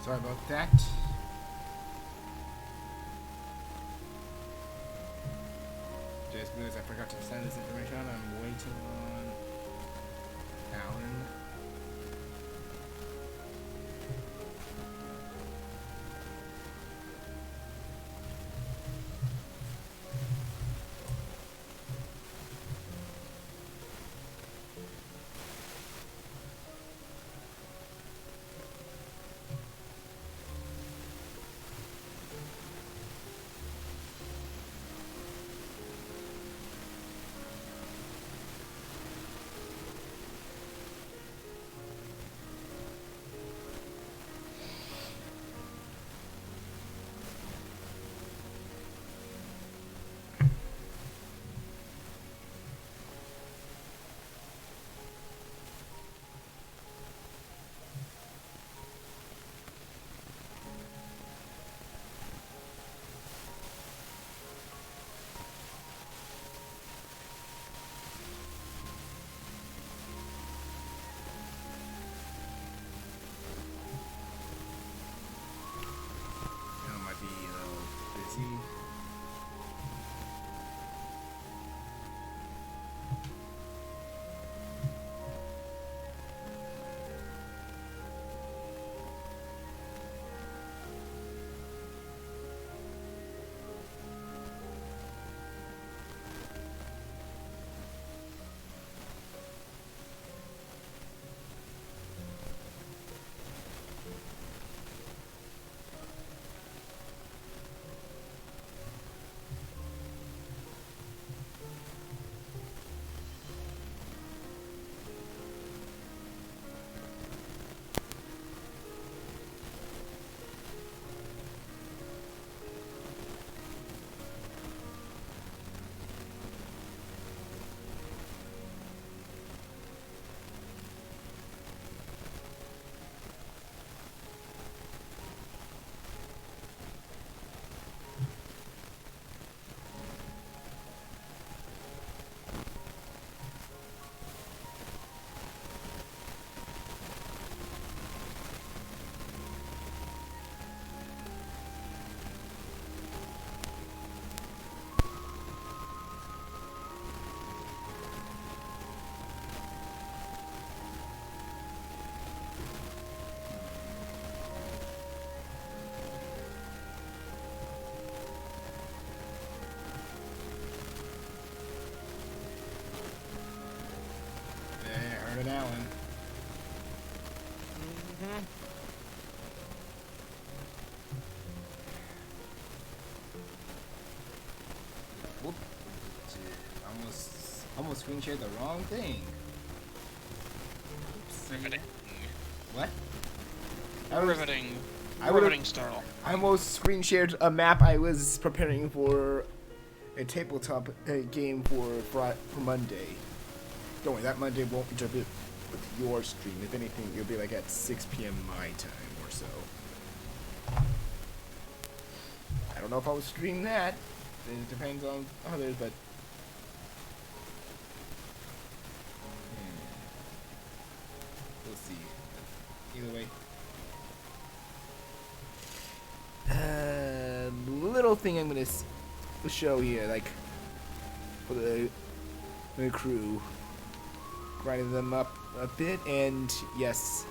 Sorry about that. Just because I forgot to send this information out, I'm waiting on Alan. I might be a little busy. There, heard it, Alan. Whoop. Almost screen shared the wrong thing. Riveting. What? Riveting style. I almost screen shared a map I was preparing for a tabletop game for Monday. Don't worry, that Monday won't be jumping with your stream. If anything, it'll be like at 6 p.m. my time or so. I don't know if I will stream that. It depends on others, but we'll see. Either way. Little thing I'm gonna show here, like for the crew, grinding them up a bit, and yes,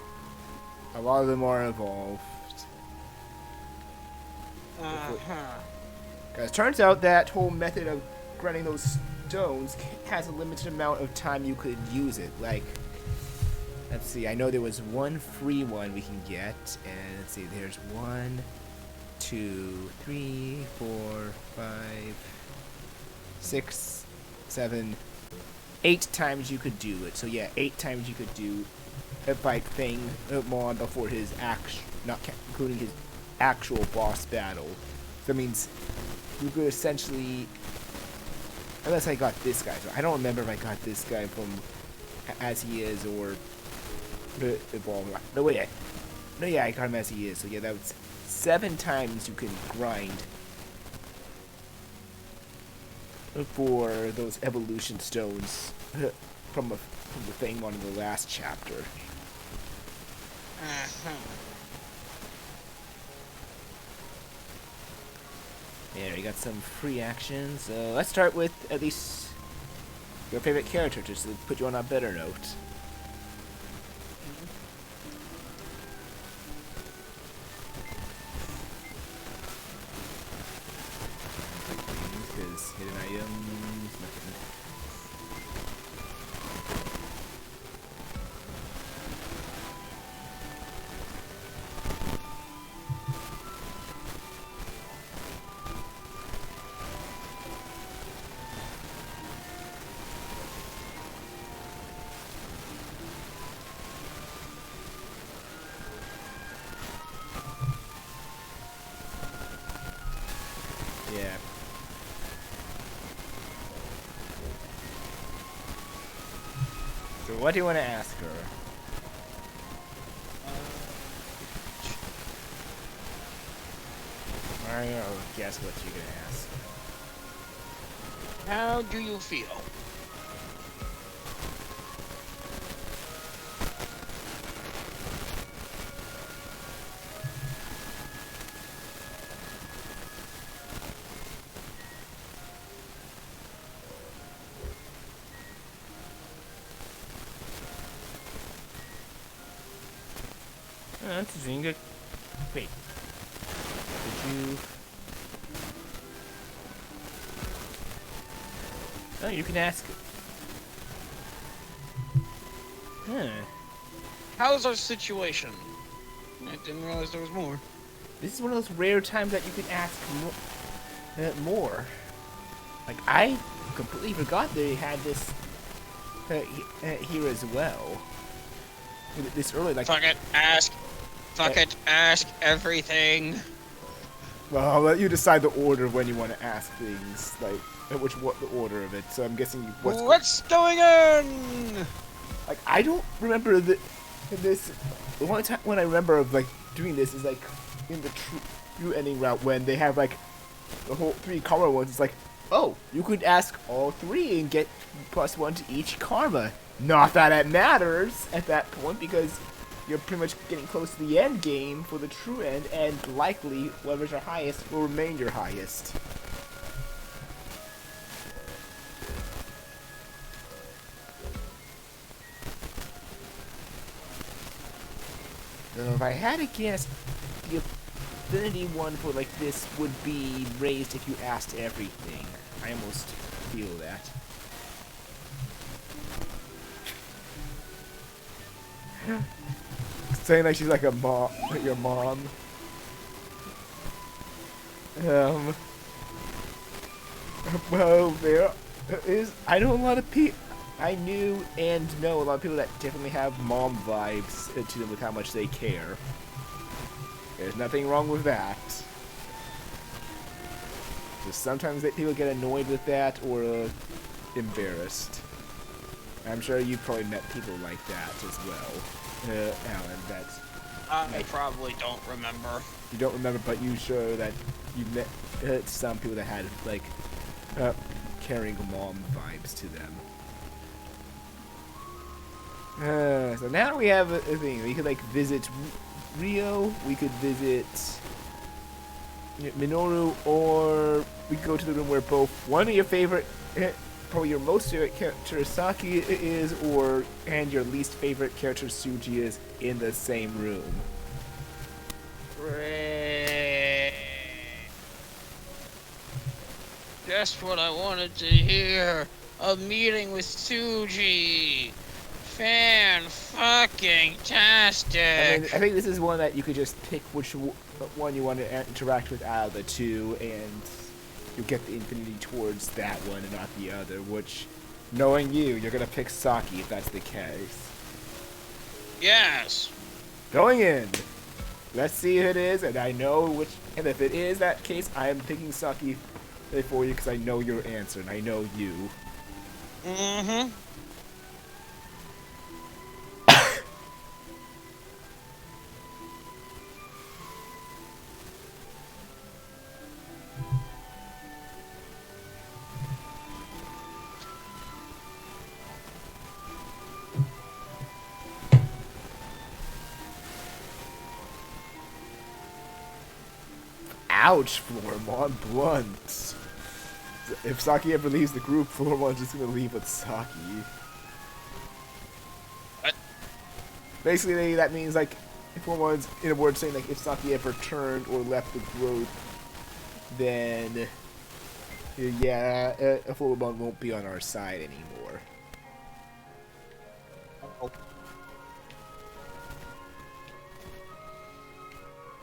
a lot of them are evolved. Guys, turns out that whole method of grinding those stones has a limited amount of time you could use it. Like, let's see, I know there was one free one we can get, and let's see, there's 1, 2, 3, 4, 5, 6, 7, 8 times you could do it. So yeah, 8 times you could do a fight thing Mon before his including his actual boss battle. So that means you could essentially, unless I got this guy. So I don't remember if I got this guy from as he is or evolve. No wait, no yeah, I got him as he is. So yeah, that was 7 times you can grind for those evolution stones from the thing on in the last chapter. There, you got some free actions. Let's start with at least your favorite character, just to put you on a better note. Because hidden items, nothing. Yeah. So what do you want to ask her? I don't guess what you're gonna ask. How do you feel? That's interesting. Good. Wait. Did you? Oh, you can ask. Huh. How's our situation? I didn't realize there was more. This is one of those rare times that you can ask more. Like, I completely forgot they had this here as well. This early, like. Fuck it, ask. Fuck it, ask everything. Well, I'll let you decide the order of when you want to ask things, like what the order of it. So I'm guessing What's going on? Like, I don't remember this. The only time when I remember of like doing this is like in the true ending route when they have like the whole 3 karma ones. It's like, oh, you could ask all 3 and get +1 to each karma. Not that it matters at that point, because you're pretty much getting close to the end game for the true end, and likely whoever's your highest will remain your highest. So if I had to guess, the affinity one for like this would be raised if you asked everything. I almost feel that. Saying like she's like a mom, like your mom. Well, there is. I know a lot of people. I knew and know a lot of people that definitely have mom vibes to them with how much they care. There's nothing wrong with that. Just sometimes people get annoyed with that or embarrassed. I'm sure you've probably met people like that as well, Alan. That's I probably don't remember. you don't remember, but you sure that you met some people that had like caring mom vibes to them. So now we have a thing. We could like visit Rio. We could visit Minoru, or we could go to the room where both one of your favorite, probably your most favorite character Saki is, and your least favorite character Suji is in the same room. Great. Just what I wanted to hear. A meeting with Suji. Fan-fucking-tastic. I think this is one that you could just pick which one you want to interact with out of the 2, and you get the infinity towards that one and not the other, which, knowing you're going to pick Saki if that's the case. Yes. Going in. Let's see if it is, and I know which, and if it is that case, I am picking Saki for you because I know your answer, and I know you. Mm-hmm. Ouch, Floramon, blunt. If Saki ever leaves the group, Floramon's just gonna leave with Saki. What? Basically, that means, like, if Floramon's, in a word, saying, like, if Saki ever turned or left the group, then, yeah, Floramon won't be on our side anymore. Oh.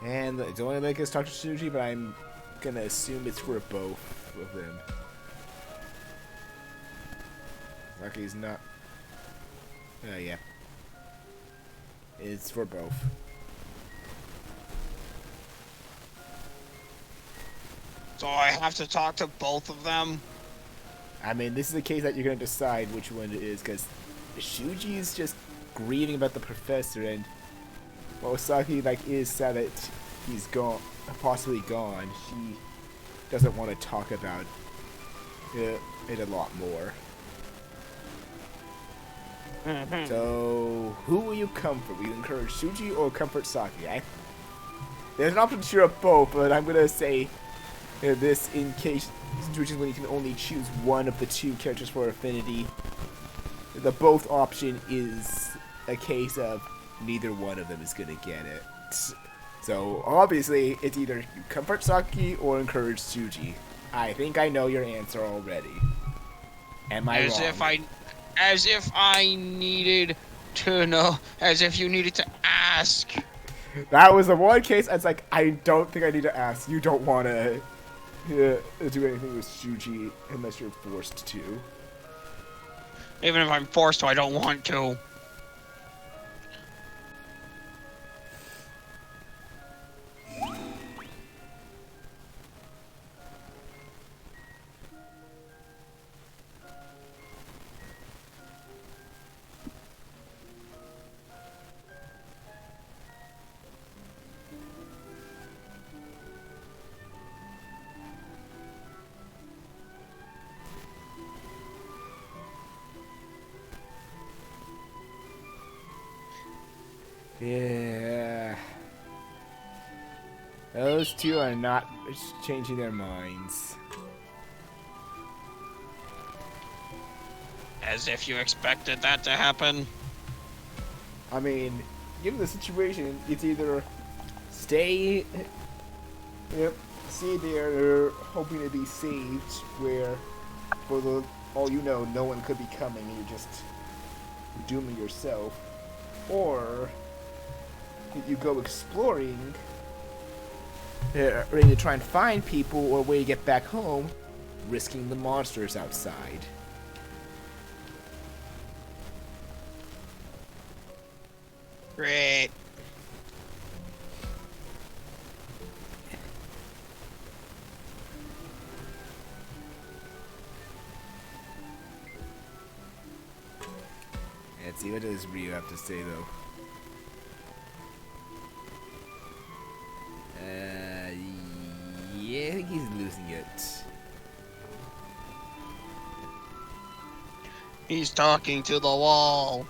And it's only make us talk to Shuji, but I'm gonna assume it's for both of them. Saki's not. Yeah. It's for both. So I have to talk to both of them? I mean, this is a case that you're gonna decide which one it is, because Shuji's just grieving about the professor, and while Saki, like, is sad that he's gone, possibly gone, she doesn't want to talk about it a lot more. So, who will you comfort? Will you encourage Shuji or comfort Saki? There's an option to cheer up both, but I'm gonna say this in case situations when you can only choose one of the two characters for affinity. The both option is a case of neither one of them is gonna get it. So obviously, it's either you comfort Saki or encourage Shuji. I think I know your answer already. Am I wrong? As if I needed to know. As if you needed to ask. That was the one case. It's like, I don't think I need to ask. You don't want to do anything with Shuji unless you're forced to. Even if I'm forced to, I don't want to. Yeah. Those two are not changing their minds. As if you expected that to happen. I mean, given the situation, it's either stay, stay there, hoping to be saved, where, for all you know, no one could be coming, and you're just dooming yourself, or you go exploring, ready to try and find people or a way to get back home, risking the monsters outside. Great. Let's see, what does Ryu have to say, though? Yeah, I think he's losing it. He's talking to the wall.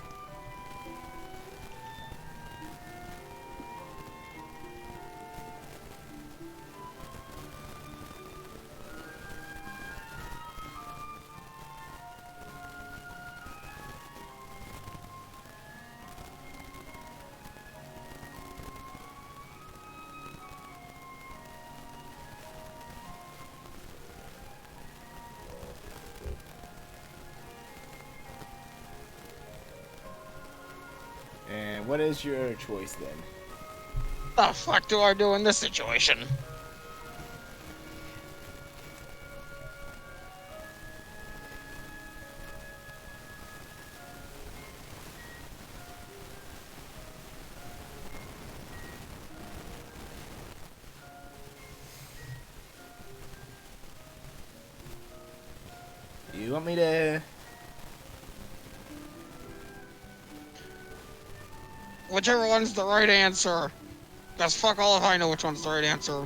And what is your choice then? The fuck do I do in this situation? You want me to... Whichever one's the right answer. That's fuck all if I know which one's the right answer.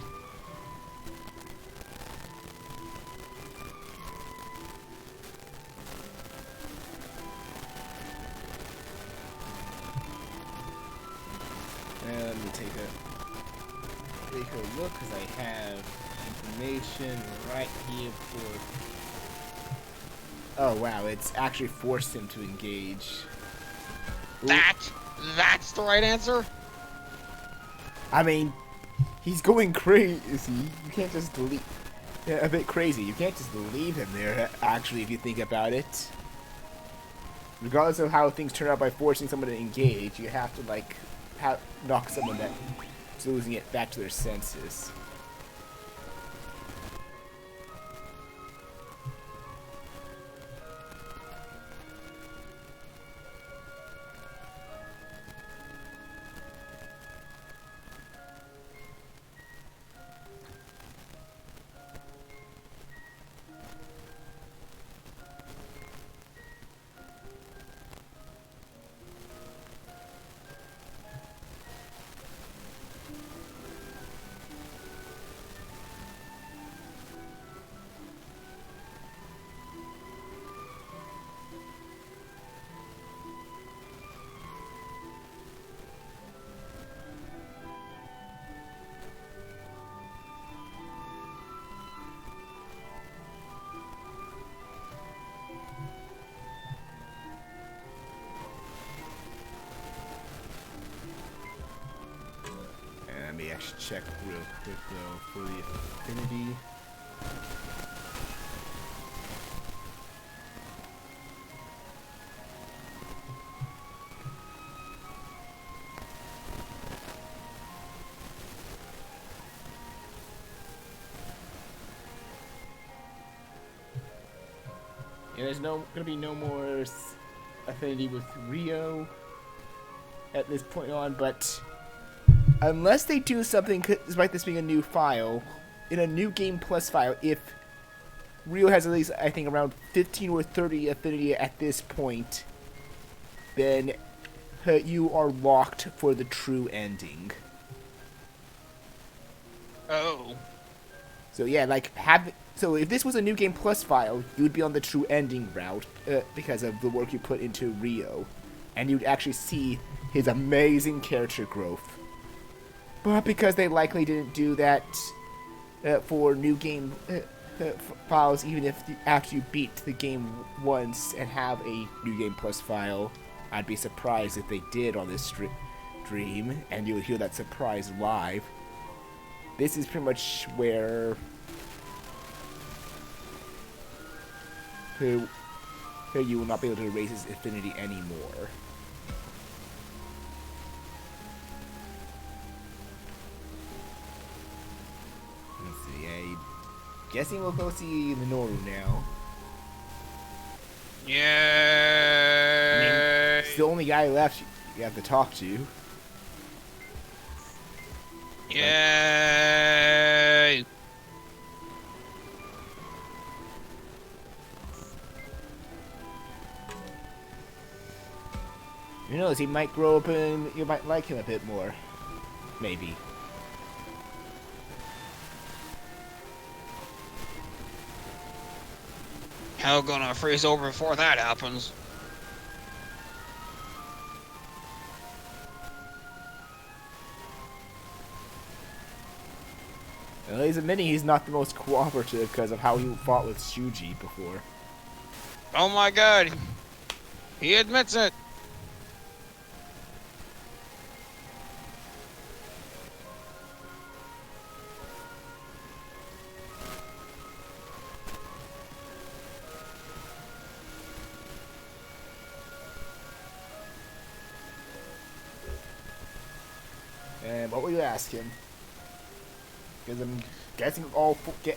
Let me take it. take a look because I have information right here for. Oh wow, it's actually forced him to engage. Ooh. That's the right answer? I mean, he's going crazy. You can't just leave. Yeah, a bit crazy. You can't just leave him there, actually, if you think about it. Regardless of how things turn out by forcing someone to engage, you have to, like, knock someone that's losing it back to their senses. I should check real quick though for the affinity. Yeah, there's gonna be no more affinity with Rio at this point on, but unless they do something, despite this being a new file, in a new game plus file, if Rio has at least, I think, around 15 or 30 affinity at this point, then you are locked for the true ending. Oh. So yeah, like, so if this was a new game plus file, you would be on the true ending route, because of the work you put into Rio, and you'd actually see his amazing character growth. But because they likely didn't do that for new game files, even if after you beat the game once and have a new game plus file, I'd be surprised if they did on this stream, and you would hear that surprise live. This is pretty much where you will not be able to raise his affinity anymore. Guessing we'll go see Minoru now. Yeah. I mean, it's the only guy left you have to talk to. Yay! Who knows, he might grow up and you might like him a bit more. Maybe. Hell gonna freeze over before that happens. Well, he's admitting he's not the most cooperative because of how he fought with Shuji before. Oh my god. He admits it. And what will you ask him? Because I'm guessing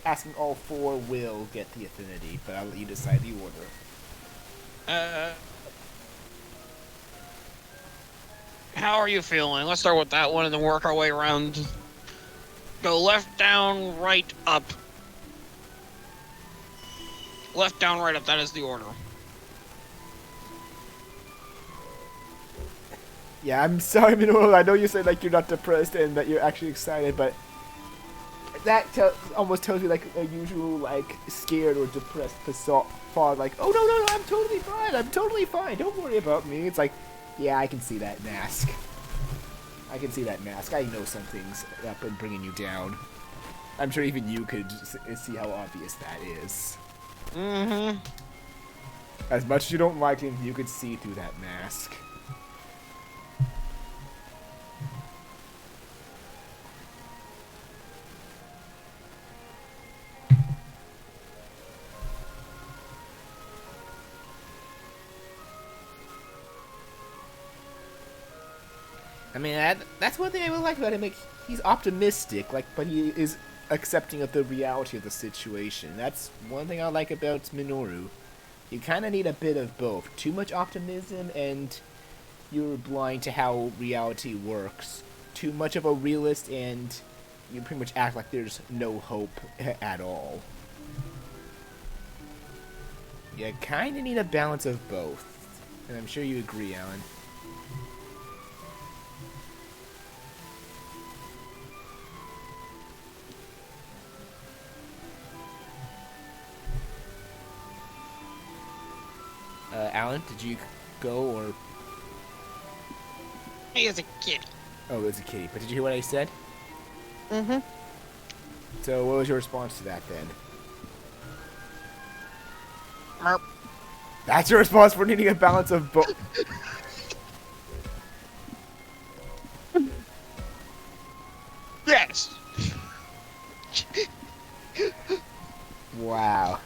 asking all four will get the affinity, but I'll let you decide the order. How are you feeling? Let's start with that one and then work our way around. Go left, down, right, up. Left, down, right, up. That is the order. Yeah, I'm sorry, Minoru. I know you said like you're not depressed and that you're actually excited, but that almost tells me like a usual like scared or depressed facade. Like, oh no, I'm totally fine. I'm totally fine. Don't worry about me. It's like, yeah, I can see that mask. I can see that mask. I know something's up and bringing you down. I'm sure even you could see how obvious that is. Mm-hmm. As much as you don't like him, you could see through that mask. I mean, that's one thing I really like about him. Like, he's optimistic, like, but he is accepting of the reality of the situation. That's one thing I like about Minoru. You kind of need a bit of both. Too much optimism, and you're blind to how reality works. Too much of a realist, and you pretty much act like there's no hope at all. You kind of need a balance of both. And I'm sure you agree, Alan. Alan, did you go or? He is a kitty. Oh, it was a kitty. But did you hear what I said? Mm-hmm. So, what was your response to that then? Merp. That's your response for needing a balance of both. Yes. Wow.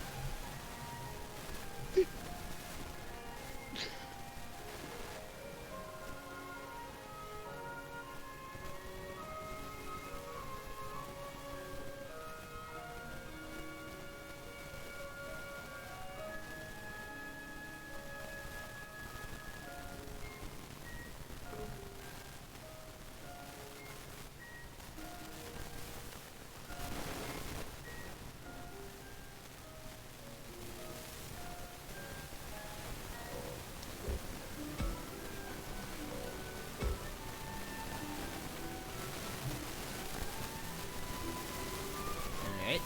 Alright.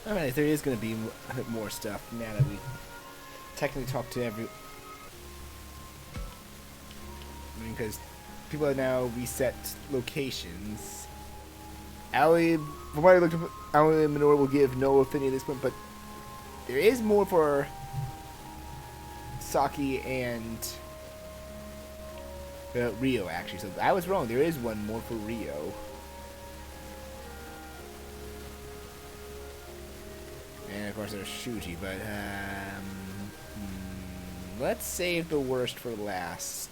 Alright, there is going to be more stuff now that we technically talked to every... I mean, because people have now reset locations. Ali, from what I looked up, Ali and Minoru will give no affinity at this point, but there is more for Saki and Rio, actually. So I was wrong. There is one more for Rio. And of course there's Shuji, but let's save the worst for last.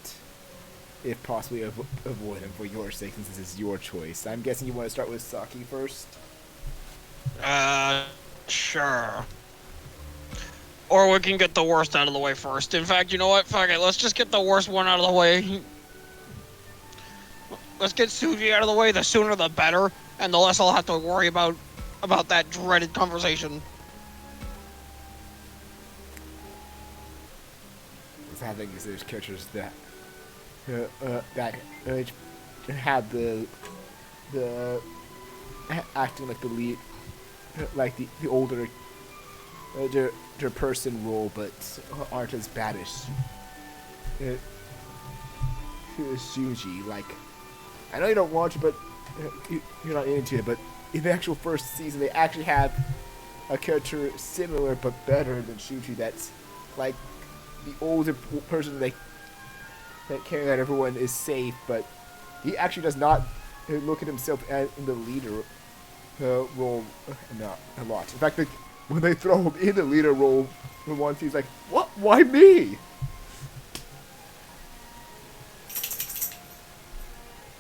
If possibly avoid him for your sake, since this is your choice. I'm guessing you want to start with Saki first? Sure. Or we can get the worst out of the way first. In fact, you know what? Fuck it. Let's just get the worst one out of the way. Let's get Suji out of the way. The sooner the better, and the less I'll have to worry about that dreaded conversation. What's happening is there's characters that have the acting like the lead, like the older person role, but aren't as bad as Shuji. Like, I know you don't watch it, but you're not into it. But in the actual first season, they actually have a character similar but better than Shuji. That's like the older person that caring that everyone is safe, but he actually does not look at himself in the leader role a lot. In fact, when they throw him in the leader role for once, he's like, "What? Why me?"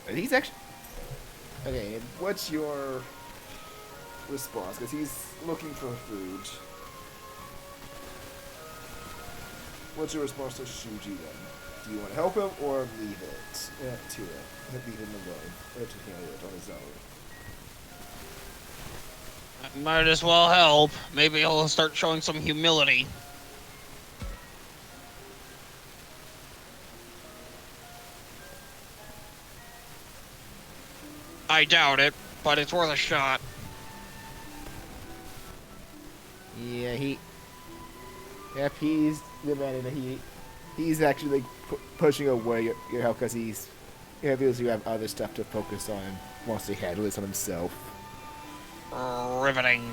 And he's actually okay. What's your response because he's looking for food. What's your response to Shuji then? Do you want to help him or leave it to it? Leave him alone or to handle it on his own? I might as well help. Maybe he'll start showing some humility. I doubt it, but it's worth a shot. Yeah, Yep, he's the man that he's actually like pushing away your help because he feels you have other stuff to focus on. Wants to handle this on himself. Riveting.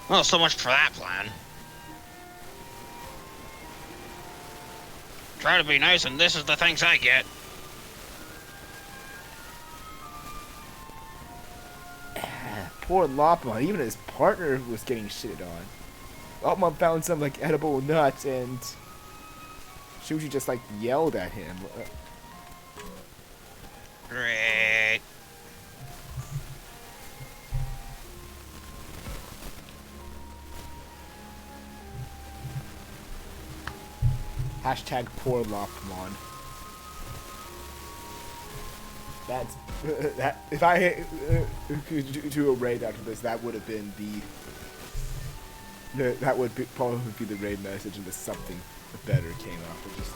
Well, so much for that plan. Try to be nice, and this is the thanks I get. Poor Lopmon, even his partner was getting shitted on. Lopmon found some like edible nuts and Shuji just like yelled at him. Great. Hashtag poor Lopmon. That's that. If I could do a raid after this, that would have been that would probably be the raid message, and something better came out. But just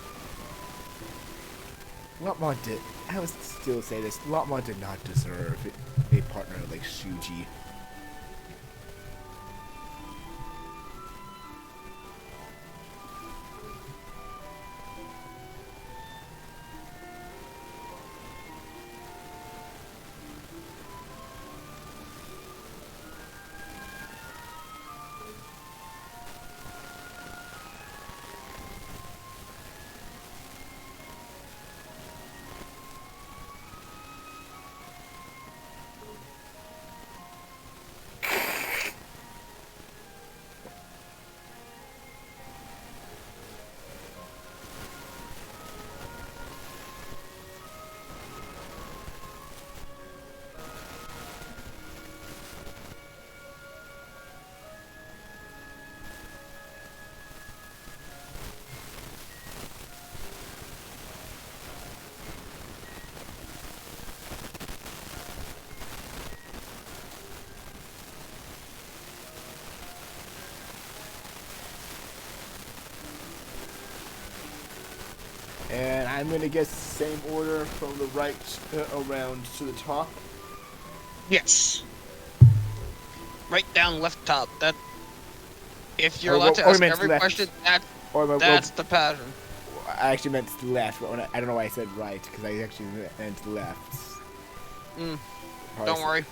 Lopmon did. I would still say this. Lopmon did not deserve a partner like Shuji. And I'm going to guess the same order from the right around to the top. Yes. Right down left top. That. If you're allowed to ask every question, that's the pattern. I actually meant left. But I don't know why I said right, because I actually meant left. Don't worry.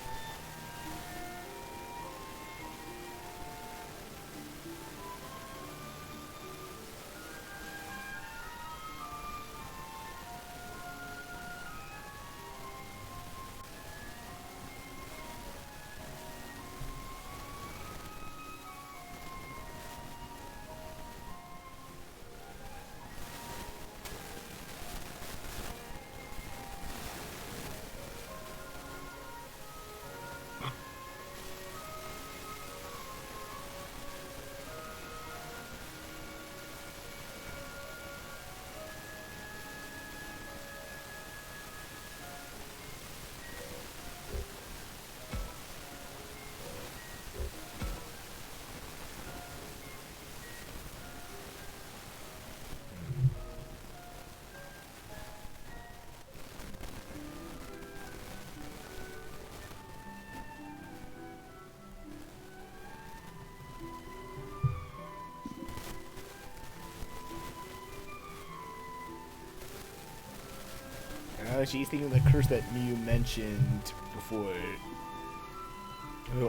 She's thinking the curse that Miu mentioned before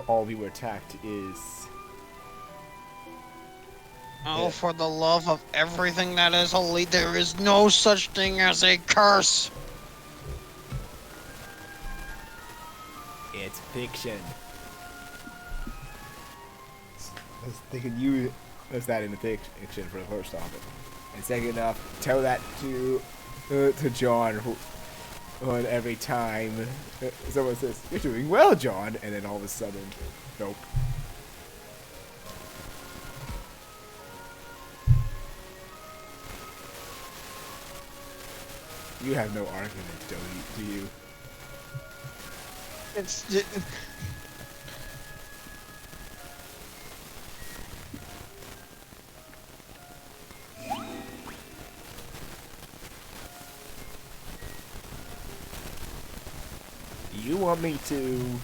all we were attacked is... Oh, for the love of everything that is holy, there is no such thing as a curse! It's fiction. They could use that in the fiction for the first off. And second off, tell that to John, on every time someone says, "You're doing well, John," and then all of a sudden, nope. You have no argument, do you? It's. You want me to?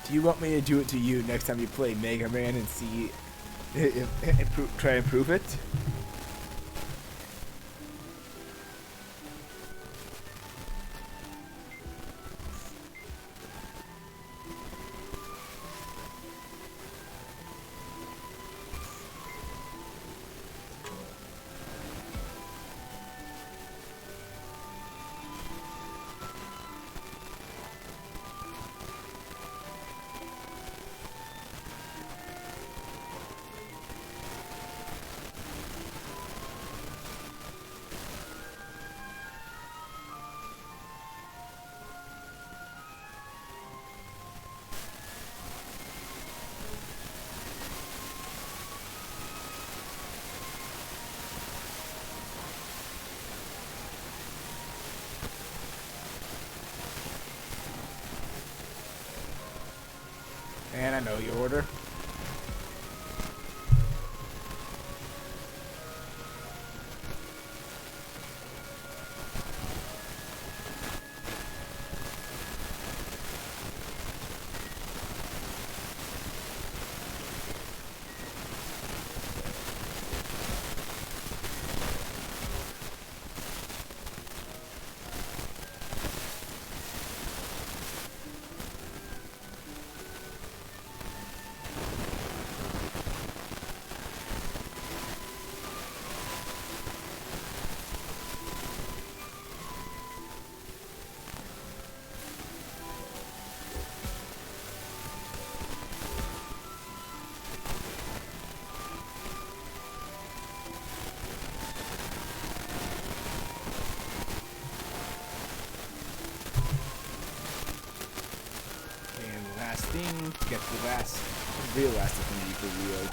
Do you want me to do it to you next time you play Mega Man and see if try and prove it? And I know your order. Get the real last affinity for real.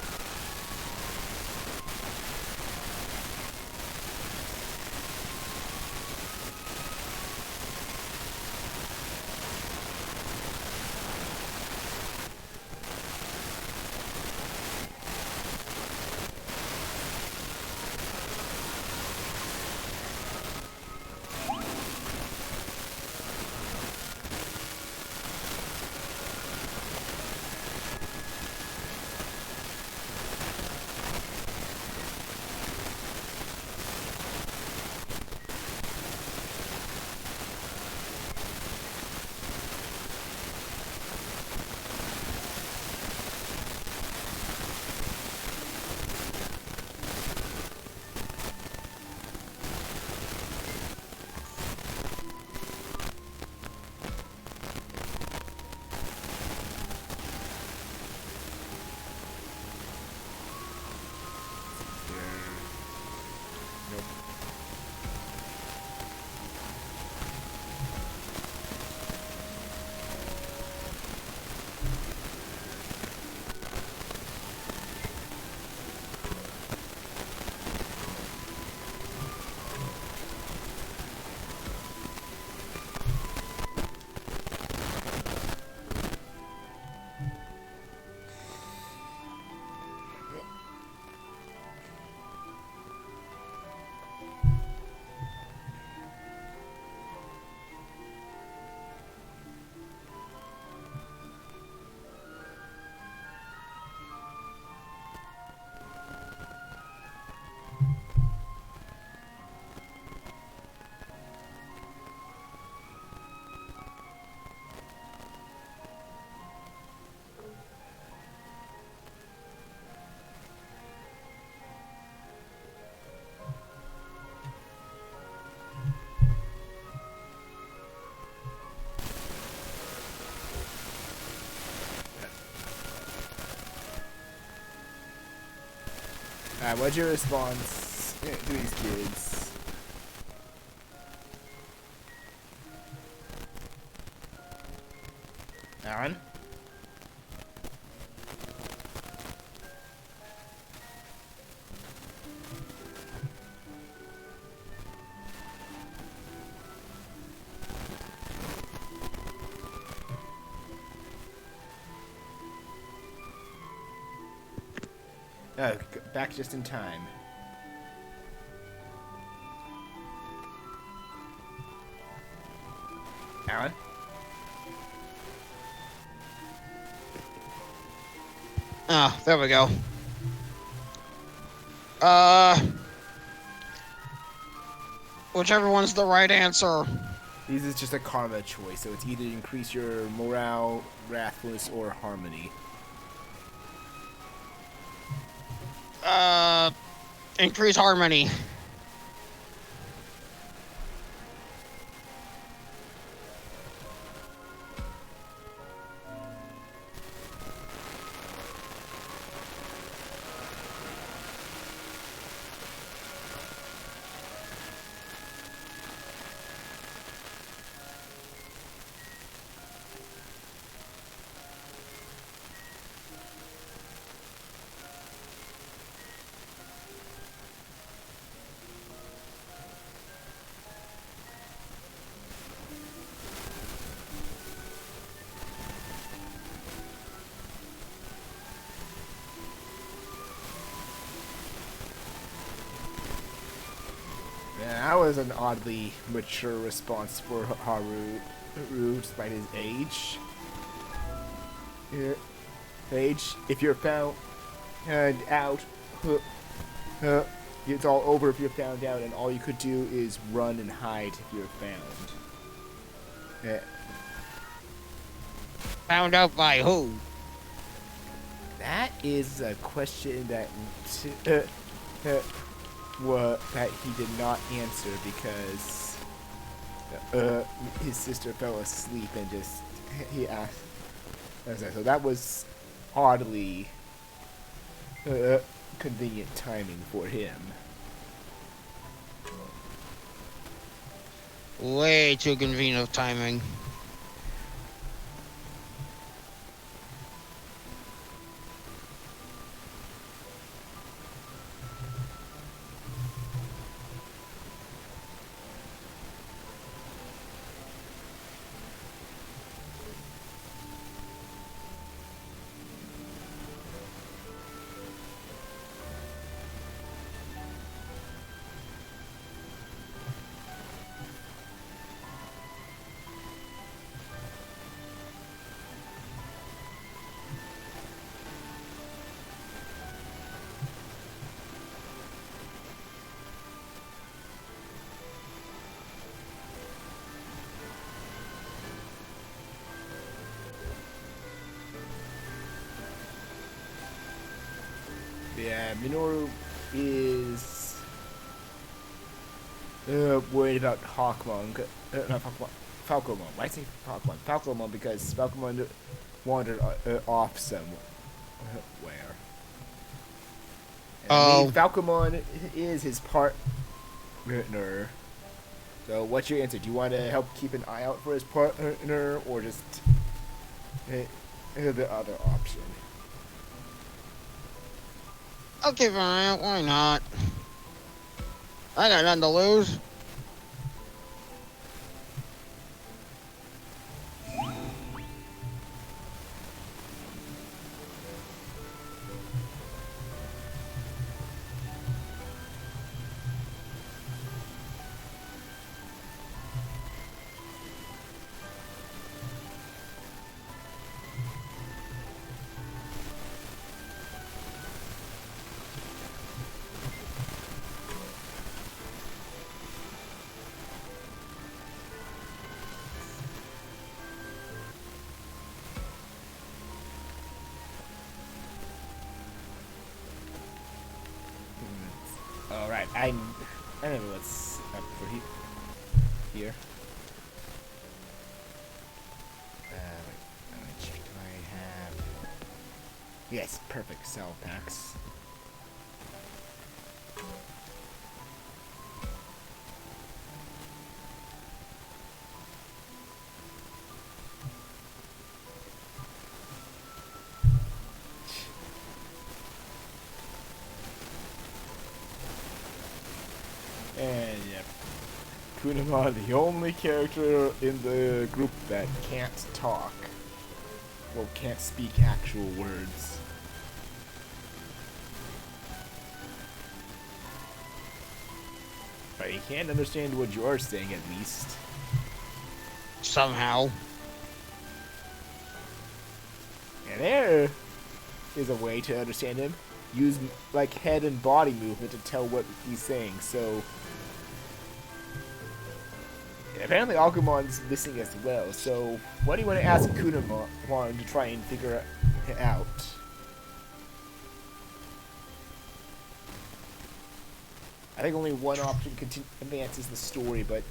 What's your response to these kids? Aaron? Oh, back just in time. Alan? Ah, there we go. Whichever one's the right answer. This is just a karma choice, so it's either increase your morale, wrathfulness, or harmony. Increase harmony. Yeah, that was an oddly mature response for Haru, despite his age. Yeah. Age, if you're found out, it's all over if you're found out, and all you could do is run and hide if you're found. Yeah. Found out by who? That is a question that that he did not answer because his sister fell asleep and just he asked. So that was oddly convenient timing for him. Way too convenient of timing. Yeah, Minoru is worried about Hawkmon, not Hawkmon, Falcomon. Why say Hawkmon? Falcomon because Falcomon wandered off somewhere. And I mean, Falcomon is his partner. So what's your answer? Do you want to help keep an eye out for his partner, or just the other option? I'll keep an eye out. Why not? I got nothing to lose. Alright, I don't know what's up for here. Wait, I'm gonna check. Do I have... Yes, perfect cell packs. Kunamon, the only character in the group that can't talk. Well, can't speak actual words. But he can't understand what you're saying, at least. Somehow. And there is a way to understand him. Use, like, head and body movement to tell what he's saying, so... Apparently Agumon's missing as well, so what do you want to ask Kunamon to try and figure it out? I think only one option advances the story, but...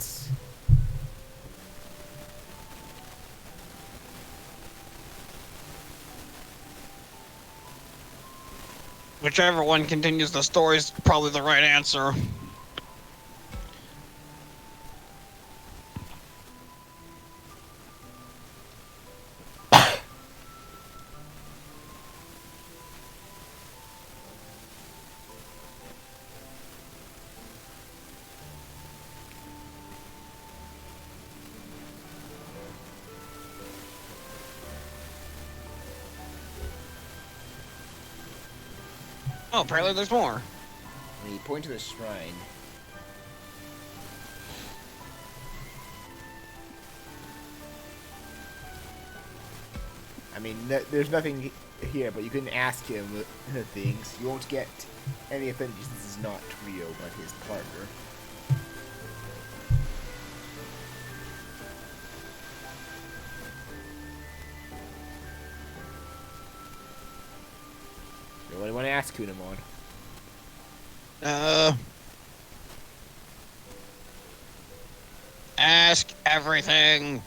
Whichever one continues the story is probably the right answer. Oh, apparently there's more. You point to the shrine. I mean, there's nothing here, but you can ask him things. You won't get any offense. This is not Rio, but his partner. So what do you want to ask Kunamon? Ask everything.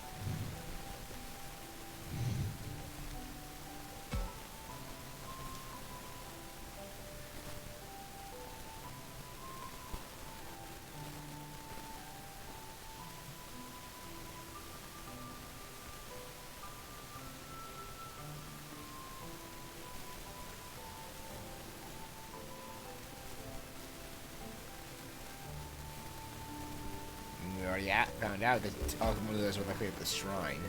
We already found out that one of those were likely at the shrine.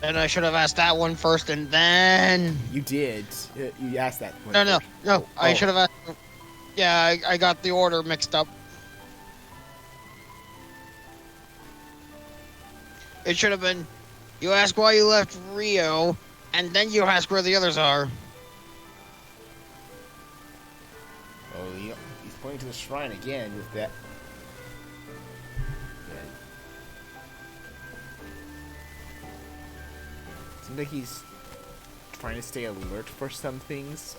And I should have asked that one first, and then... You did. You asked that one. No. I should have asked... Yeah, I got the order mixed up. It should have been, you ask why you left Rio, and then you ask where the others are. Oh, he's pointing to the shrine again with that. Seems like he's trying to stay alert for some things.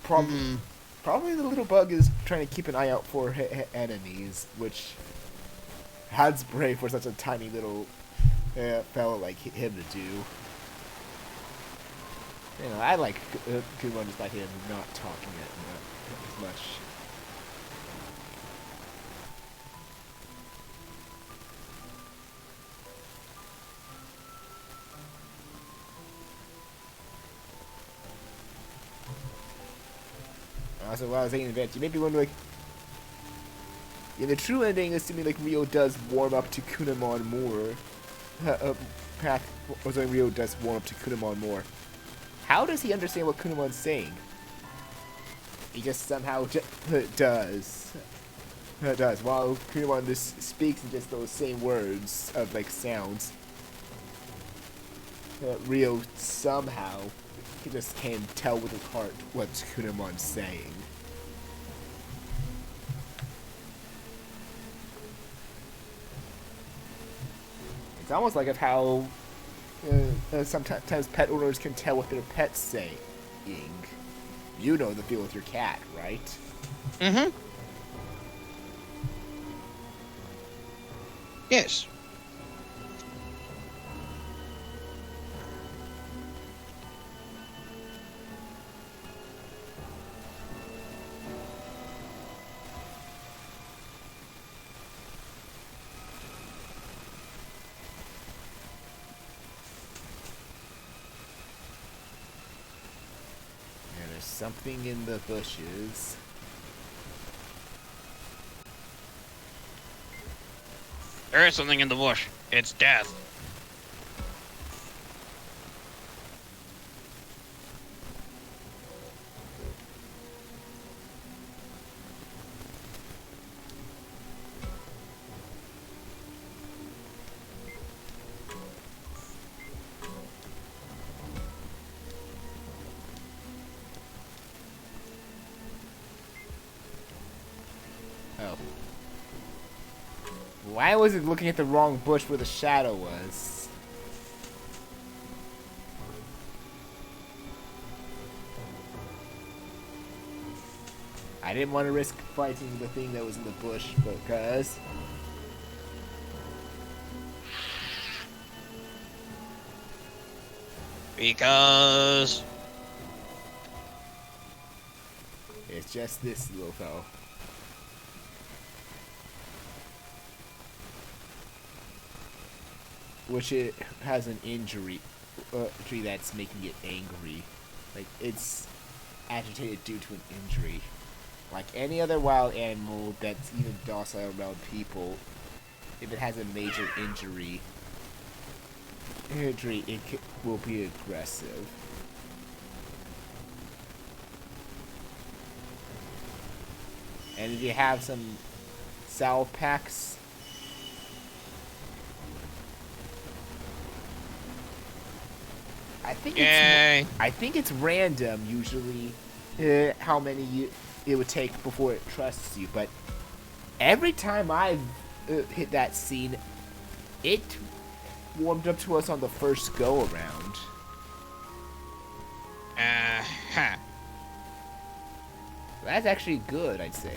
Probably the little bug is trying to keep an eye out for enemies, which adds brave for such a tiny little fellow like him to do. You know, I like Kumon just like him not talking as much. Also, while I was thinking of it, you may be wondering, in the true ending, assuming like Rio does warm up to Kunamon more, Rio does warm up to Kunamon more. How does he understand what Kunamon's saying? He just somehow does. While Kunamon just speaks in just those same words of like sounds, Rio somehow he just can tell with his heart what Kunamon's saying. It's almost like how sometimes pet owners can tell what their pet's saying. You know the feel with your cat, right? Mm-hmm. Yes. Something in the bushes. There is something in the bush. It's death. Oh. Why was it looking at the wrong bush where the shadow was? I didn't want to risk fighting the thing that was in the bush because... It's just this little fellow. Which it has an injury that's making it angry. Like, it's agitated due to an injury. Like any other wild animal that's even docile around people, if it has a major injury, it will be aggressive. And if you have some salve packs, I think it's random usually how many it would take before it trusts you, but every time I've hit that scene, it warmed up to us on the first go around. That's actually good, I'd say.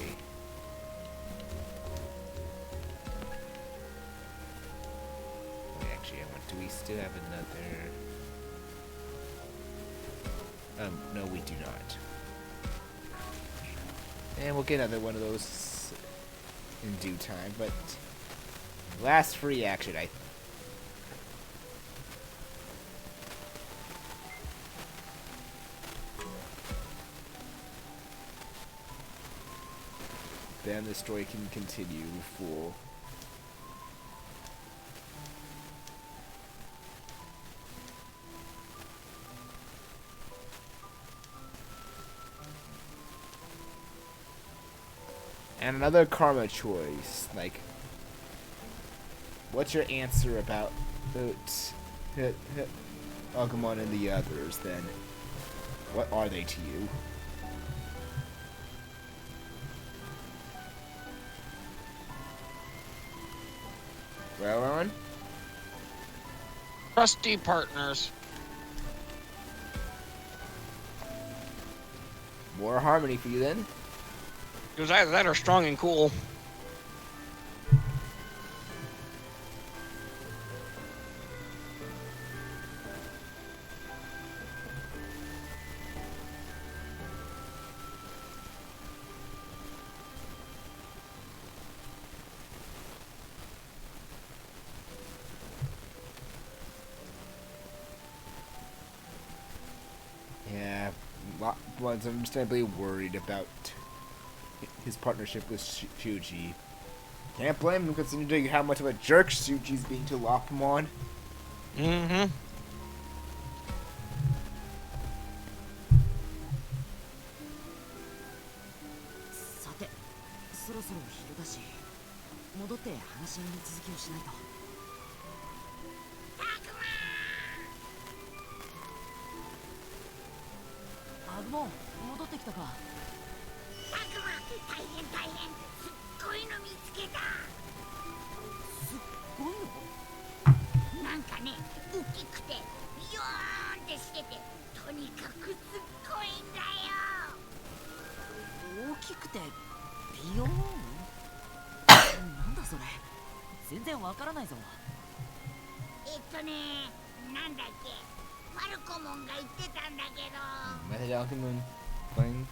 Wait, actually, do we still have another? No, we do not. And we'll get another one of those in due time, but last free action, then the story can continue for... And another karma choice, like, what's your answer about Agumon and the others, then? What are they to you? Well, on? Trusty partners. More harmony for you, then? It was either that or strong and cool. Yeah, one's understandably worried about his partnership with Shuji. Can't blame him considering how much of a jerk Shuji's being to Lopamon. Mm-hmm. さて、そろそろ昼だし、戻って話し合いの続きをしないと。アグモン、戻ってきたか。たくま、大変大変、すっごいの見つけた。すっごいの？なんかね、大きくてビヨーンってしてて、とにかくすっごいんだよ。大きくてビヨーン？なんだそれ。全然わからないぞ。なんだっけ、ファルコモンが言ってたんだけど。Method Alchemon playing.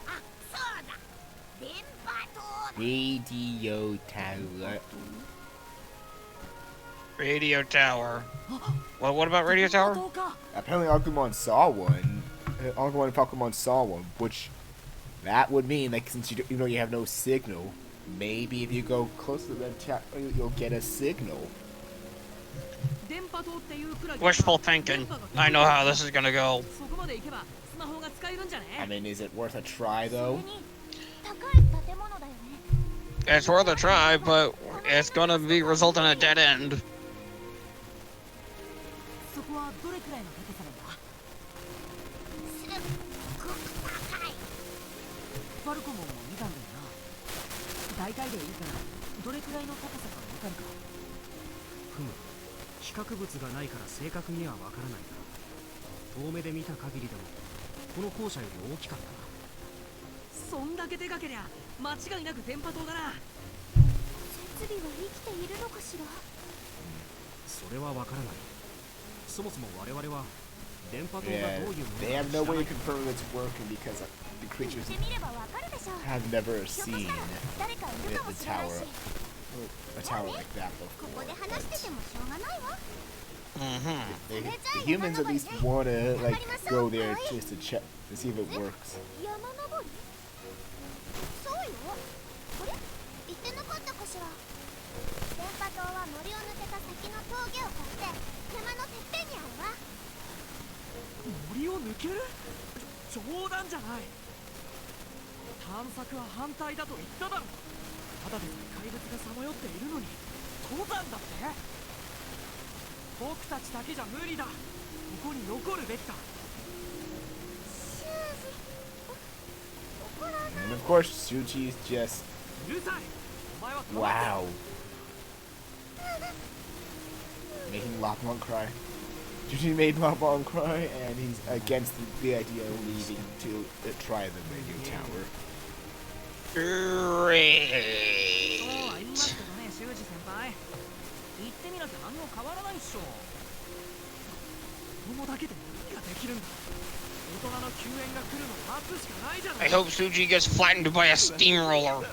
あ、そうだ。電波塔だ。Radio Tower. Radio Tower. Well, what about Radio Tower? Apparently Agumon saw one. Agumon and Pokemon saw one, which that would mean, like, since you know you have no signal, Maybe if you go close to the tower, you'll get a signal. Wishful thinking. I know how this is gonna go. I mean, is it worth a try though? It's worth a try, but it's gonna result in a dead end. Yeah, they have no way to confirm it's working because the creatures have never seen the tower, a tower like that before. The humans at least want to like go there just to check to see if it works. And of course, Shuji's just wow, making Lapmon cry. Shuji made Lapmon cry, and he's against the idea of leaving to try the radio tower. Great. I hope Suji gets flattened by a steamroller.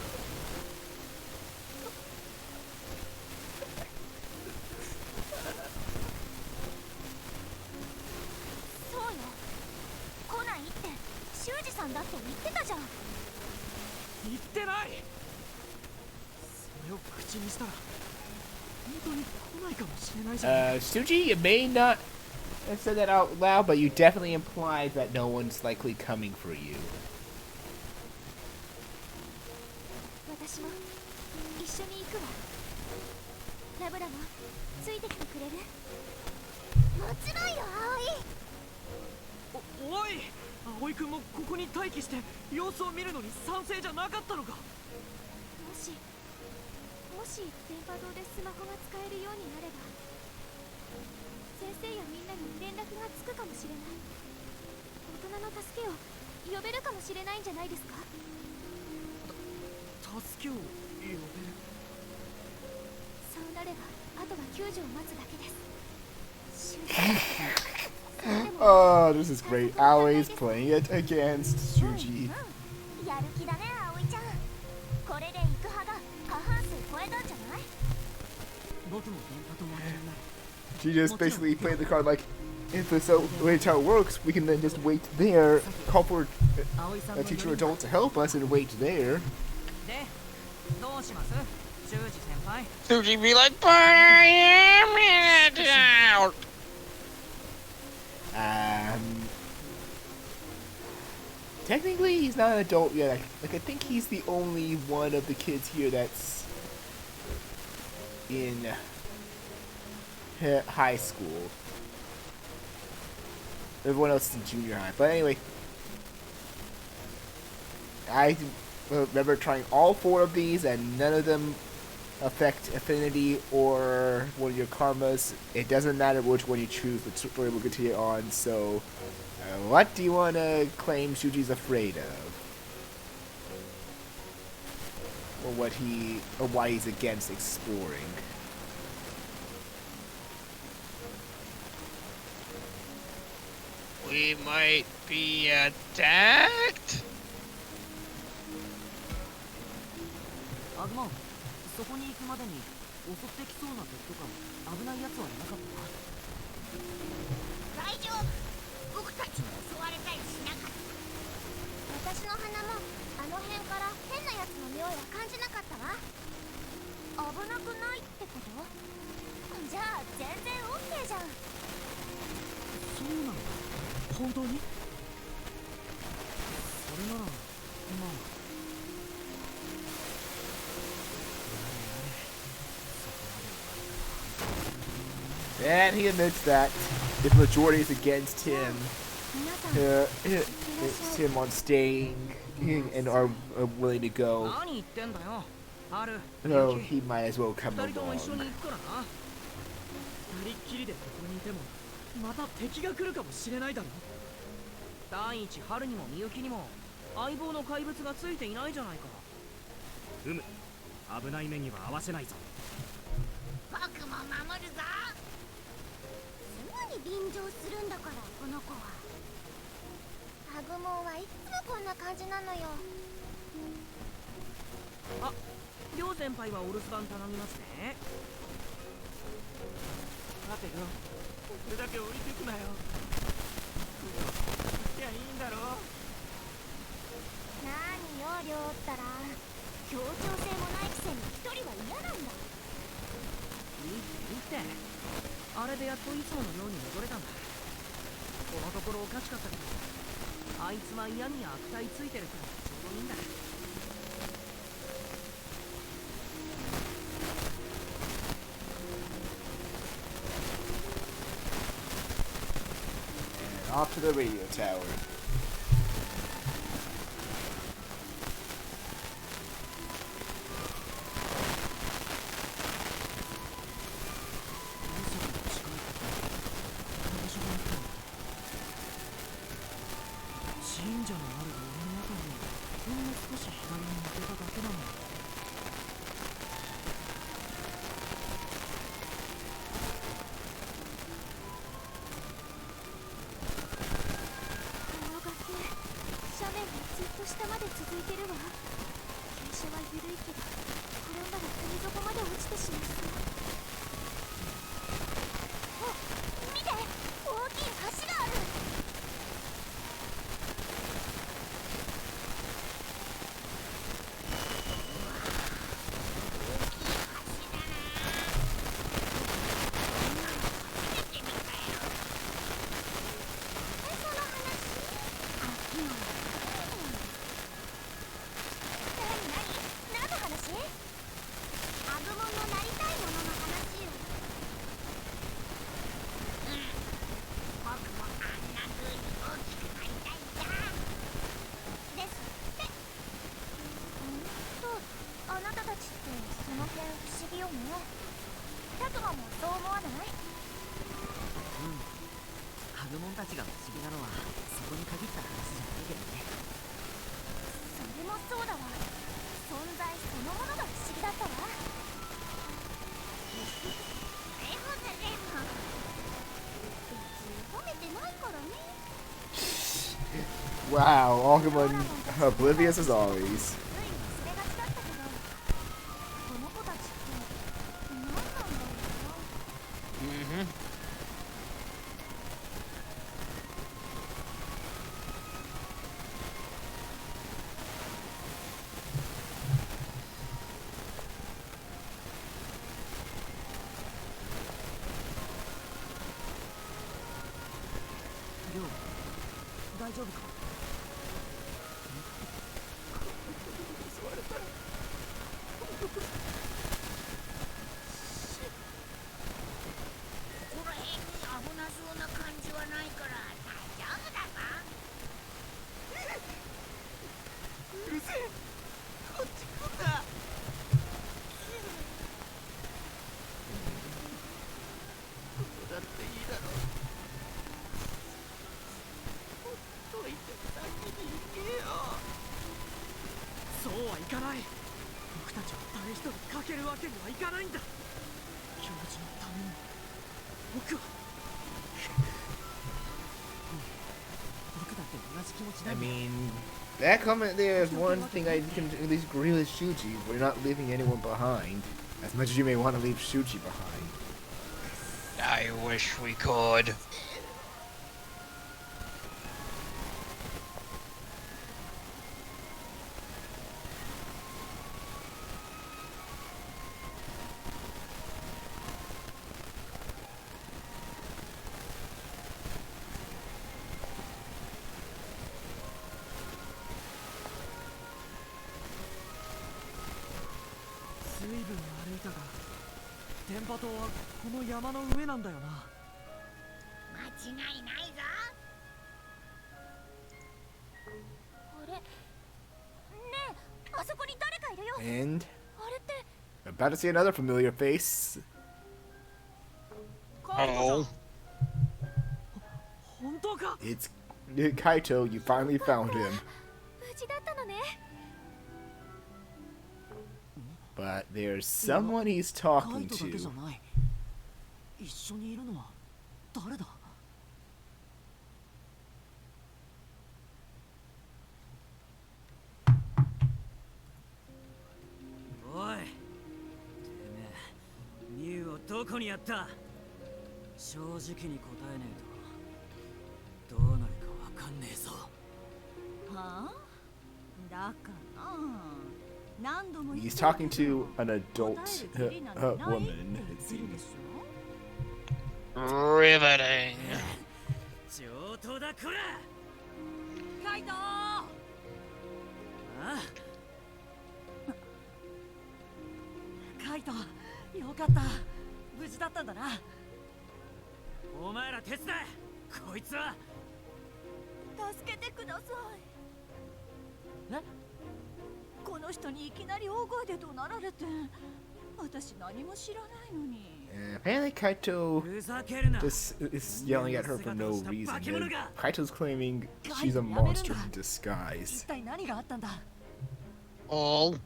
Suji, you may not have said that out loud, but you definitely implied that no one's likely coming for you. Oh, this is great. Aoi's playing it against Shuji. She just basically played the card like, if this way how it works, we can then just wait there, call for a teacher adult to help us and wait there. Suji be like, but I am in it out. Technically, he's not an adult yet. Like, I think he's the only one of the kids here that's in high school. Everyone else is in junior high. But anyway, I remember trying all 4 of these, and none of them affect affinity or one of your karmas. It doesn't matter which one you choose, the tutorial will continue on. So, what do you want to claim Shuji's afraid of? Or why he's against exploring? We might be attacked? そこに行くまでに襲ってきそうな敵とか危ないやつはいなかったか？大丈夫。僕たちも襲われたりしなかった。私の鼻もあの辺から変なやつの匂いは感じなかったわ。危なくないってこと？じゃあ全然 OK じゃん。そうなの？本当に？それならまあ。And he admits that if the majority is against him, it's him on staying and are willing to go, so he might as well come along. 二人っきりでここにいてもまた敵が来るかもしれないだろ。第一、春にもみゆきにも相棒の怪物がついていないじゃないか。危ない目には合わせないぞ。僕も守るぞ。すぐに便乗するんだからこの子は。アグモンはいつもこんな感じなのよ。あ、りょう先輩はお留守番頼みますね。待てよ、これだけ置いてくなよ。いや、いいんだろ。何よ、りょうったら協調性もないくせに一人は嫌なんだ。いいっていいって。あれでやっといつものように戻れたんだ。このところおかしかったけど、あいつは嫌に悪態ついてるからちょうどいいんだ。Off to the radio tower. Wow, Agumon oblivious as always. I mean, that comment there is one thing I can at least agree with Shuji. We're not leaving anyone behind, as much as you may want to leave Shuji behind. I wish we could. 見たが電波塔はこの山の上なんだよな。間違いないぞ。あれねえ、あそこに誰かいるよ。 And あれって about to see another familiar face. Oh. 本当か。 It's Kaito. You finally found him. 無事だったのね。 But there's someone he's talking カイトだけじゃ to. ない。一緒にいるのは誰だ。おい、てめえミュウをどこにやった。正直に答えねえとどうなるかわかんねえぞ。はあ、だから何度も He's talking to an adult woman, it seems. Riveting. 上等だこら。カイト。ああ。カイト、よかった。無事だったんだな。お前ら手伝え。こいつは。助けてください。え？この人にいきなり大声で怒鳴られて、私何も知らないのに。Apparently Kaito just is yelling at her for no reason. And Kaito's claiming she's a monster in disguise. 一体何があったんだ。Oh.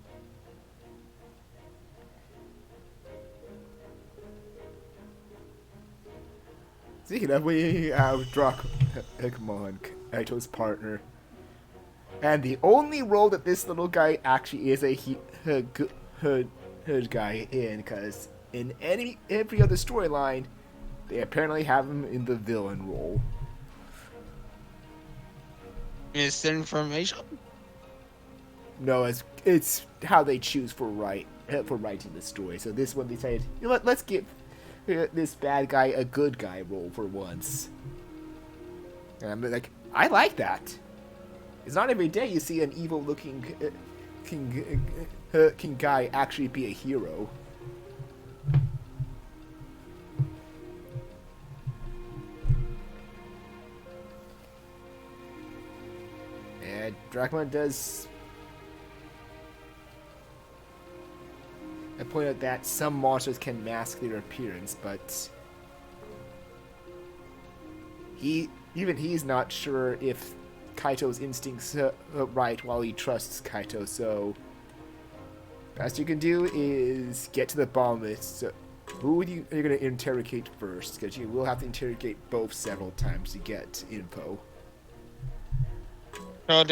Speaking of, we have Digimon, Kaito's partner. And the only role that this little guy actually is a good guy in, because in every other storyline, they apparently have him in the villain role. Misinformation? No, it's how they choose for writing the story. So this one decided, you know what, let's give this bad guy a good guy role for once. And I'm like, I like that. It's not every day you see an evil-looking king guy actually be a hero. And Dracula does point out that some monsters can mask their appearance, but he's not sure if Kaito's instincts right while he trusts Kaito, so best you can do is get to the bottom of it. So who are you going to interrogate first? Because you will have to interrogate both several times to get info. Oh,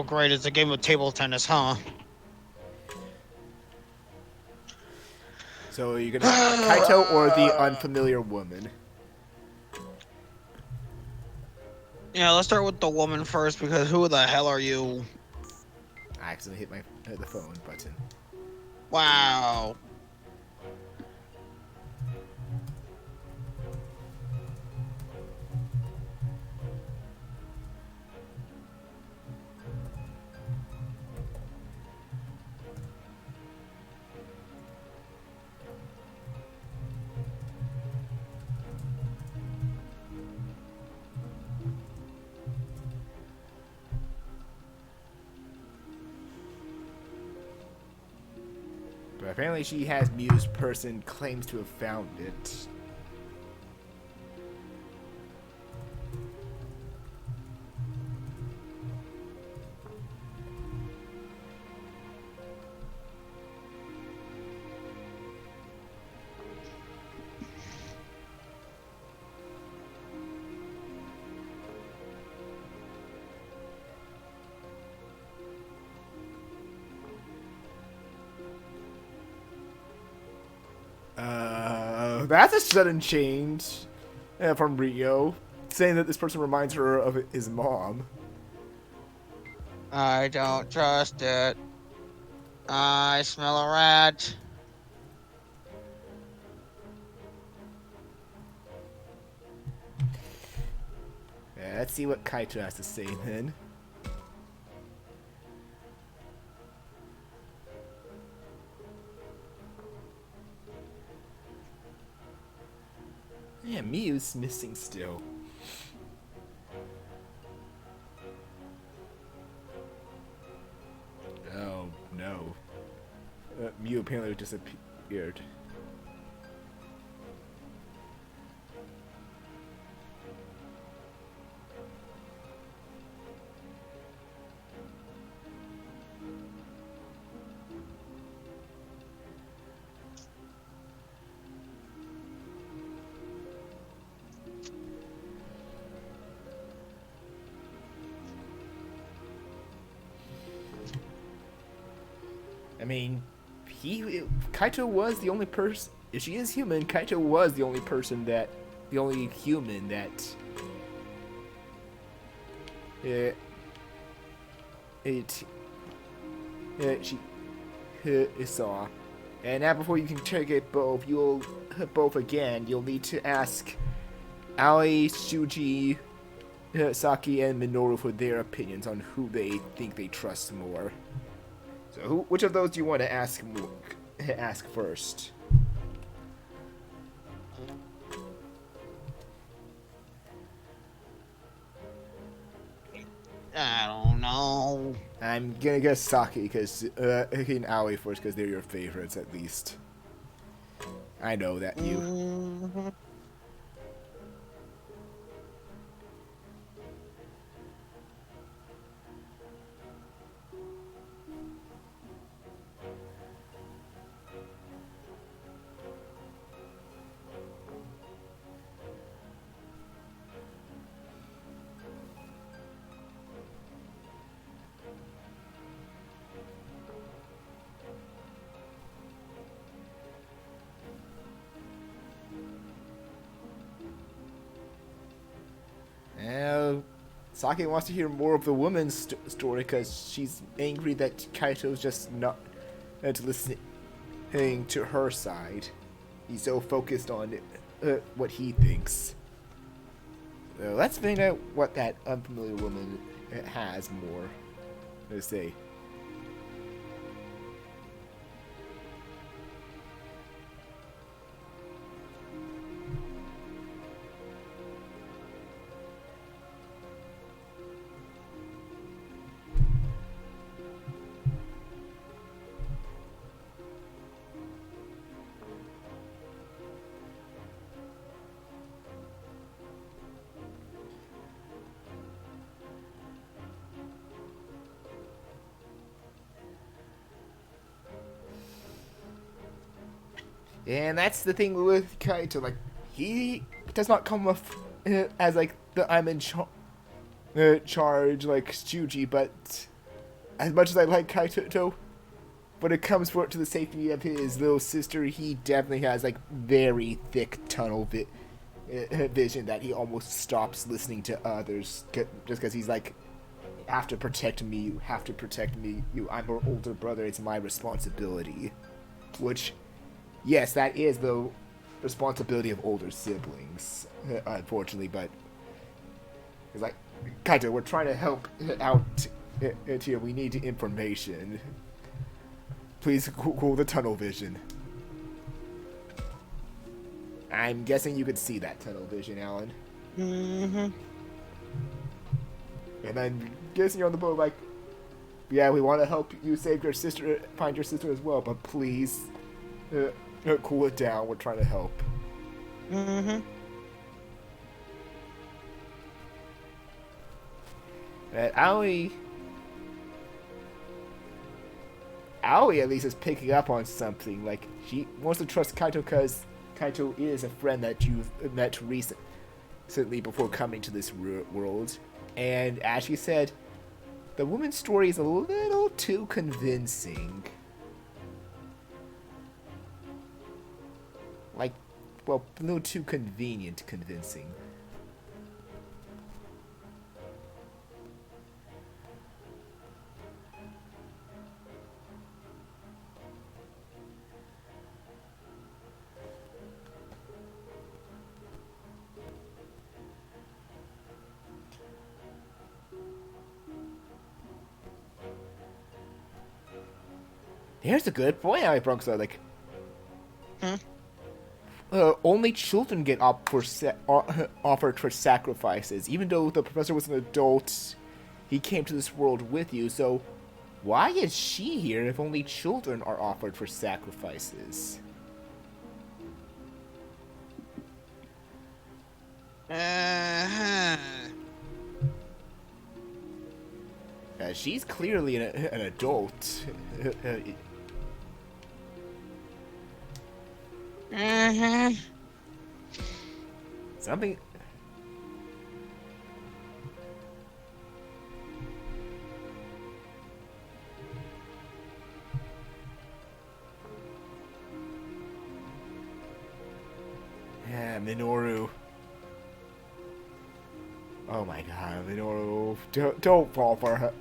great, it's a game of table tennis, huh? So are you going to Kaito or the unfamiliar woman? Yeah, let's start with the woman first, because who the hell are you? I accidentally hit the phone button. Wow. But apparently she has Mew's person, claims to have found it. That's a sudden change from Rio, saying that this person reminds her of his mom. I don't trust it. I smell a rat. Yeah, let's see what Kaito has to say then. Yeah, Miyu's missing still. Oh no. Miyu apparently disappeared. I mean, Kaito was the only person. If she is human, Kaito was the only human that she saw. And now, before you can interrogate both, you'll need to ask Aoi, Shuji, Saki, and Minoru for their opinions on who they think they trust more. So, which of those do you want to ask first? I don't know. I'm gonna guess Saki, because and Aoi first, because they're your favorites at least. I know that you. Mm-hmm. Saki wants to hear more of the woman's story because she's angry that Kaito's just not listening to her side. He's so focused on what he thinks. So let's find out what that unfamiliar woman has more to say. And that's the thing with Kaito, like, he does not come off as, like, the I'm in charge, like, Shuji, but as much as I like Kaito, when it comes to the safety of his little sister, he definitely has, like, very thick tunnel vision that he almost stops listening to others, just because he's like, you have to protect me, I'm her older brother, it's my responsibility. Which... yes, that is the responsibility of older siblings, unfortunately, but it's like, Kaito, we're trying to help out here. We need information. Please cool the tunnel vision. I'm guessing you could see that tunnel vision, Alan. Mm-hmm. And I'm guessing you're on the boat like, yeah, we want to help you save your sister, find your sister as well, but please... cool it down, we're trying to help. Mm-hmm. Aoi at least is picking up on something. Like, she wants to trust Kaito because Kaito is a friend that you've met recently before coming to this world. And as she said, the woman's story is a little too convincing. Like, well, a little too convincing. Here's a good point, Bronx. Like, only children get offered for sacrifices. Even though the professor was an adult, he came to this world with you, so why is she here if only children are offered for sacrifices? She's clearly an adult. Something. Yeah, Minoru. Oh my God, Minoru! Don't fall for her,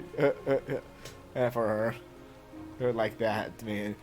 for her like that, man.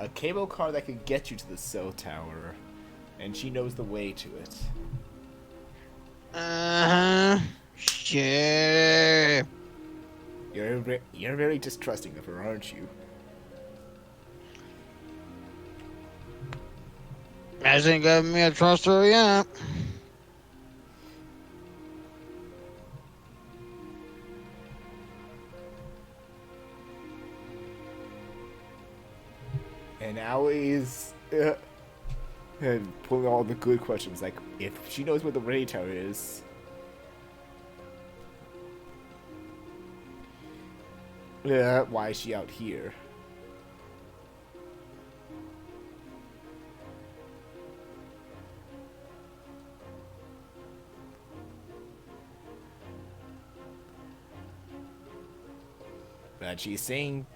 A cable car that could get you to the cell tower, and she knows the way to it. Sure. You're very distrusting of her, aren't you? Hasn't given me a trust her yet. And Allie's pulling all the good questions, like, if she knows where the radio tower is, why is she out here? But she's saying...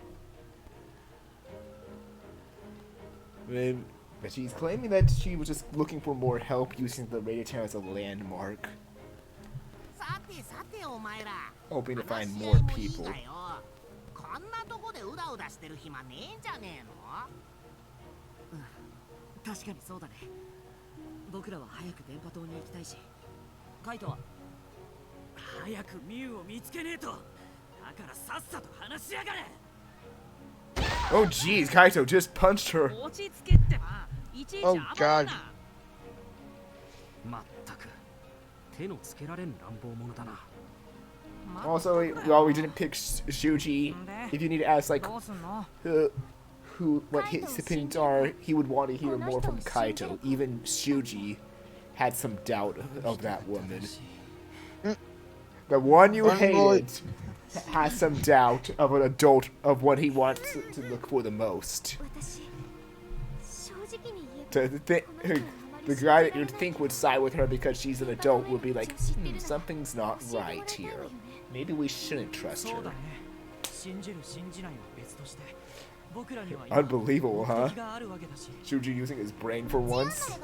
But she's claiming that she was just looking for more help using the radio tower as a landmark. Hoping to find more people. 確かにそうだね。僕らは早く電波塔に行きたいし、カイトは早くミュウを見つけねえと。だからさっさと話しやがれ。Oh jeez, Kaito just punched her. Oh God. Also, while we didn't pick Shuji, if you need to ask like what his opinions are, he would want to hear more from Kaito. Even Shuji had some doubt of that woman. The one you hated has some doubt of an adult of what he wants to look for the most. The guy that you'd think would side with her because she's an adult would be like, something's not right here. Maybe we shouldn't trust her. Unbelievable, huh? Shuji using his brain for once.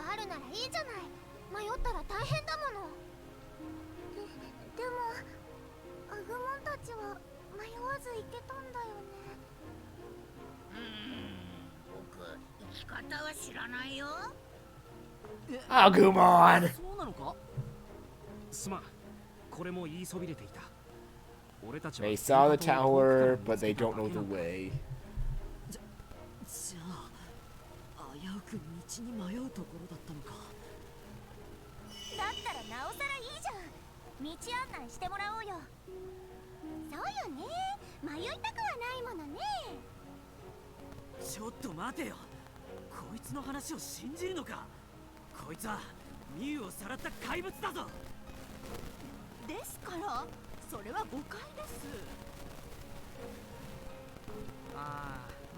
Agumon! They saw the tower, but they don't know the way.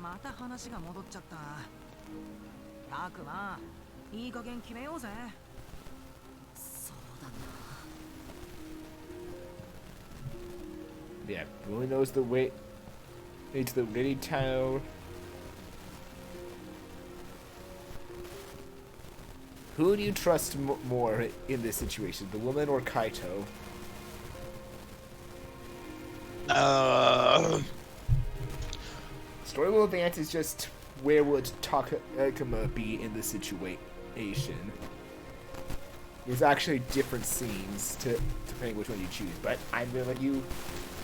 また話が戻っちゃった。たくま、いい加減決めようぜ。そうだな。Yeah, who knows the way to the radio tower? Who do you trust more in this situation, the woman or Kaito? Story will advance is just where would Takuma be in this situation. There's actually different scenes depending which one you choose, but I'm gonna let you,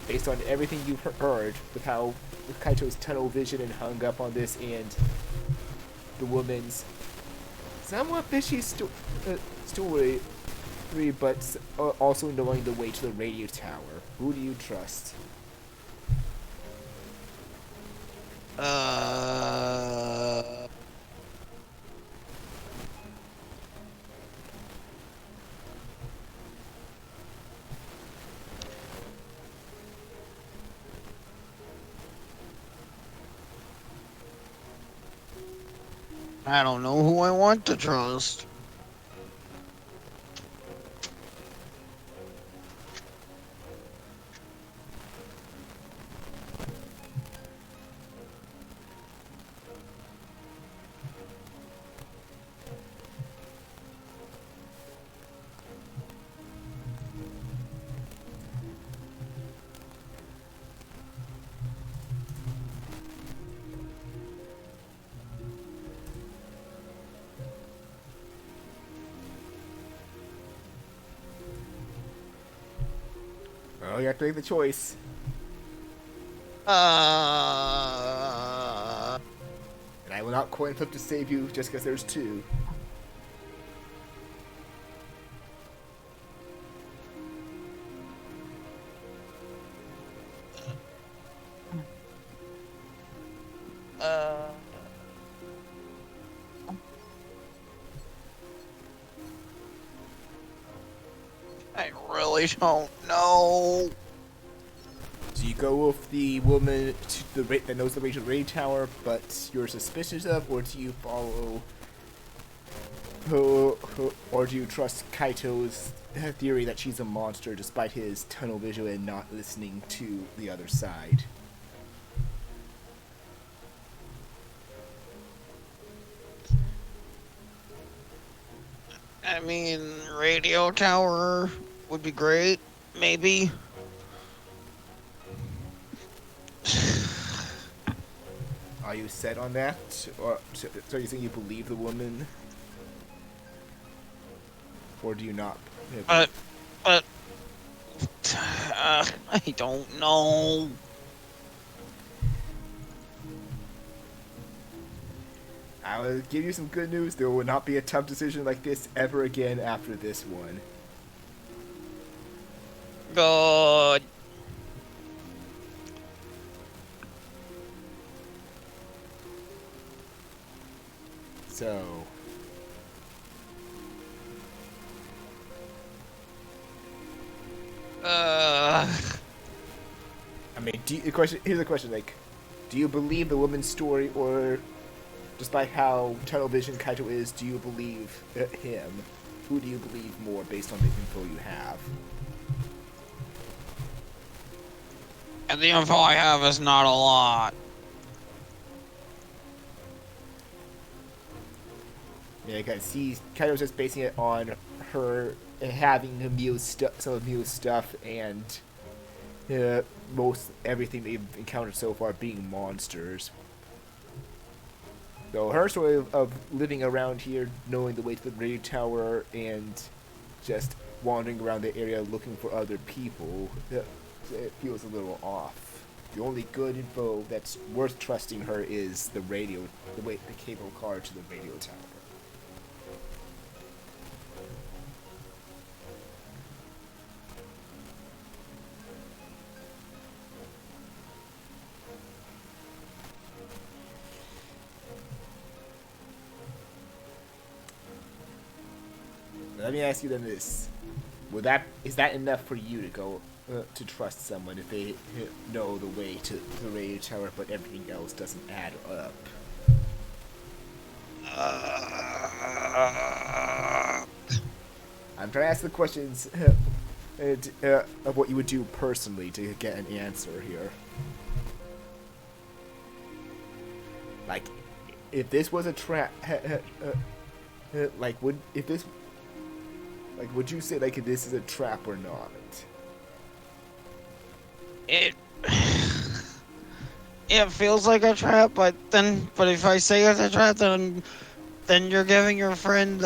based on everything you've heard, with how Kaito's tunnel vision and hung up on this, and the woman's somewhat fishy story, but also knowing the way to the radio tower. Who do you trust? I don't know who I want to trust. Well, you have to make the choice. And I will not coin flip to save you just because there's two. I really don't know. Do you go with the woman that knows the way to the radio tower, but you're suspicious of, or do you follow, or do you trust Kaito's theory that she's a monster despite his tunnel vision and not listening to the other side? I mean, radio tower would be great, maybe. Are you set on that? Or so you think you believe the woman? Or do you not? But I don't know. I will give you some good news. There will not be a tough decision like this ever again after this one. Good. So, I mean, here's a question, like, do you believe the woman's story, or despite how tunnel vision Kaito is, do you believe him? Who do you believe more based on the info you have? And the info I have is not a lot. Yeah, because Kaito's just basing it on her having some of Miu's stuff and most everything they've encountered so far being monsters. So her story of living around here, knowing the way to the radio tower, and just wandering around the area looking for other people, it feels a little off. The only good info that's worth trusting her is the cable car to the radio tower. Let me ask you then this: is that enough for you to go to trust someone if they know the way to the radio tower, but everything else doesn't add up. I'm trying to ask the questions of what you would do personally to get an answer here. Like, if this was a trap, like, would you say like this is a trap or not? It feels like a trap, but if I say it's a trap, then you're giving your friend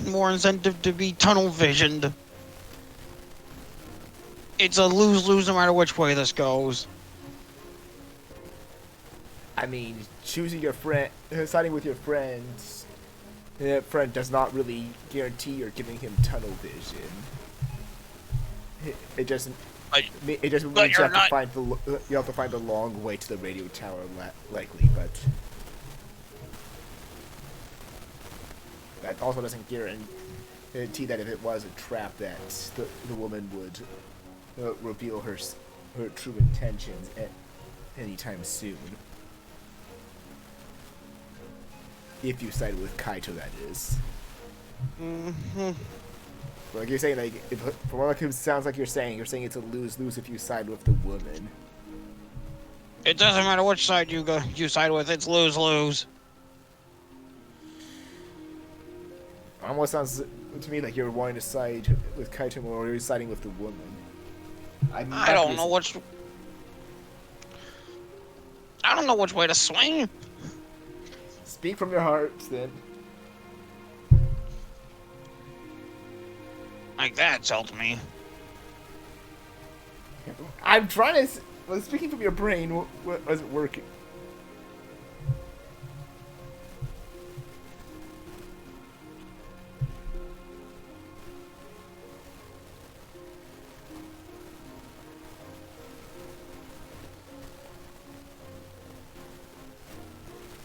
more incentive to be tunnel visioned. It's a lose-lose no matter which way this goes. I mean, choosing your friend, siding with your friends, friend does not really guarantee you're giving him tunnel vision. It just means you have to find the long way to the radio tower, likely, but that also doesn't guarantee that if it was a trap that the woman would reveal her true intentions anytime soon. If you sided with Kaito, that is. Mm-hmm. Like you're saying, like from what it sounds like you're saying it's a lose-lose if you side with the woman. It doesn't matter which side you side with. It's lose-lose. Almost sounds to me like you're wanting to side with Kaito more, or you're siding with the woman. I don't know which way to swing. Speak from your heart, then. Like that's helped me. I'm trying to. Well, speaking from your brain, what wasn't working?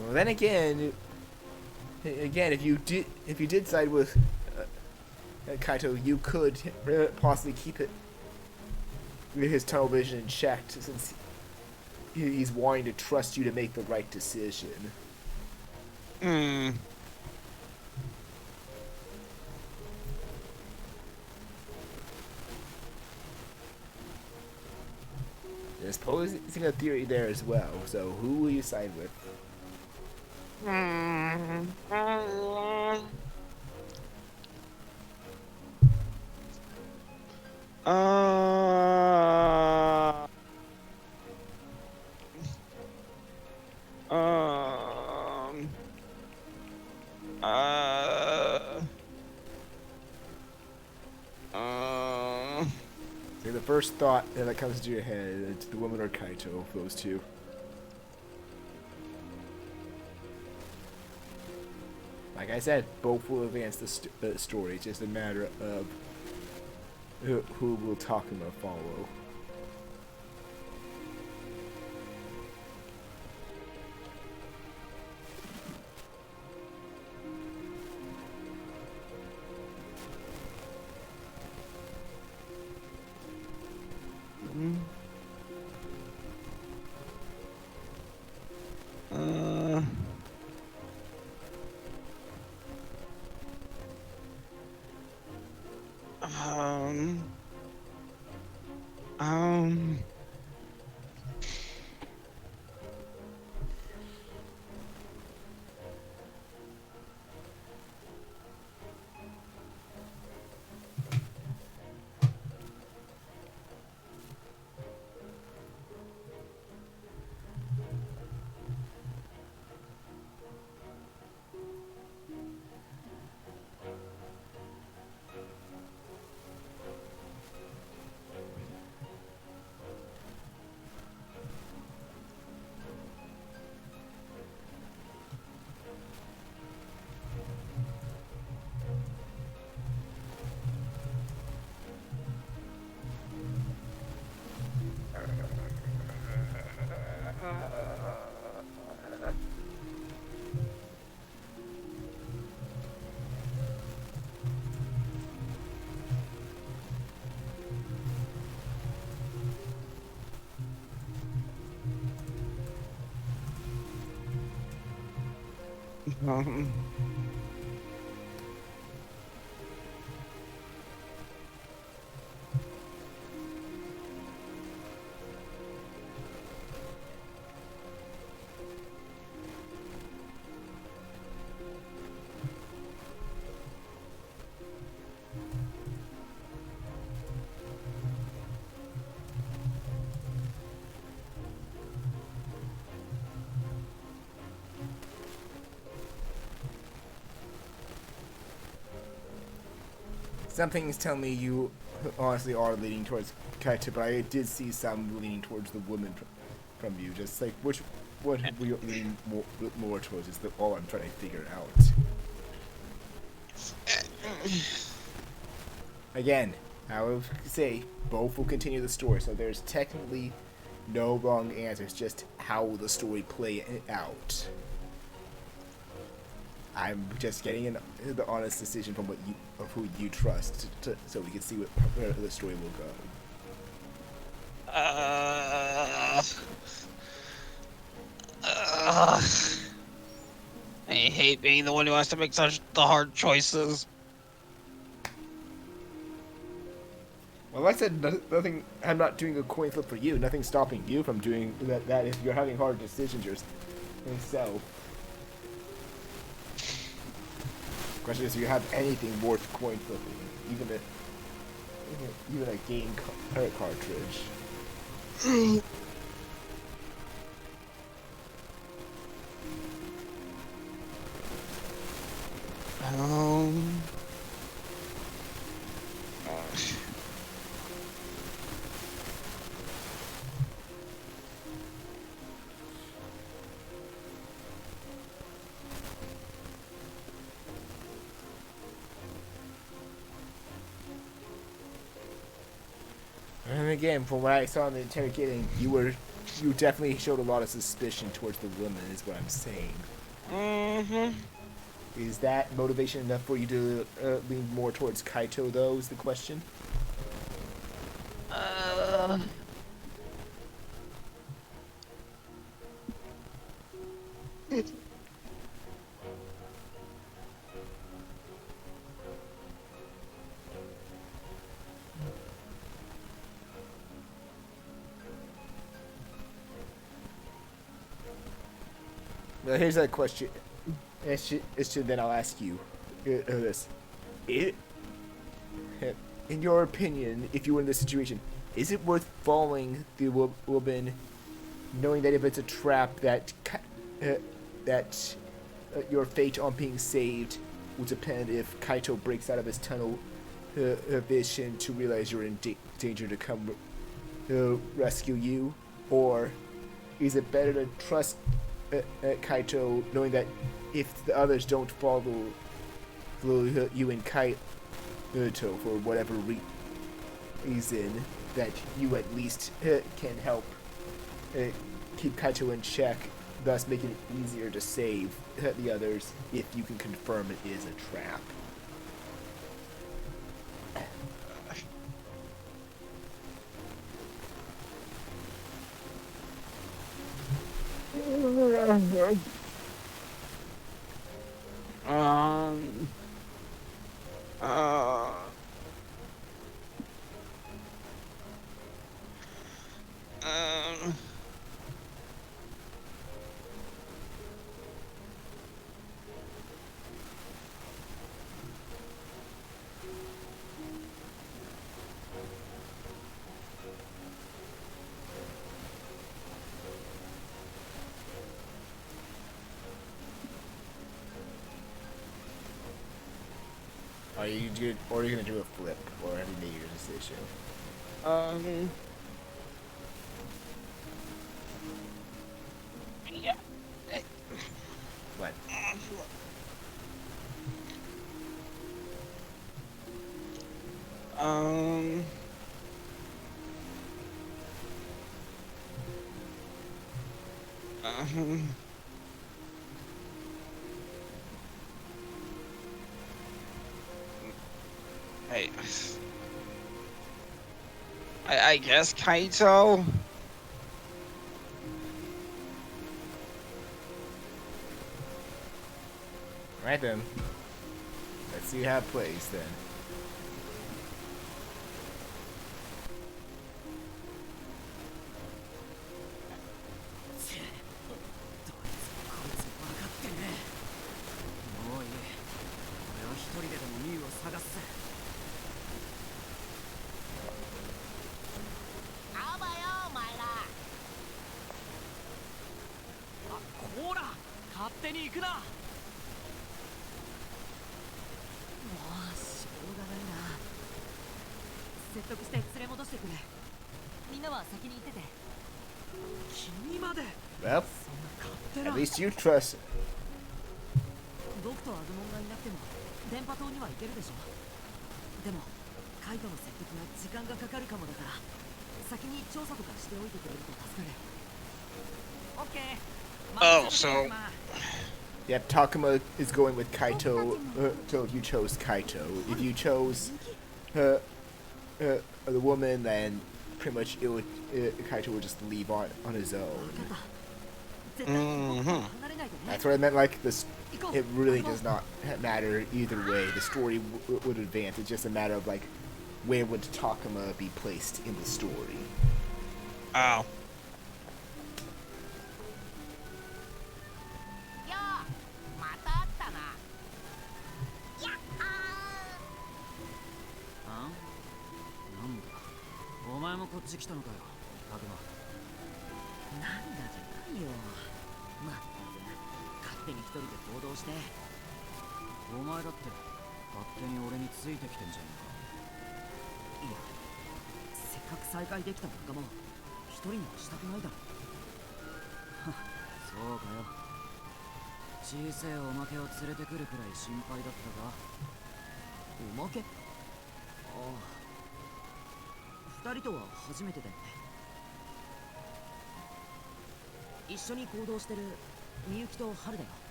Well, then again, if you did side with Kaito, you could possibly keep his tunnel vision checked, since he's wanting to trust you to make the right decision. Hmm. There's posing a theory there as well. So who will you side with? So the first thought that comes to your head, it's the woman or Kaito, those two. Like I said, both will advance the story. It's just a matter of who will talk and follow. Some things tell me you honestly are leaning towards Kaito, but I did see some leaning towards the woman from you. Just like what were you leaning more towards is all I'm trying to figure out. Again, I will say both will continue the story, so there's technically no wrong answers, just how will the story play out. I'm just getting the honest decision from who you trust, so we can see where the story will go. I hate being the one who has to make such the hard choices. Well, I said nothing. I'm not doing a coin flip for you. Nothing's stopping you from doing that if you're having hard decisions yourself. Question is, do you have anything worth coin flipping? Even a game cartridge. And again, from what I saw in the interrogating, you definitely showed a lot of suspicion towards the woman, is what I'm saying. Mm-hmm. Is that motivation enough for you to lean more towards Kaito, though, is the question? Well, here's that question. Then I'll ask you this. In your opinion, if you were in this situation, is it worth following the woman, knowing that if it's a trap that your fate on being saved will depend if Kaito breaks out of his tunnel vision to realize you're in danger to come rescue you? Or is it better to trust Kaito, knowing that if the others don't follow you and Kaito for whatever reason, that you at least can help keep Kaito in check, thus making it easier to save the others if you can confirm it is a trap? Are you gonna do a flip, or have you made your decision? Yeah. What? Hey. I guess Kaito. Right then. Let's see how it plays then. Well, at least you trust it. 僕とアグモンがいなくても電波塔には行けるでしょ。でもカイトの説得が時間がかかるかもだから先に調査とかしておいてくれると助かる。オッケー。 Oh, so Yep, Takuma is going with Kaito. So if you chose Kaito, if you chose the woman, then pretty much it would Kaito would just leave on his own. That's what I meant. Like this, it really does not matter either way. The story would advance. It's just a matter of like where would Takuma be placed in the story. Oh.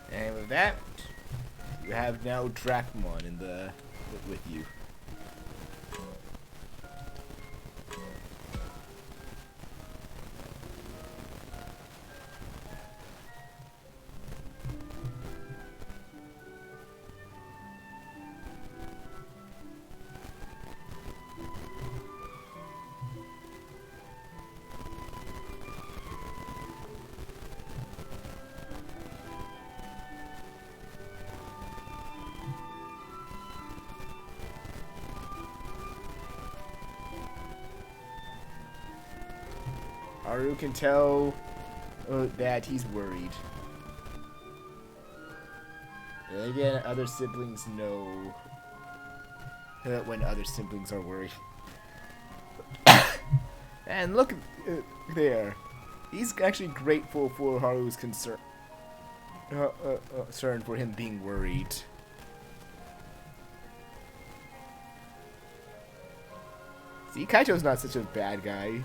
And with that, you have now Dracmon in the with you. Haru can tell that he's worried. And again, other siblings know when other siblings are worried. And look there. He's actually grateful for Haru's concern for him being worried. See, Kaito's not such a bad guy.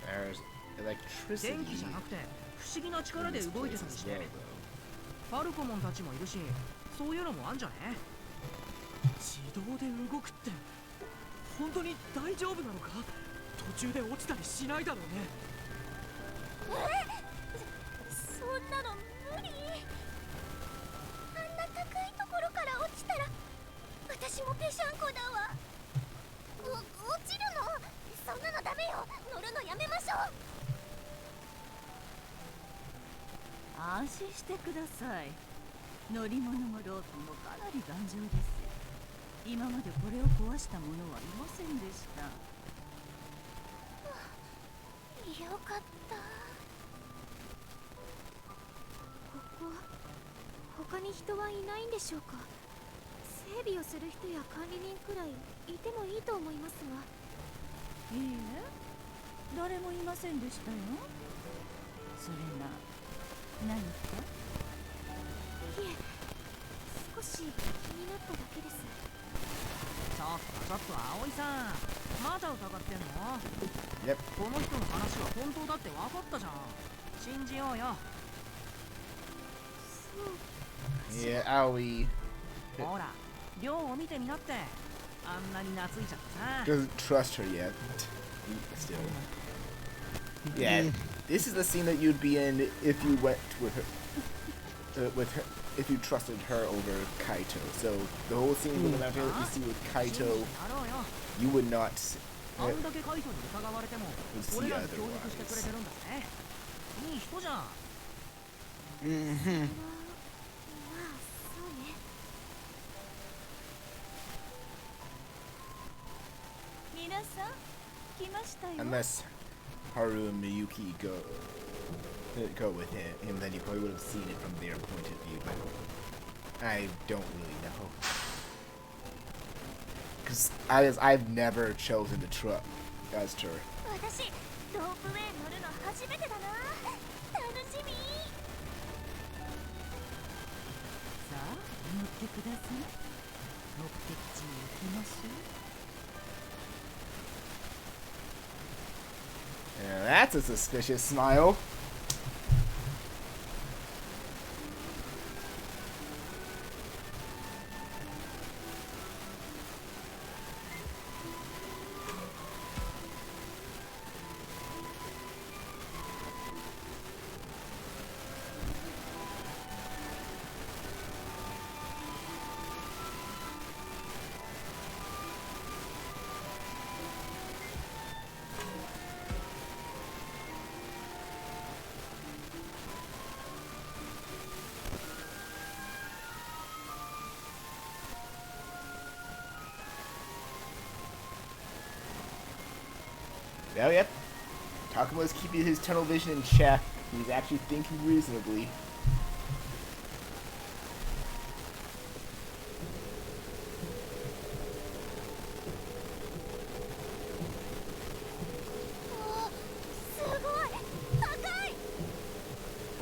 There's electricity. 電気じゃなくて不思議な力で動いてたりして。ファルコモンたちもいるし、そういうのもあんじゃね？自動で動くって本当に大丈夫なのか？途中で落ちたりしないだろうね。そんなの無理。あんな高いところから落ちたら私もぺしゃんこだわ。落ちるの？そんなのダメよ。乗るのやめましょう。安心してください。乗り物もロープもかなり頑丈です。今までこれを壊した者はいませんでした。よかった。ここ他に人はいないんでしょうか。整備をする人や管理人くらいいてもいいと思いますが。いいえ、誰もいませんでしたよ。それが何か？いえ、少し気になっただけです。ちょっと葵さん、まだ疑ってんの？ Yep. この人の話は本当だって分かったじゃん。信じようよ。そう。Yeah, Aoi ほら、亮を見てみなって。あんなに懐いちゃってさ。 doesn't trust her yet. Still. Yeah, this is the scene that you'd be in if you went with her, if you trusted her over Kaito. So the whole scene with the mountain that you see with Kaito, you would not あんだけカイトに疑われても see 俺らに協力してくれ otherwise. てるんだね。いい人じゃん。まあそうね。皆さん来ましたよ。 Unless Haru and Miyuki go with him, then you probably would have seen it from their point of view. But I don't really know, because I've never chosen to trust her. 私ロープウェイ乗るの初めてだな。楽しみ。さあ乗ってください。目的地に行きましょう。Yeah, that's a suspicious smile. Oh, yep. Takuma's keeping his tunnel vision in check. He's actually thinking reasonably. Oh, すごい高い。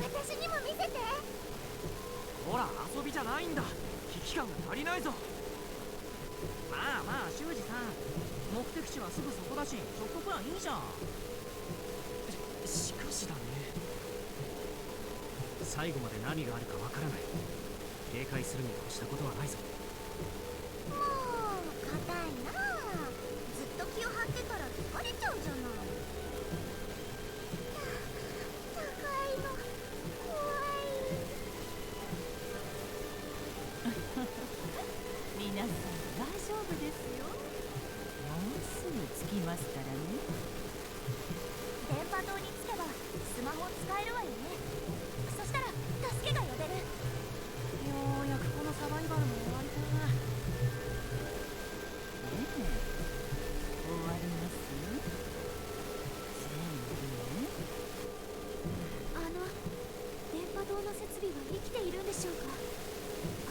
私にも見せて。ほら、遊びじゃないんだ。危機感が足りないぞ。まあまあ、修二さん、目的地はすぐそこだし、ちょっとくらいいいじゃん。しかしだね、最後まで何があるかわからない。警戒するに越したことはないぞ。もう硬いな。ずっと気を張ってたら疲れちゃうじゃない。高いの怖い。皆さん大丈夫ですよ。もうすぐ着きますからね。電波塔に着けばスマホ使えるわよね。そしたら助けが呼べる。ようやくこのサバイバルも終わりかな。終わりますよ。全電波塔の設備は生きているんでしょうか。あ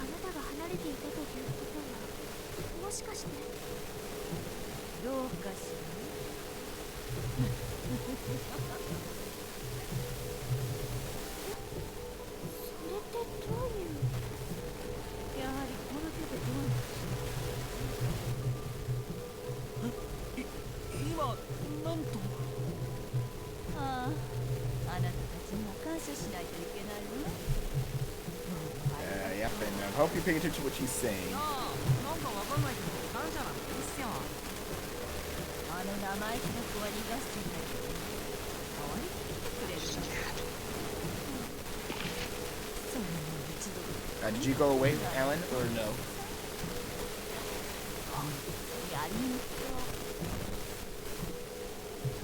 なたが離れていたということは、もしかして。部どうかしら。それってどういう。やはりこの手でどうにかし今、なんと。ああ、あなたたちには感謝しないといけないわ。Yep, and I hope you're paying attention to what she's saying. ああ、なんかわかんないけど、感謝なんていいっすよ。あの生意気な子は逃がしちゃったけど、代わりに来てくれるの。そんな一度で。Did you go away, Alan, or no? やりにく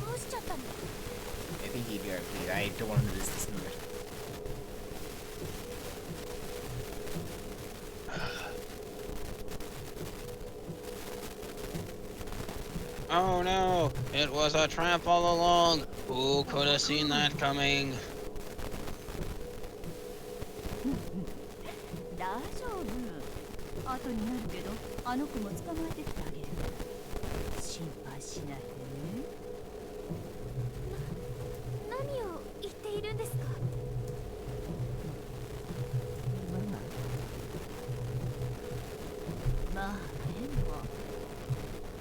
どうしちゃったの。 I think he'd be okay. I don't want him to dismiss it. Oh no, it was a trap all along. Who could have seen that coming? 大丈夫。後になるけど、あの子も捕まえてってあげる。心配しないでね。何を言っているんですか？まあでも、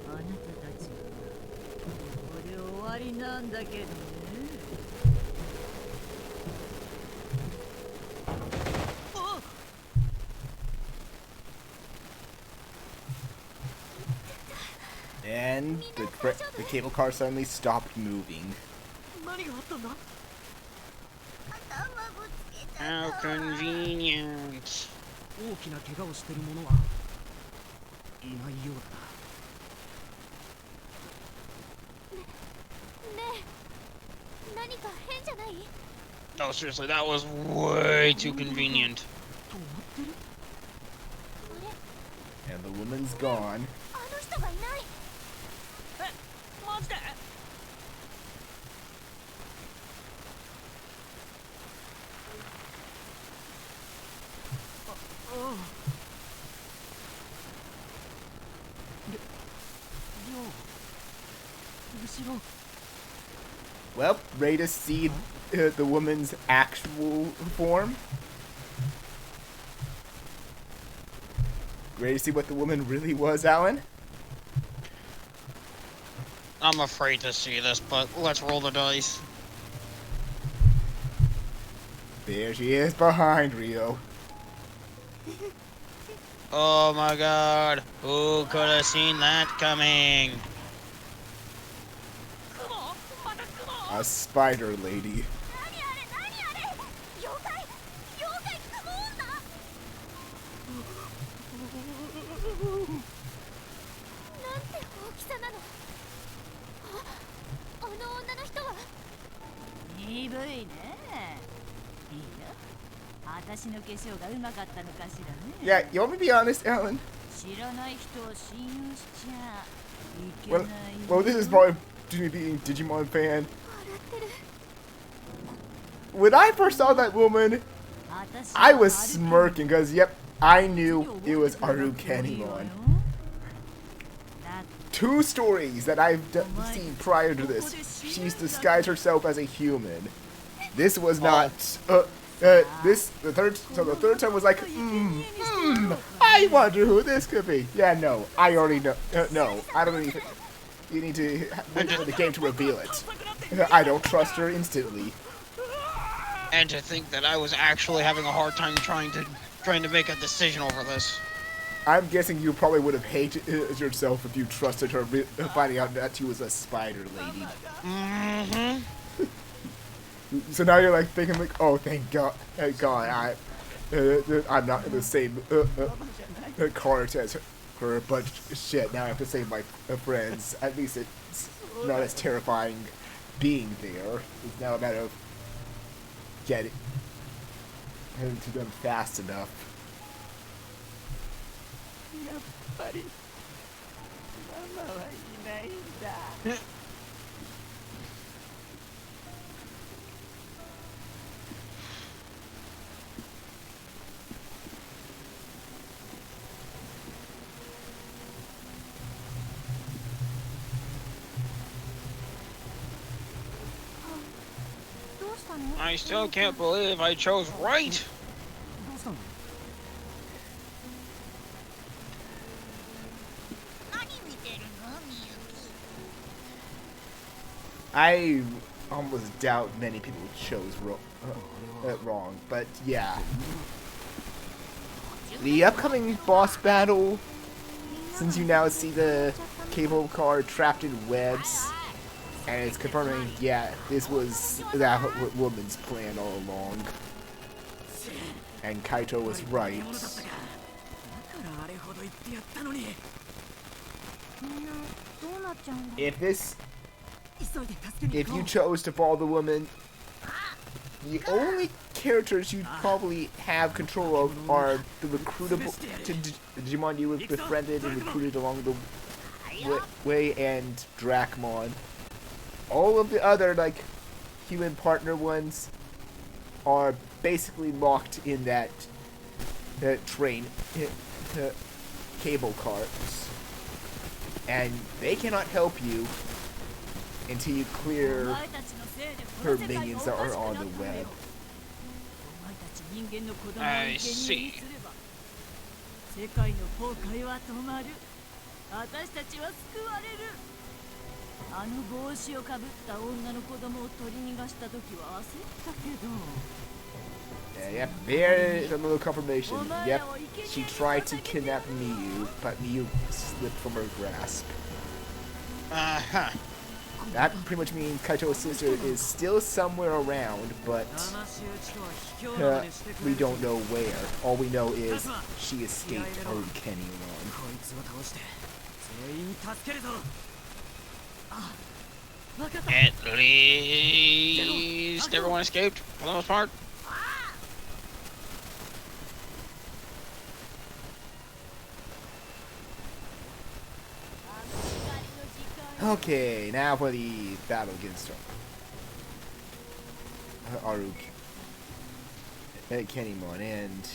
あなたたちはここで終わりなんだけどね。And the cable car suddenly stopped moving. 何があったんだ？ How convenient. 大きな怪我をしてる者はいないようだな。ねえ、何か変じゃない？ No, seriously, that was way too convenient. 止まってる？ And the woman's gone. あの人がいない。え、マジで？Well, ready to see the woman's actual form? Ready to see what the woman really was, Alan? I'm afraid to see this, but let's roll the dice. There she is behind Rio. Oh my god, who could have seen that coming? A spider lady. 何あれ何あれ？妖怪クモ女？なんて大きさなの？あの女の人は？鈍いね。いいよ。私の化粧がうまかったのかしらね。 Yeah, you want me to be honest, Alan? 知らない人を信用しちゃいけないよ。 Well, this is probably due to me being a Digimon fan. When I first saw that woman, I was smirking because, yep, I knew it was Arukenimon. 2 stories that I've seen prior to this, she's disguised herself as a human. This was not. The third time was like, I wonder who this could be. Yeah, no, I already know. No, I don't even. You need to wait for the game to reveal it. I don't trust her instantly. And to think that I was actually having a hard time trying to make a decision over this. I'm guessing you probably would have hated yourself if you trusted her finding out that she was a spider lady. Mm-hmm. So now you're like thinking like, oh, thank God, I'm not in the same cart as her, but shit, now I have to save my friends. At least it's not as terrifying being there. It's now a matter of getting to them fast enough. I still can't believe I chose right. I almost doubt many people chose wrong, but yeah. The upcoming boss battle, since you now see the cable car trapped in webs, and it's confirming, yeah, this was that woman's plan all along. And Kaito was right. If you chose to follow the woman, the only characters you probably have control of are the recruitable Digimon you have befriended and recruited along the Way and Drachmon. All of the other like human partner ones are basically locked in that train cable cars, and they cannot help you until you clear her minions that are on the web. I see. 世界の崩壊は止まる。私たちは救われる。あの帽子をかぶった女の子供を取り逃がした時は焦ったけど。Yep, there's a little confirmation. Yep, she tried to kidnap Miyu, but Miyu slipped from her grasp. Uh-huh. That pretty much means Kaito's sister is still somewhere around, but we don't know where. All we know is she escaped Kennyone. At least everyone escaped for the most part. Okay, now for the battle against Aruk, Kennyone, and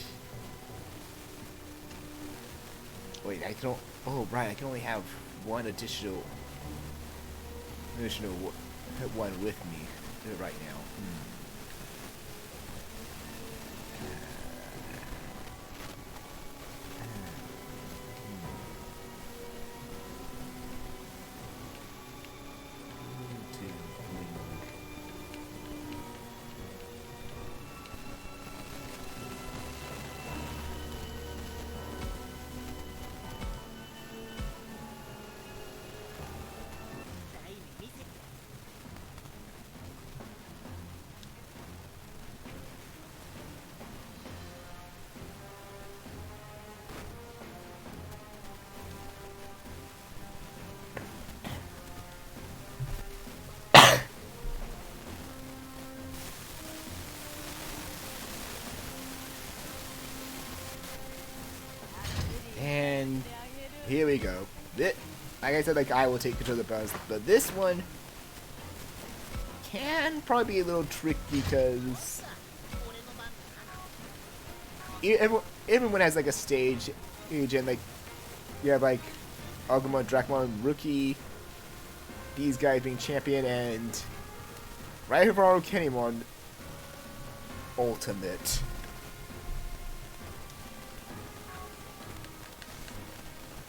wait, I can. Oh, right, I can only have one additional one with me right now. And here we go. Like I said, like I will take control of the buzz, but this one can probably be a little tricky because everyone has like a stage, and like you have like Agumon, Drachmon, Rookie, these guys being champion, and right here for Kennyone, Ultimate.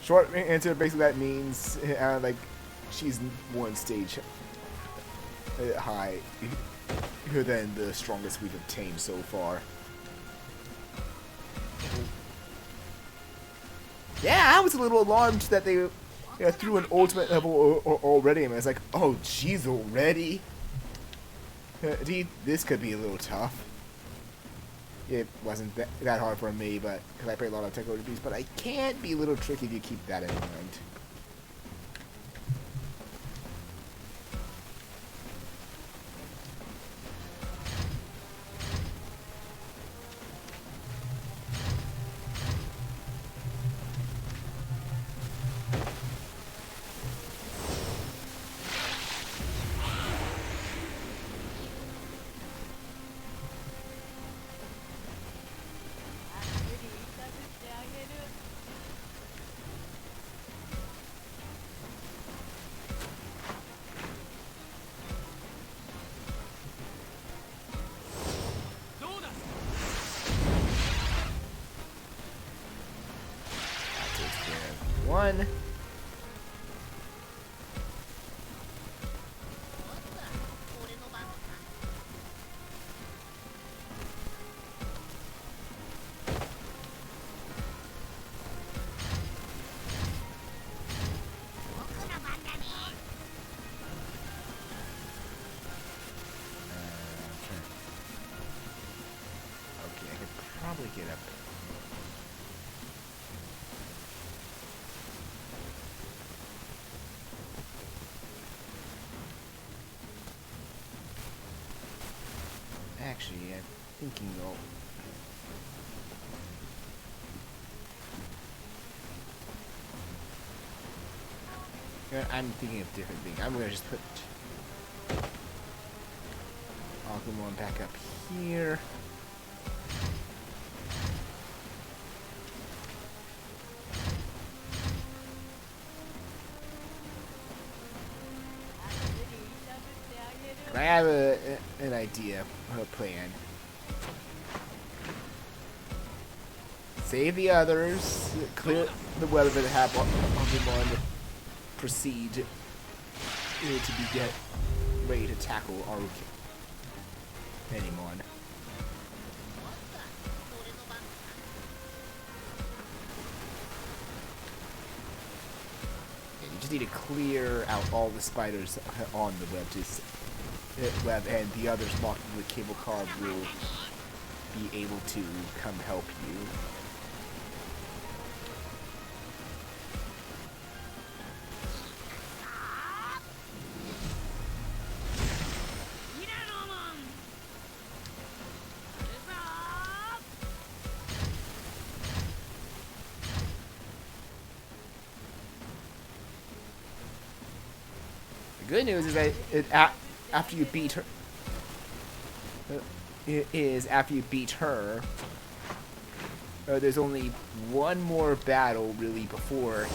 Short answer, basically that means like she's one stage higher than the strongest we've obtained so far. Yeah, I was a little alarmed that they threw an ultimate level already. I was like, oh jeez, already? This could be a little tough. It wasn't that hard for me, but because I played a lot of technical reviews, but I can be a little tricky if you keep that in mind. One. Okay, I could probably get up. Actually, I'm thinking though. I'm thinking of different things. I'm gonna just put Agumon back up here. I have an idea, a plan. Save the others, clear the weather, and have Agumon proceed to get ready to tackle Digimon. You just need to clear out all the spiders on the web, and the others locked in the cable car will be able to come help you. The good news is that after you beat her, there's only one more battle really before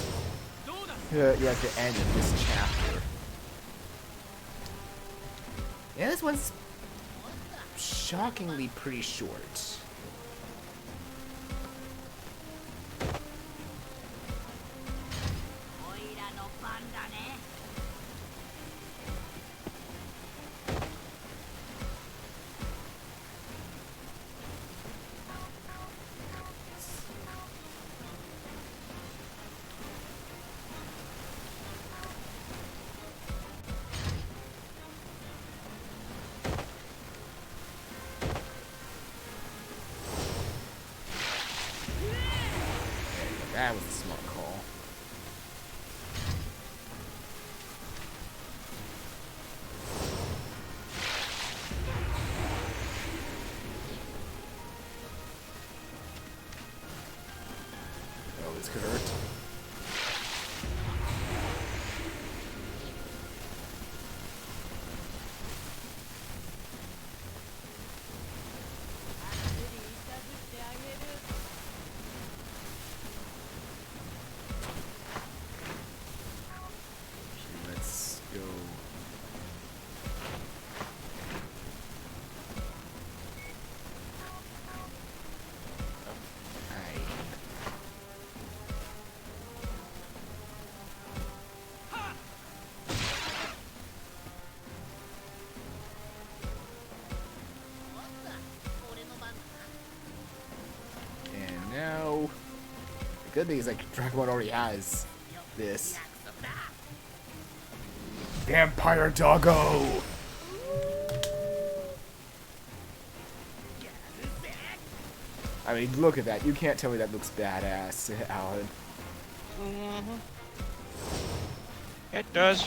you're at the end of this chapter. Yeah, this one's shockingly pretty short. That was a smart call. Oh, this could hurt. The good thing is, like, Dragon already has this. Vampire Doggo! I mean, look at that. You can't tell me that looks badass, Alan. Mm-hmm. It does.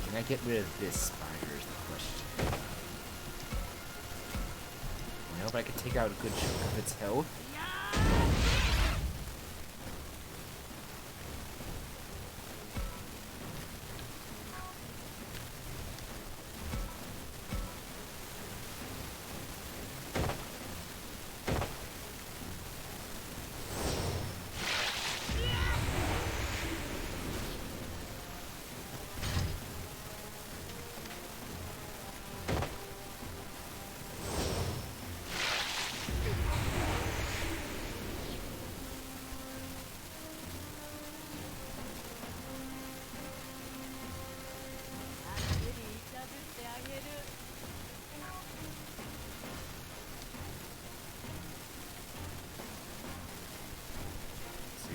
Can I get rid of this spider is the question. Nope, I could take out a good chunk of its health.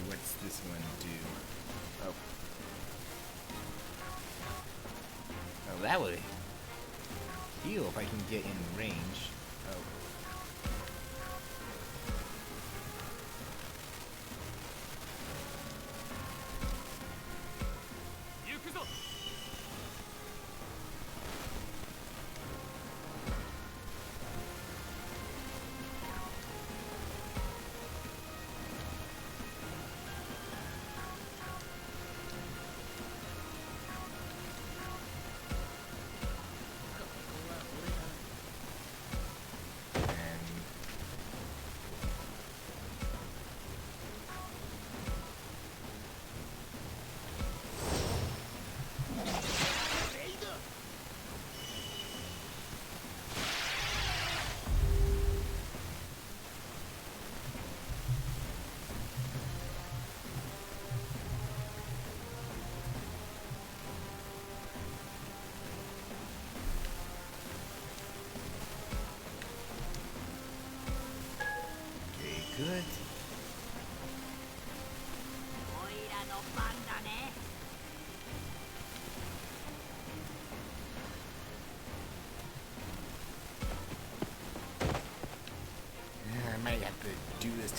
What's this one do? Oh. Oh, that would heal if I can get in range. Oh.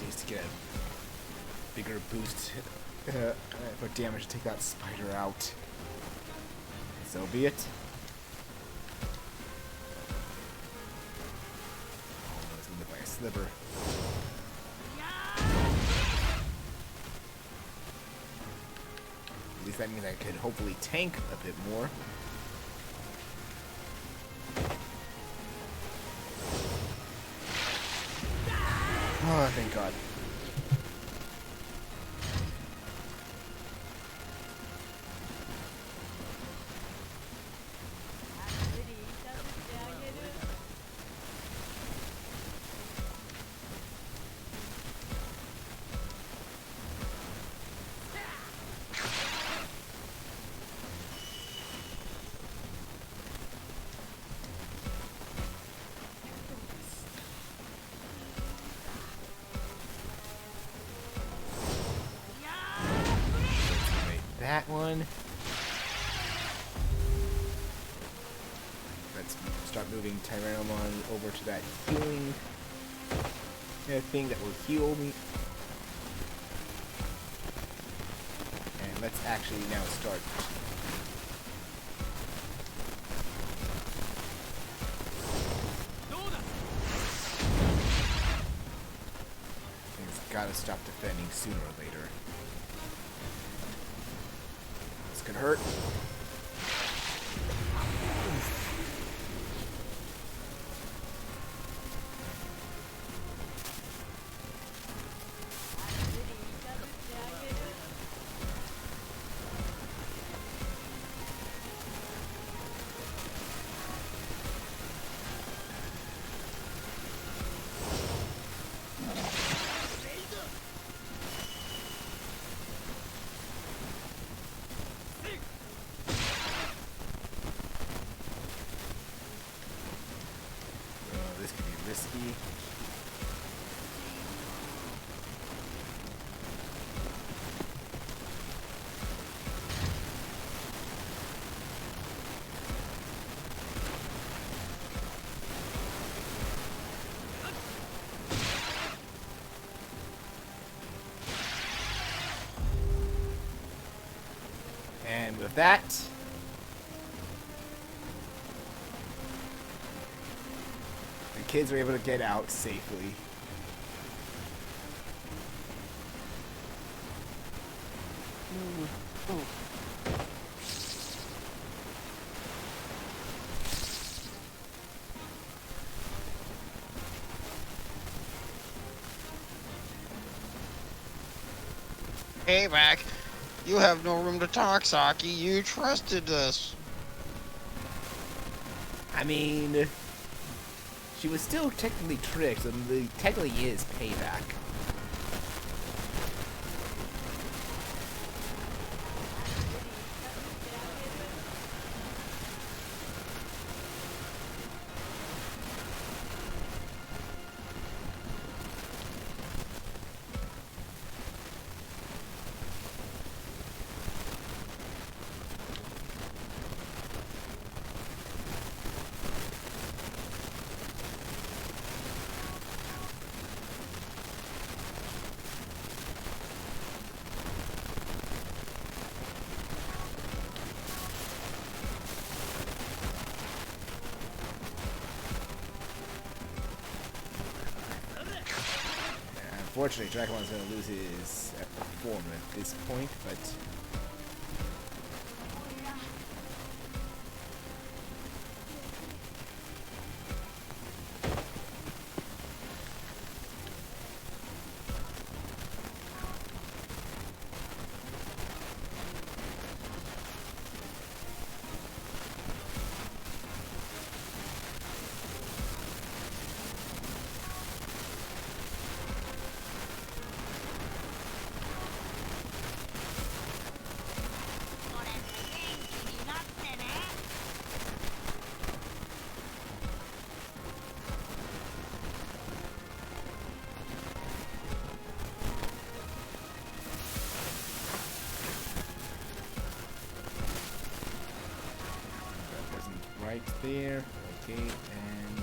abilities to get a bigger boost for damage to take that spider out. So be it. Oh, it's gonna be by a sliver. At least that means I could hopefully tank a bit more. Oh, thank God. That one. Let's start moving Tyrannomon over to that healing thing that will heal me. And let's actually now start. Things gotta stop defending sooner or later. Could hurt. This could be risky. And with that, the kids were able to get out safely. Payback. You have no room to talk, Saki. You trusted us. I mean, she was still technically tricked, and the technically is payback. Unfortunately, Dragon's going to lose his form at this point, but... right there. Okay, and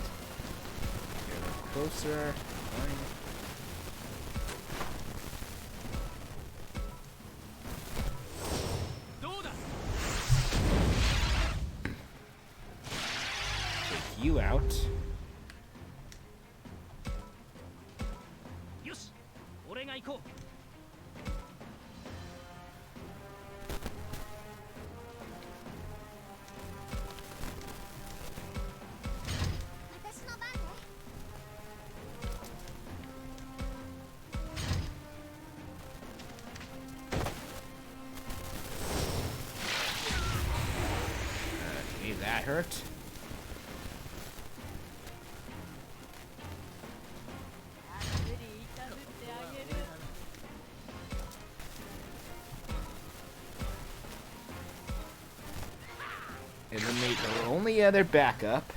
get a little closer. Fine. you out. よし、俺が行こう。私の番ね。Okay, that hurt. Eliminate the only other backup.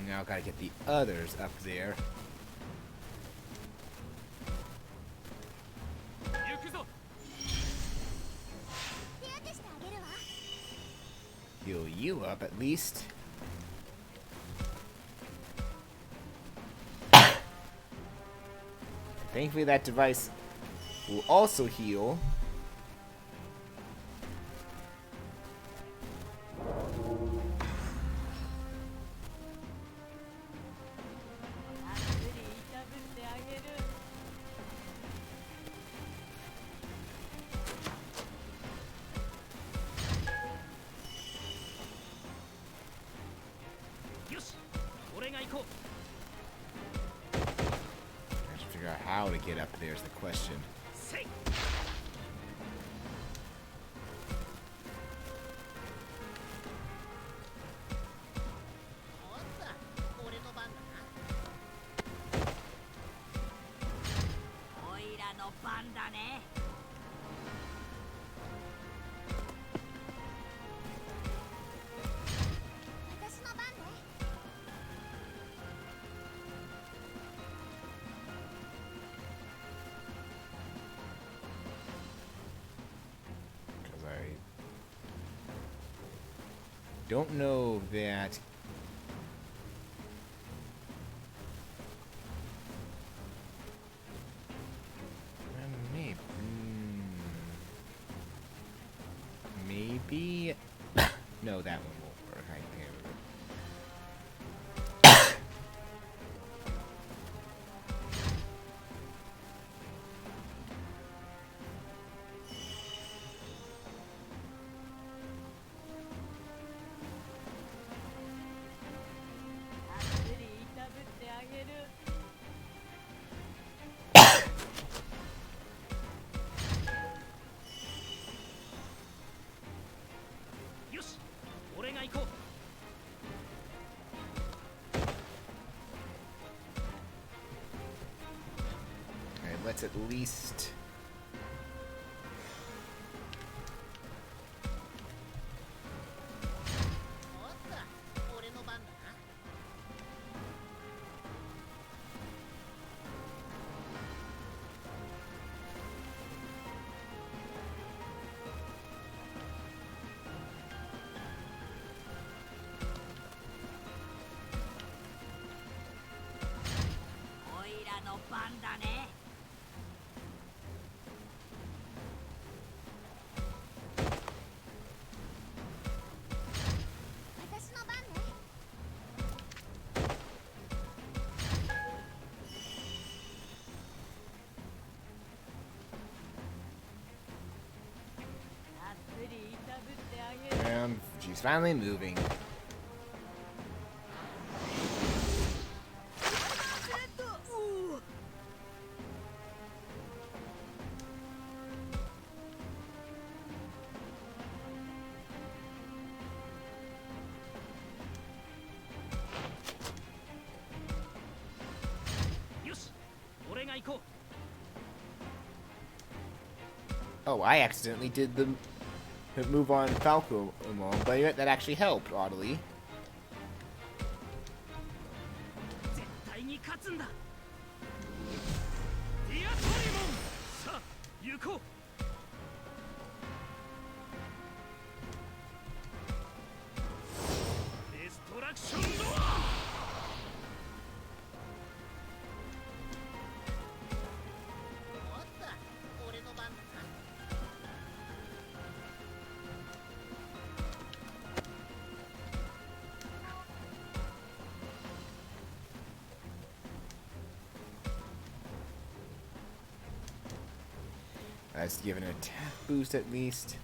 Now gotta get the others up there. Heal you up at least. Thankfully that device will also heal. How to get up there is the question. Don't know that. Maybe. No, that one won't work. I can't. Let's at least. And she's finally moving. Oh, I accidentally did the move on Falco along, but that actually helped, oddly. 絶対に勝つんだ。ディアトリモン。さあ行こう。デストラクションドア。Let's give it an attack boost at least.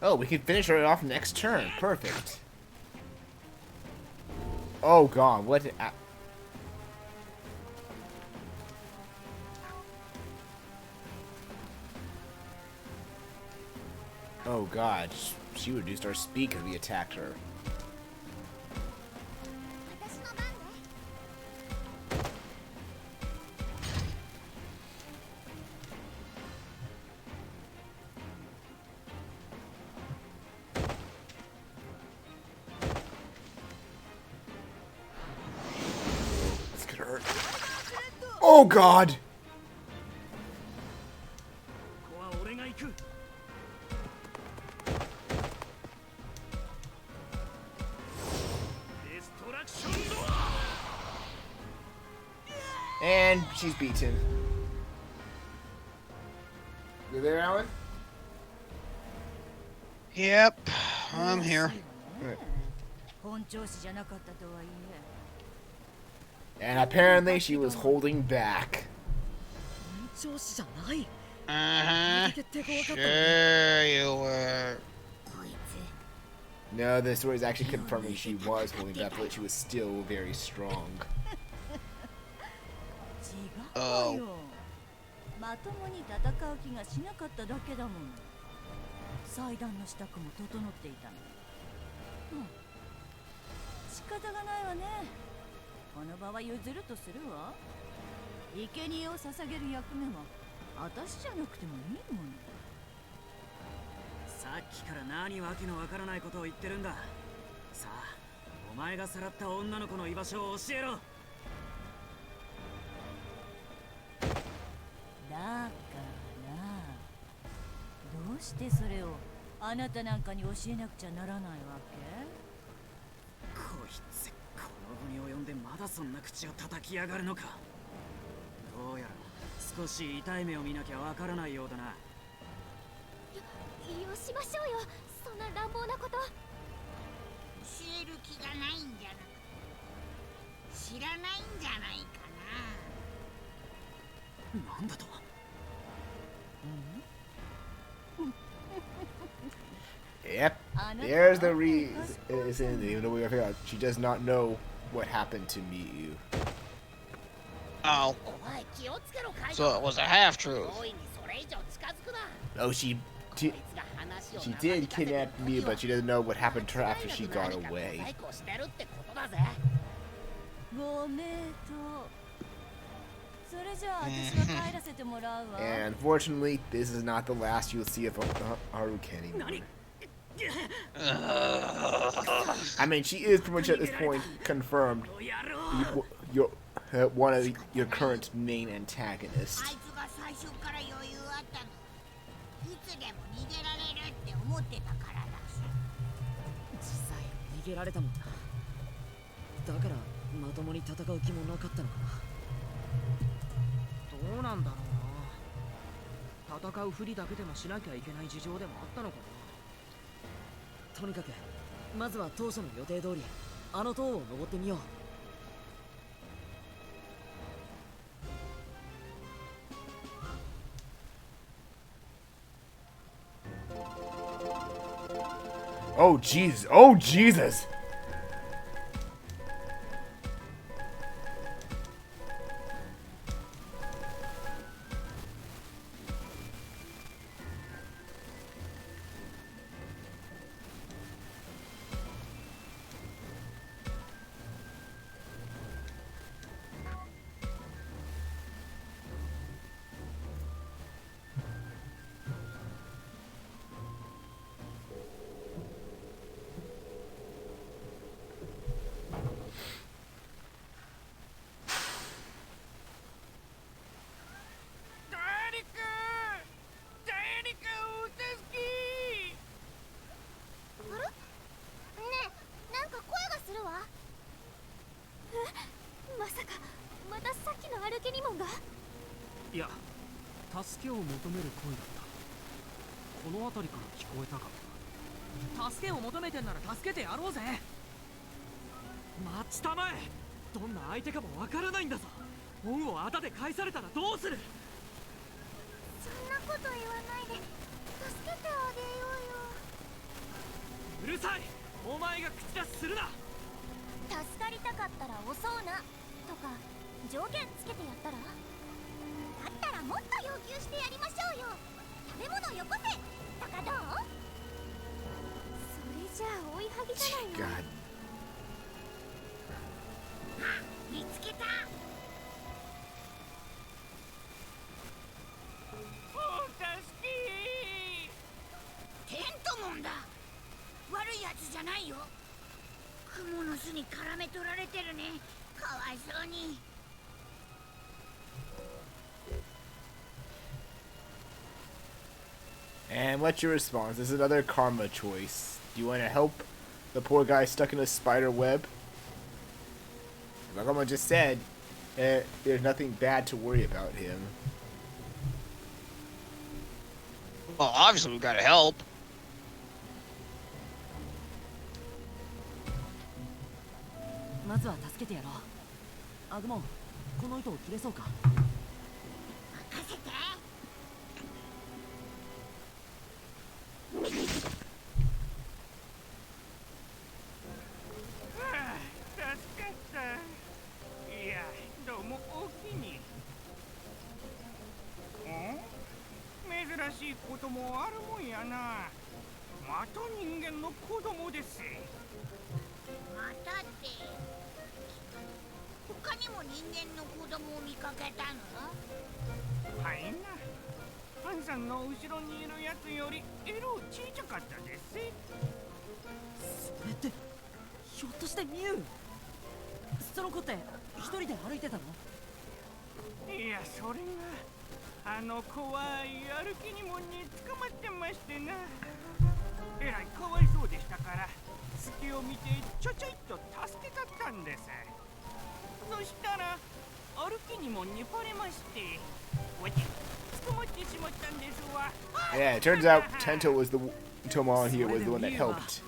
Oh, we can finish her off next turn. Perfect. Oh god, what? Oh god, she reduced our speed because we attacked her. Oh god! And she's beaten. You there, Alan? Yep, I'm here. And apparently she was holding back. Uh-huh. Sure you were. No, the story is actually confirming she was holding back, but she was still very strong. Oh. まともに戦う気がしなかっただけだもん。祭壇の支度も整っていたの。仕方がないわね。この場は譲るとするわ。生贄を捧げる役目は私じゃなくてもいいもの。さっきから何わけのわからないことを言ってるんだ。さあ、お前がさらった女の子の居場所を教えろ。だからどうしてそれをあなたなんかに教えなくちゃならないわけ？こいつ、この期に及んでまだそんな口を叩きやがるのか。どうやら少し痛い目を見なきゃわからないようだな。よしましょうよ、そんな乱暴なこと。教える気がないんじゃなく知らないんじゃないかな。なんだとYep, there's the reason. Even though we figured out, she does not know what happened to Miyu. Oh. So it was a half-truth. Oh, she did kidnap Miyu, but she doesn't know what happened to her after she got away. And unfortunately, this is not the last you'll see of Haruka anymore. I mean, she is pretty much at this point confirmed one of your current main antagonists.どうなんだろうな。戦うふりだけでもしなきゃいけない事情でもあったのかな。とにかくまずは当初の予定通りあの塔を登ってみよう。Oh Jesus! Oh Jesus! またさっきのアルケニモンが。いや、助けを求める声だった。この辺りから聞こえたか。助けを求めてんなら助けてやろうぜ。待ちたまえ。どんな相手かもわからないんだぞ。恩をあだで返されたらどうする。そんなこと言わないで助けてあげようるさい。お前が口出しするな。うよ。助かりたかったら襲うなとか条件つけてやったら。だったらもっと要求してやりましょうよ。食べ物よこせとかどう？それじゃあ追いはぎじゃないの。 God. 見つけた。お助けテントモンだ。悪いやつじゃないよ。雲の巣に絡め取られてるね。かわいそうに。And what's your response? This is another karma choice. Do you want to help the poor guy stuck in a spider web? Like Karma just said, there's nothing bad to worry about him. Well, obviously we gotta help. Let's help. アグモン、この糸を切れそうか。任せて。助かった。いや、どうもおおきに。珍しいこともあるもんやな。また人間の子供です。またって。他にも人間の子供を見かけたの？はいな。ハンさんの後ろにいるやつより色小さかったです。それってひょっとしてミュウ？その子って一人で歩いてたの？いや、それがあの怖い歩きにもんに捕まってましてな。えらいかわいそうでしたから隙を見てちょちょいっと助けたったんです。そしたら歩きにもんに惚れまして、わち捕まってしまったんですわ。 Yeah, it turns out Tento was the Tomon here was the one that helped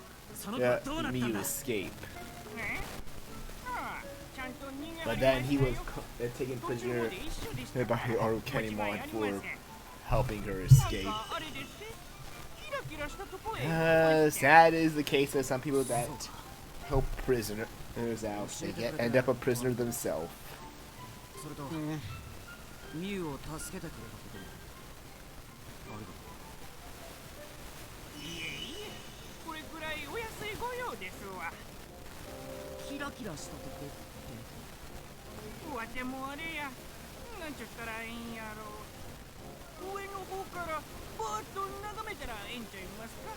Miu escape. But then he was taken prisoner by Arukenimon for helping her escape. Sad is the case of some people that help prisoners out. They end up a prisoner themselves. それと、ミュウを助けてくれたこともありがとう。いえいえ、これくらいお安いご用ですわ。キラキラしたとこってわてもあれや、なんちゅったらいいんやろう。上の方からバーッと眺めたらええんちゃいますか。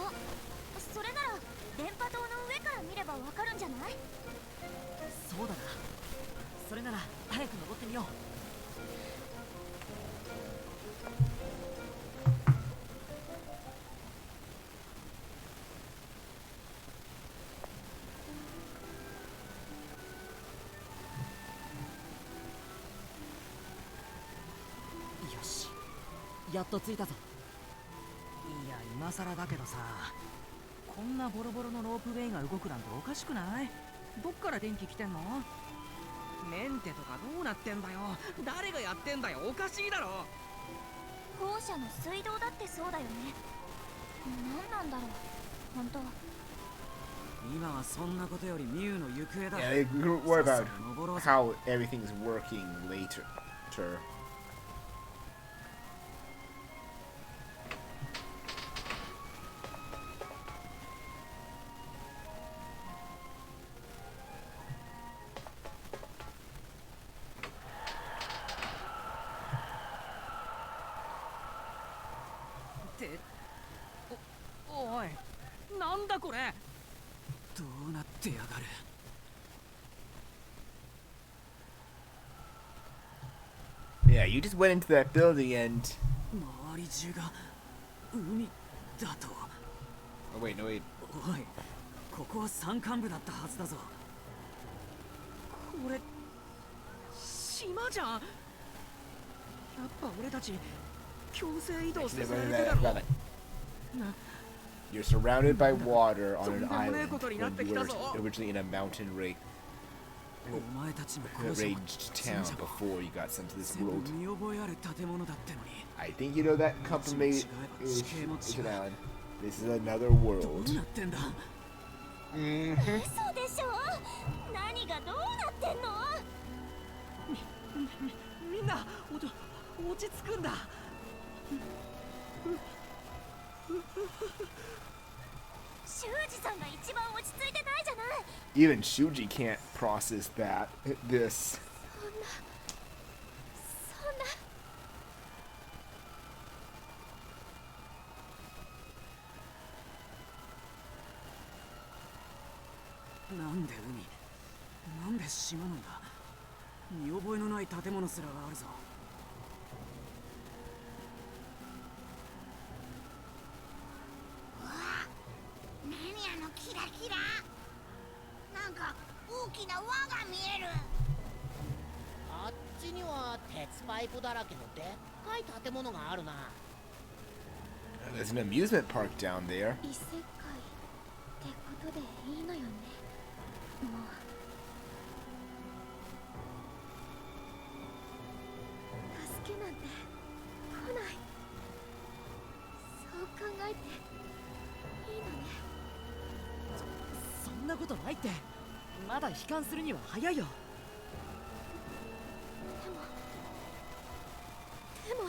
あ、それなら電波塔の上から見ればわかるんじゃない？そうだな。それなら早く登ってみよう。よし、やっと着いたぞ。いや、今更だけどさ、こんなボロボロのロープウェイが動くなんておかしくない？どっから電気来てんの？メンテとかどうなってんだよ。誰がやってんだよ。おかしいだろ。校舎の水道だってそうだよね。何なんだろう本当。今はそんなことよりミュウの行方だ。 Yeah, they worry about how everything's working later. Yeah, you just went into that building and... Oh, wait, no, wait. おい、ここは山間部だったはずだぞ。これ島じゃん。やっぱ俺たち強制移動させられてたの。 You're surrounded by water on an island when you were originally in a mountain raged town before you got sent to this world. I think you know that company is an island. This is another world. 嘘でしょ。何がどうなってんの。みんな落ち着くんだ。修二さんが一番落ち着いてないじゃない。 Even Shuji can't process that. This. そんな。なんで海、なんで島なんだ。見覚えのない建物すらがあるぞ。うわ、何あのキラキラ。なんか大きな輪が見える。あっちには鉄パイプだらけのでっかい建物があるな。 There's an amusement park down there. 異世界ってことでいいのよね。もう。助けなんて来ない。そう考えていいのね。そんなことないって。まだ悲観するには早いよ。でも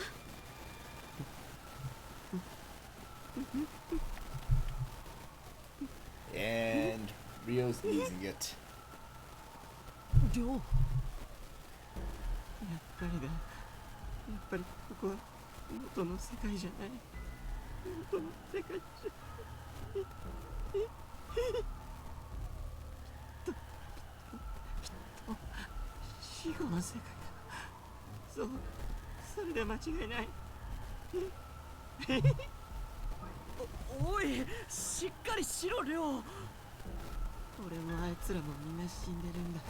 And Rio's losing it. りょう。やっぱりだ。やっぱりここは元の世界じゃない。元の世界じゃ。死後の世界だ。そう、それで間違いない。おい、しっかりしろ、りょう。俺もあいつらもみんな死んでるんだ。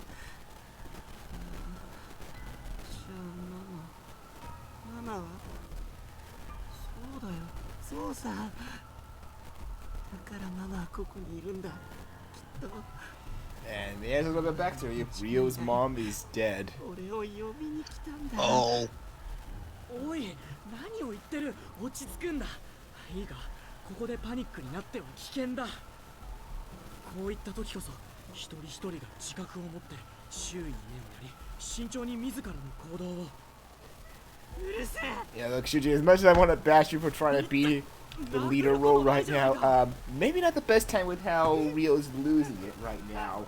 じゃあママは？そうだよ、そうさ。だからママはここにいるんだ、きっと。And the answer of the backstory: Rio's mom is dead. 俺を呼びに来たんだ。Oh. おい、何を言ってる。落ち着くんだ。いいか、ここでパニックになっては危険だ。こういった時こそ一人一人が自覚を持って周囲に目をやり、慎重に自らの行動を。うるせえ。 Yeah, look, Shuji, as much as I want to bash you for trying to be the leader role right now, maybe not the best time with how Rio's losing it right now.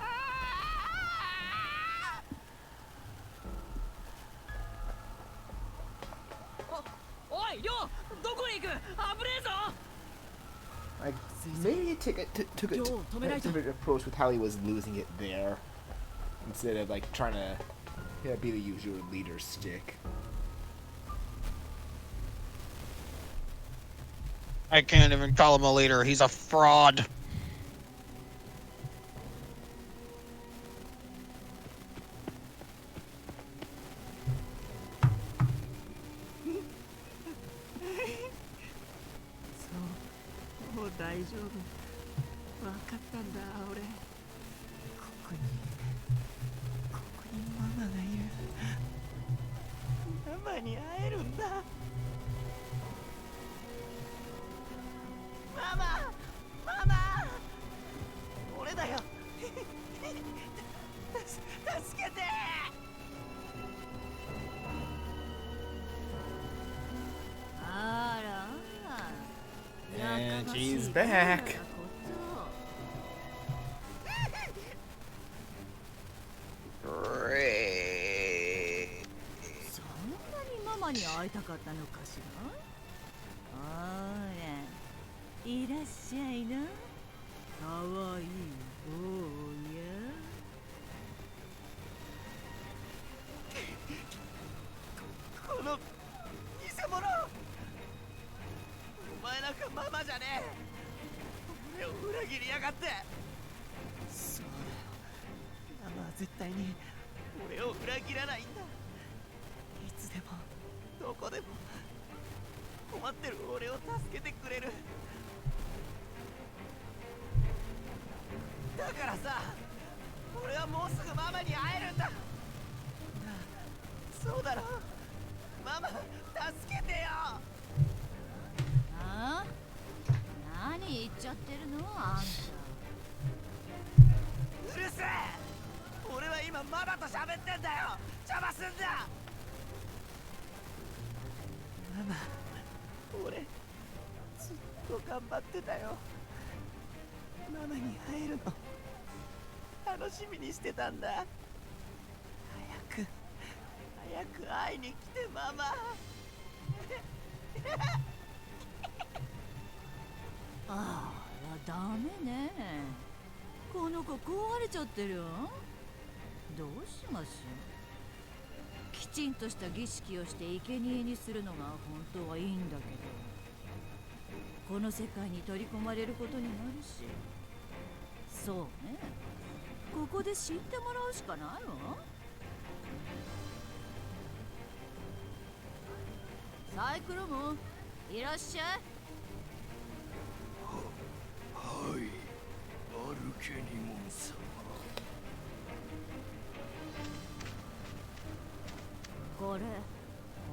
おい、りょう、どこに行く。危ねえぞ。 Like, maybe it took a different approach with how he was losing it there, instead of like trying to be the usual leader stick. I can't even call him a leader. He's a fraud. So, もう大丈夫。わかったんだ、俺。ここにママがいる。ママに会えるんだ。ママ俺だよ。助けて。あら And she's back. そんなにママに会いたかったのかしら。あら、いらっしゃいな。かわいい坊や。この偽物。お前なんかママじゃねえ。俺を裏切りやがって。そうだよ、ママは絶対に俺を裏切らないんだ。いつでもどこでも困ってる俺を助けてくれる。だからさ、俺はもうすぐママに会えるんだ。そうだろ、ママ助けてよ。ああ、何言っちゃってるのあんうるせえ。俺は今ママと喋ってんだよ。邪魔すんだ。ママ、俺ずっと頑張ってたよ。ママに会えるの楽しみにしてたんだ。早く会いに来てママ。あらダメね。この子壊れちゃってるよ。どうしましょう。きちんとした儀式をして生贄にするのが本当はいいんだけど、この世界に取り込まれることになるし。そうね、ここで死んでもらうしかないわ。サイクロム、いらっしゃい。はい、アルケニモン様。これ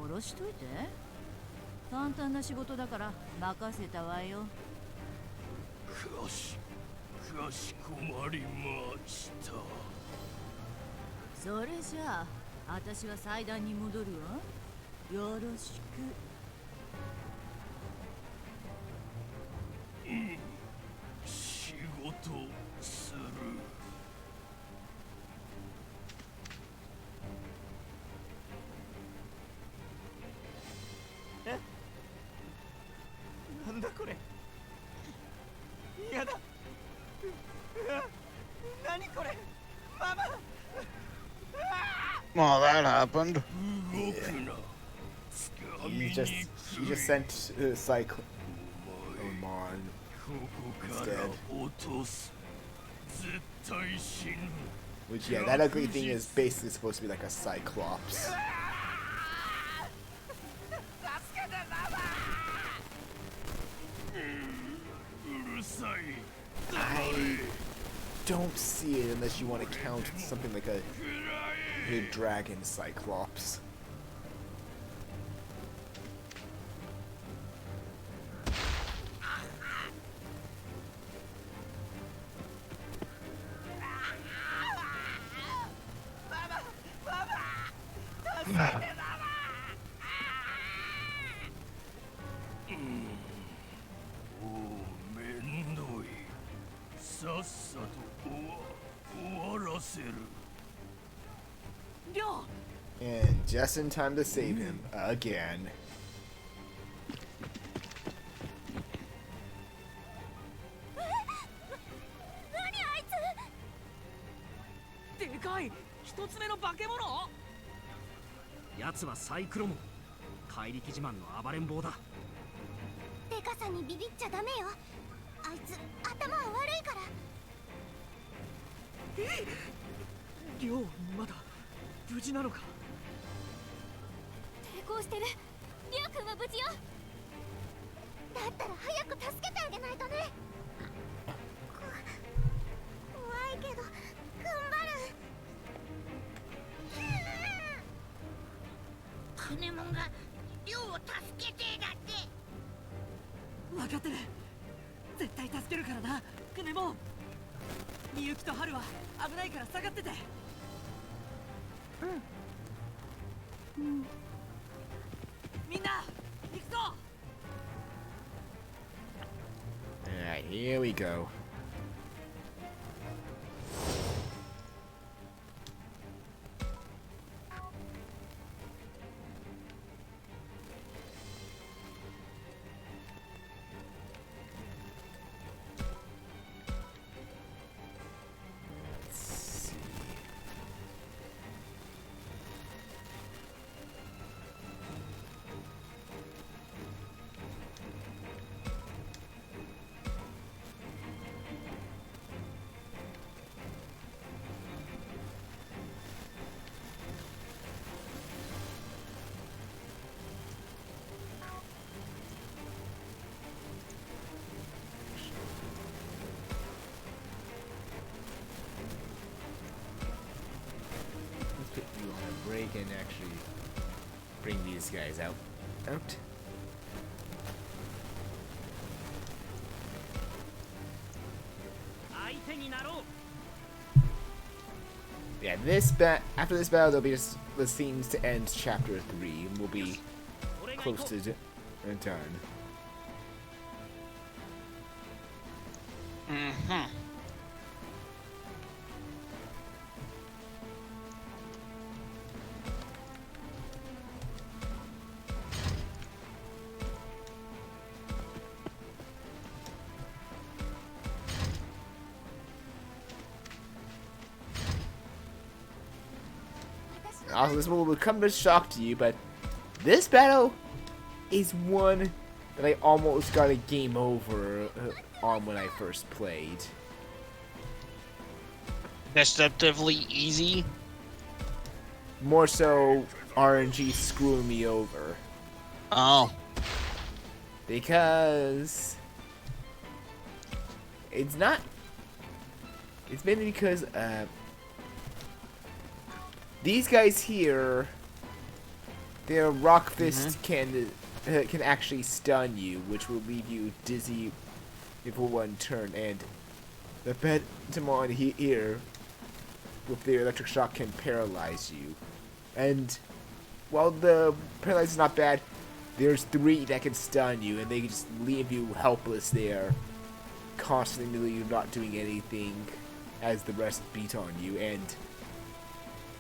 下ろしといて。簡単な仕事だから任せたわよ。かしこまりました。それじゃあ私は祭壇に戻るわ。よろしく。仕事する。なんだこれ。やだ。何これ。ママ。Well, that happened. You just sent Cyclone instead. Which, yeah, that ugly thing is basically supposed to be like a Cyclops. I don't see it unless you want to count something like a dragon Cyclops. And just in time to save him again. でかい一つ目の化け物。奴はサイクロモン、怪力自慢の暴れん坊だ。でかさにビビっちゃダメよ。あいつ頭は悪いから。リョウ、まだ無事なのか。抵抗してる。リョウ君は無事よ。だったら早く助けてあげないとね。怖いけど頑張る。クネモンがリョウを助けてだって。分かってる。絶対助けるからな、クネモン。みゆきとハルは危ないから下がってて。みんな行くぞ。 Alright, here we go. break and actually bring these guys out. Yeah, after this battle, there'll be just the scenes to end chapter 3, and we'll be close to done. Mm-hmm. Also, this will come as a shock to you, but this battle is one that I almost got a game over on when I first played. Deceptively easy? More so, RNG screwing me over. Oh. Because it's not. It's mainly because these guys here, their rock fist can actually stun you, which will leave you dizzy for one turn, and the Digimon here with their electric shock can paralyze you. And while the paralyze is not bad, there's 3 that can stun you, and they can just leave you helpless there, constantly not doing anything as the rest beat on you. And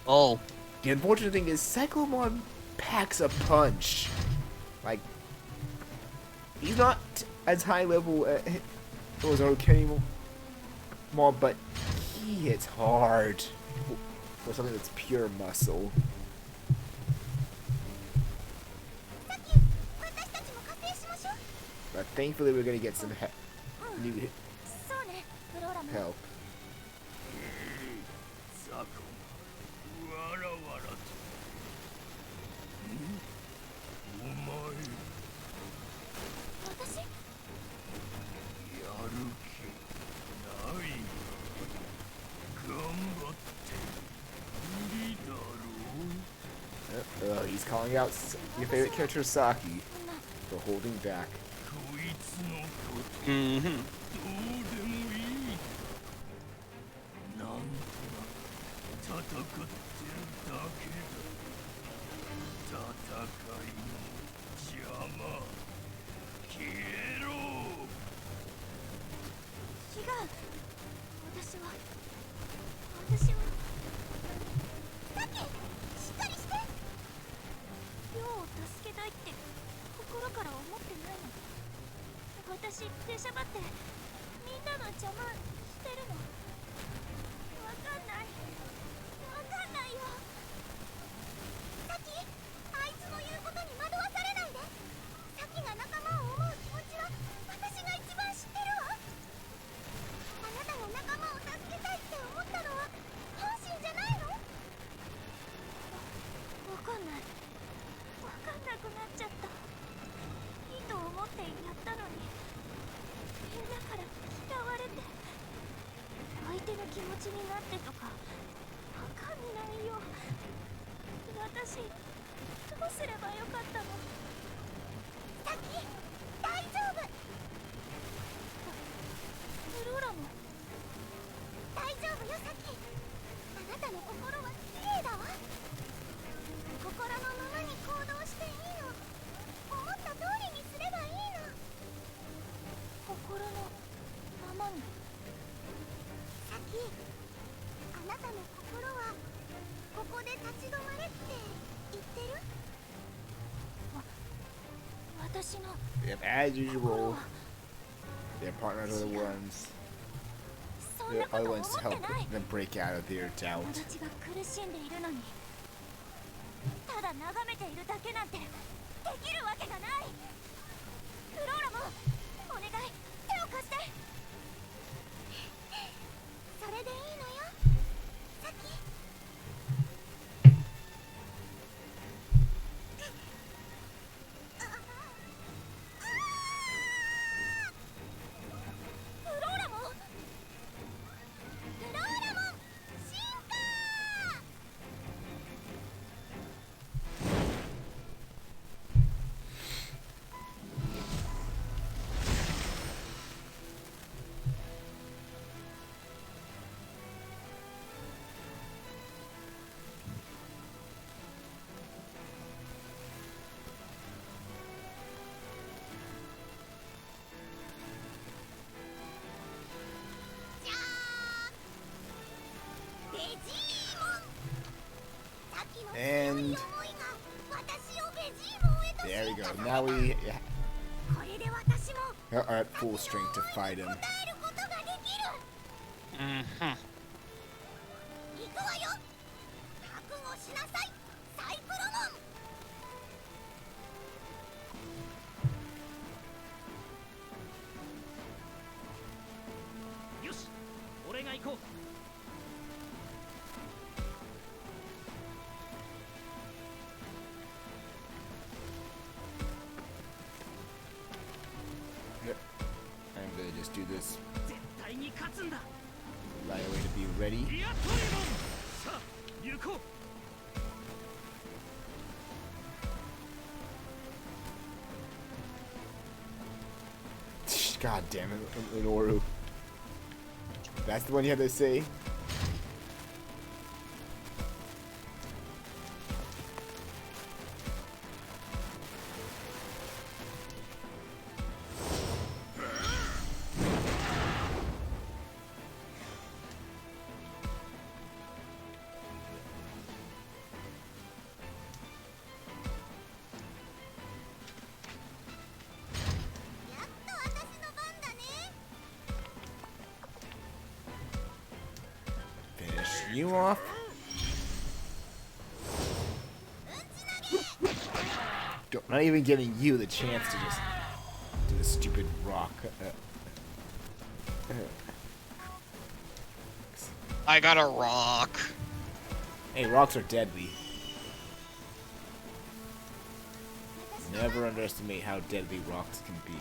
the unfortunate thing is Cyclomon packs a punch. Like, he's not as high level as Okemon, but he hits hard for something that's pure muscle. But thankfully we're gonna get some new help. He's calling out your favorite character, Saki, for holding back. Mm-hmm. Yep, as usual, their partners are the ones. The other ones to help them break out of their doubt. And there we go. Now we are at full strength to fight him. Mm-hmm. よし、俺が行こう。 Yep. I'm gonna just do this 絶対に勝つんだ。 right away to be ready. リアトリモン。さあ、行こう。 God damn it, Minoru. That's the one you had to say? You off? Not even giving you the chance to just do the stupid rock. I got a rock. Hey, rocks are deadly. Never underestimate how deadly rocks can be.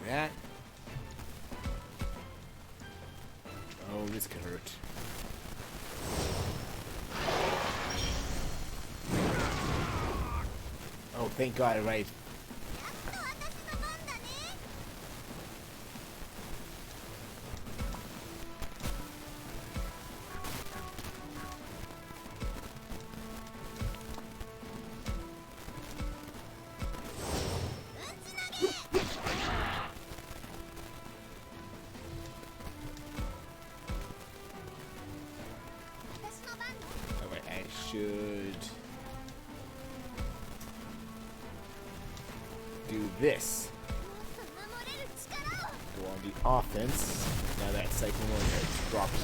That. Oh, this could hurt. Oh, thank God, right. Should do this. Go on the offense. Now that Cyclone has dropped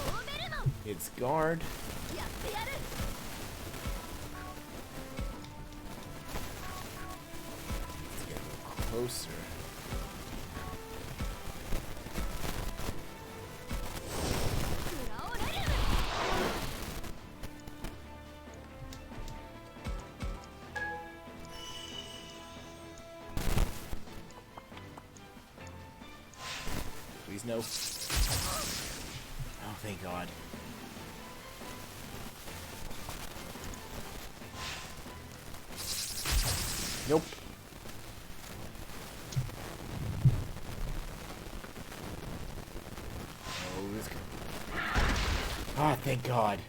its guard. Let's get a little closer. Please no. Oh, thank God. Nope. Oh, this could... Ah, thank God.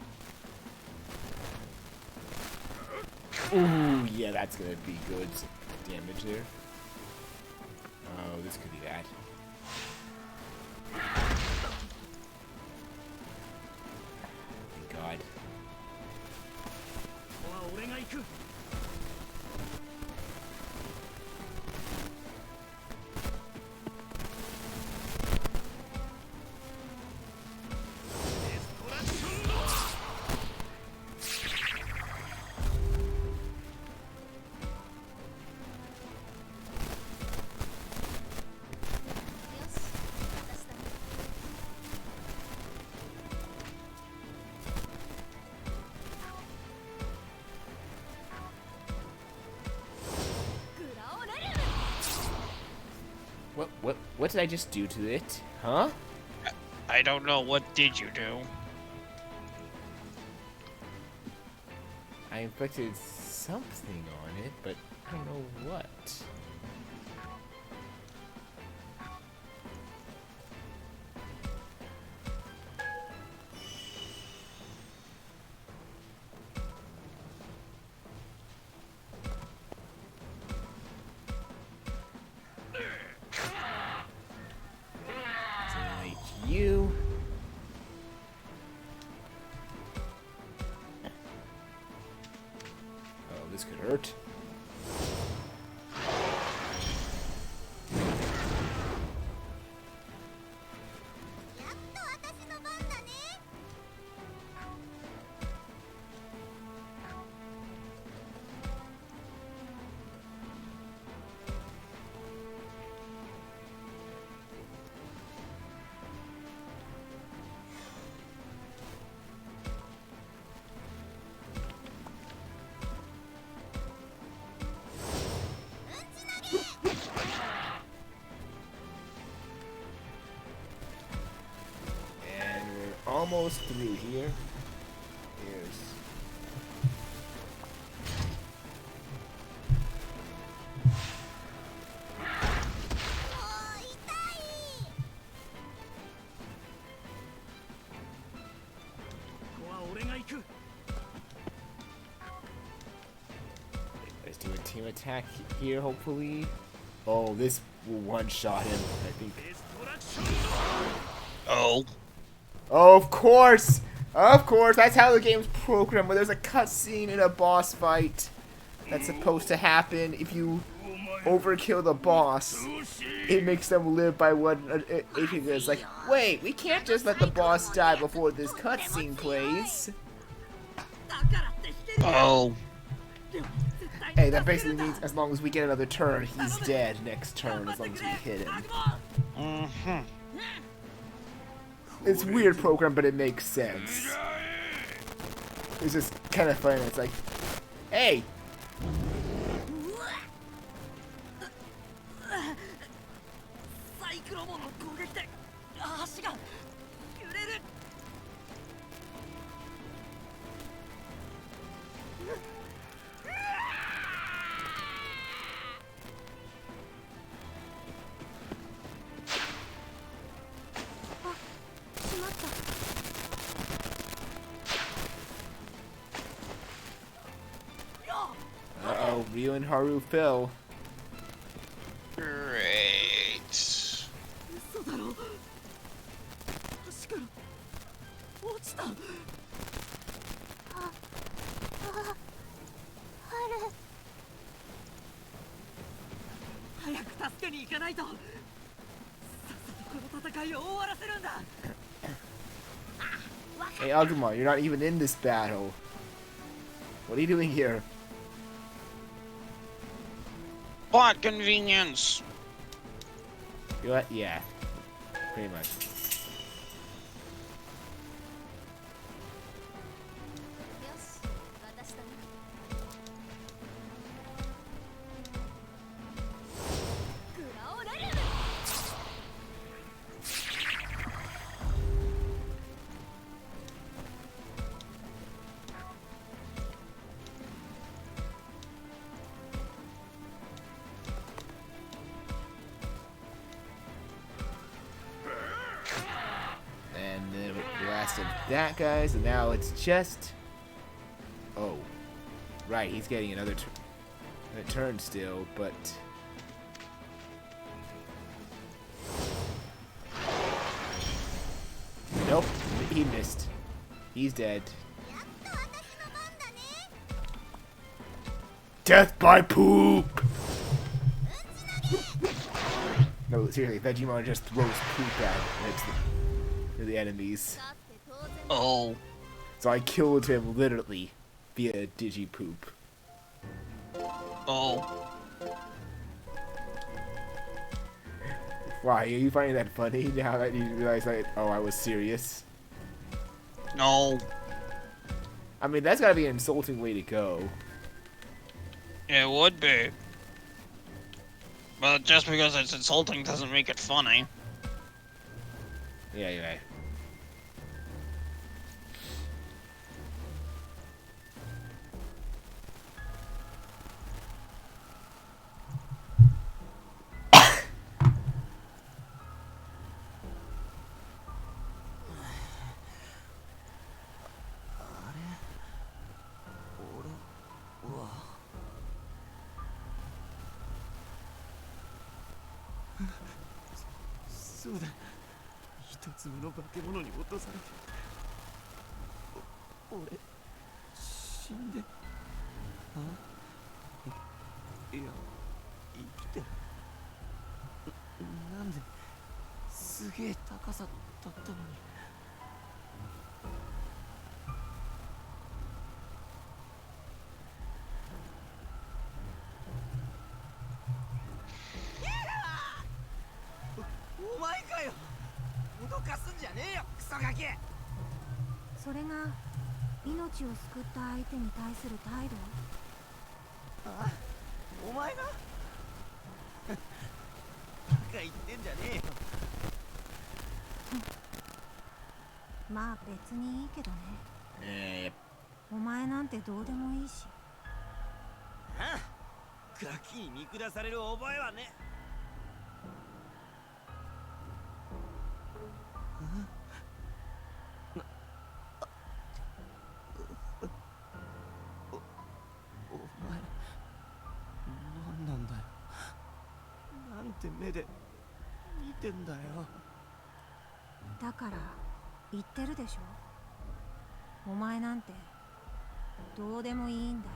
Ooh, yeah, that's gonna be good damage there. Oh, this could be bad. Thank God. What did I just do to it? Huh? I don't know. What did you do? I inflicted something on it, but I don't know what. You. Oh, this could hurt. Almost through here. Here's. Let's do a team attack here, hopefully. Oh, this will one-shot him, I think. Oh. Oh, of course! Of course, that's how the game's programmed, where there's a cutscene in a boss fight that's supposed to happen. If you overkill the boss, it makes them live by one. It's like, wait, we can't just let the boss die before this cutscene plays. Oh. Hey, that basically means as long as we get another turn, he's dead next turn, as long as we hit him. Mm-hmm. It's weird program, but it makes sense. It's just kind of funny. It's like, hey! Uh-oh, Ryu and Haru fell. Great. Hey, Agumon, you're not even in this battle. What are you doing here? Plot convenience. You know what? Yeah. Pretty much. That, guys, and now it's just... Oh. Right, he's getting another turn still, but... Nope, he missed. He's dead. Death by poop! No, seriously, Digimon just throws poop at the enemies. Oh. So I killed him literally via Digipoop. Oh. Why, are you finding that funny now that you realize that, oh, I was serious? No. I mean, that's gotta be an insulting way to go. It would be. But just because it's insulting doesn't make it funny. Yeah, you're right.そうだ。一つ目の化け物に落とされて。俺、死んで。いや、生きてる。なんで、すげえ高さだったのに。お前かよ。脅かすんじゃねえよ、クソガキ。それが命を救った相手に対する態度？あ、お前がバカ言ってんじゃねえよ。まあ別にいいけどね。お前なんてどうでもいいし。ああ、ガキに見下される覚えはね。お前、何なんだよ。なんて目で見てんだよ。だから言ってるでしょ。お前なんてどうでもいいんだよ。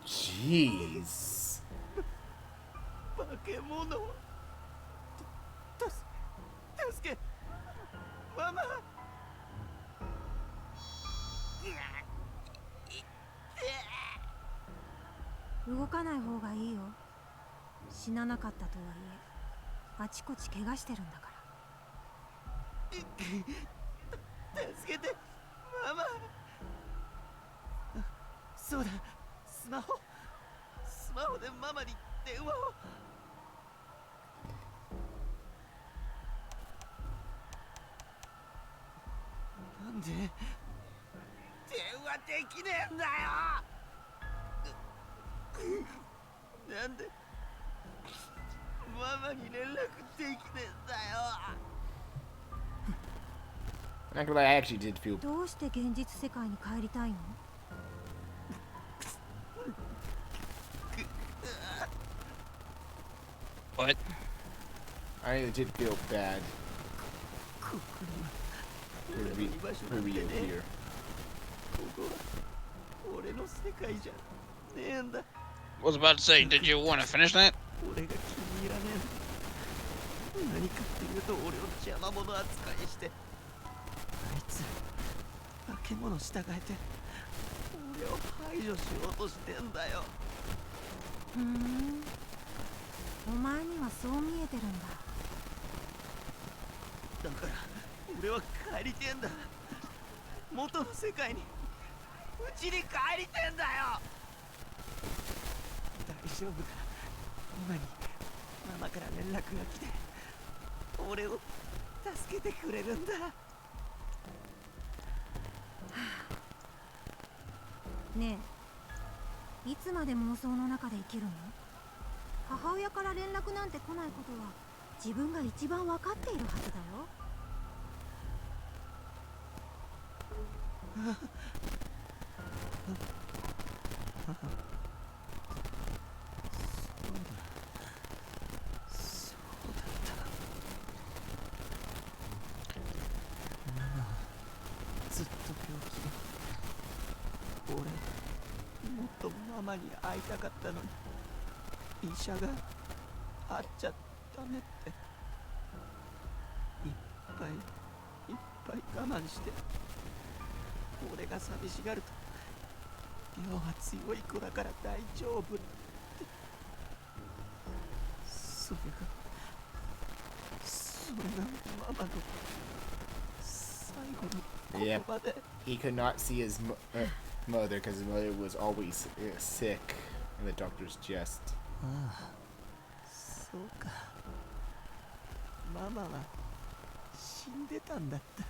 Jeez. 化け物。助け、ママ。動かない方がいいよ。死ななかったとはいえ、あちこち怪我してるんだから。助けて、ママ。そうだ、スマホでママに電話を。なんで電話できねえんだよ。なんでママに連絡できねえんだよ。Not gonna lie, I actually did feel. どうして現実世界に帰りたいの？What? I did feel bad for Rio here. ここは俺の世界じゃねえんだ。I was about to say, did you want to finish that? 俺が気に入らねえの。何かっていうと俺を邪魔者扱いして、あいつ化け物従えて俺を排除しようとしてんだよ。お前にはそう見えてるんだ。だから俺は帰りてんだ。元の世界に、うちに帰りてんだよ。大丈夫だ。今にママから連絡が来て俺を助けてくれるんだ。ねえ、いつまで妄想の中で生きるの？母親から連絡なんて来ないことは自分が一番分かっているはずだよ。ずっと病気で、俺もっとママに会いたかったのに、医者が会っちゃダメって。いっぱい我慢して、俺が寂しがると病は強い子だから大丈夫って。それがママの最後の言葉で。He could not see his mother because his mother was always sick, and the doctors just. ああ、そそうか。ママは死んでたんだった。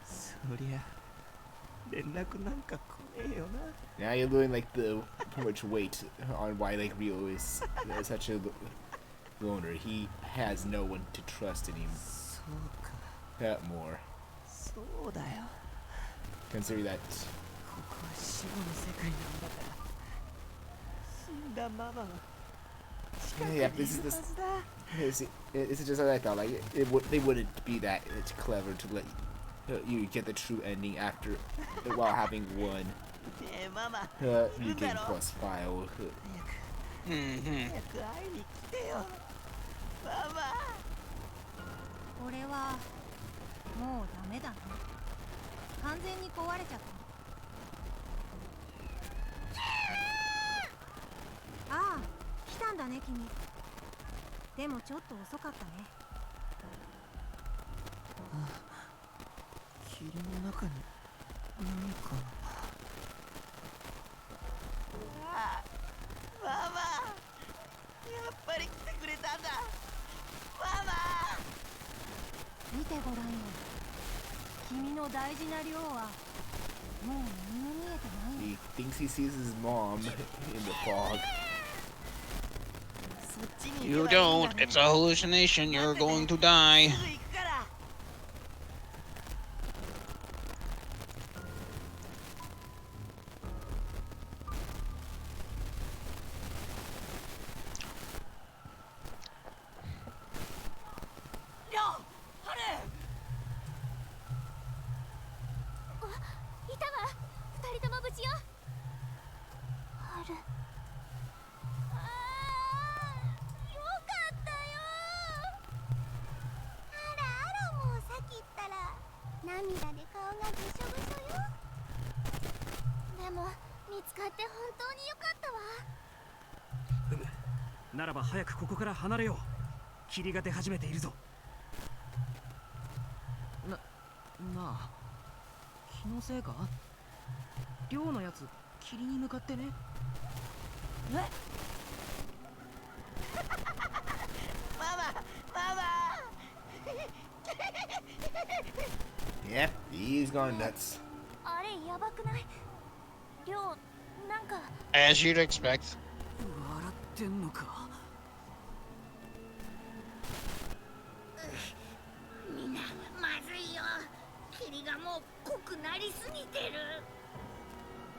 そりゃ連絡なんか来ねえよな。 Now you're doing like the pretty much weight on why like Rio is such a loner. He has no one to trust anymore. そうか。 More. そうだよ。 Consider that. ここは死後の世界なんだから。死んだママは近くにいる Yeah, は this is ずだ。 this is just what I thought. Like they wouldn't be that clever to let you get the true ending after while having one ねえママ、 new game plus file. 早く会いに来てよママ。俺はもうダメだね。完全に壊れちゃった。ああ、来たんだね君。でもちょっと遅かったね。霧の中に何か。ああ、ママ、やっぱり来てくれたんだ。ママ、見てごらんよ。君の大事な量はもう何も見えてない。 He thinks he sees his mom in the fog. You don't. It's a hallucination. You're going to die.うむ、ならば早くここから離れよう。霧が出始めているぞ。なあ、気のせいか？寮のやつ、霧に向かってね。え？ママ、ママ。Yep, he's gone nuts. あれやばくない？量なんか。 As you'd expect. 笑ってんのか？みんなまずいよ。霧がもう濃くなりすぎてる。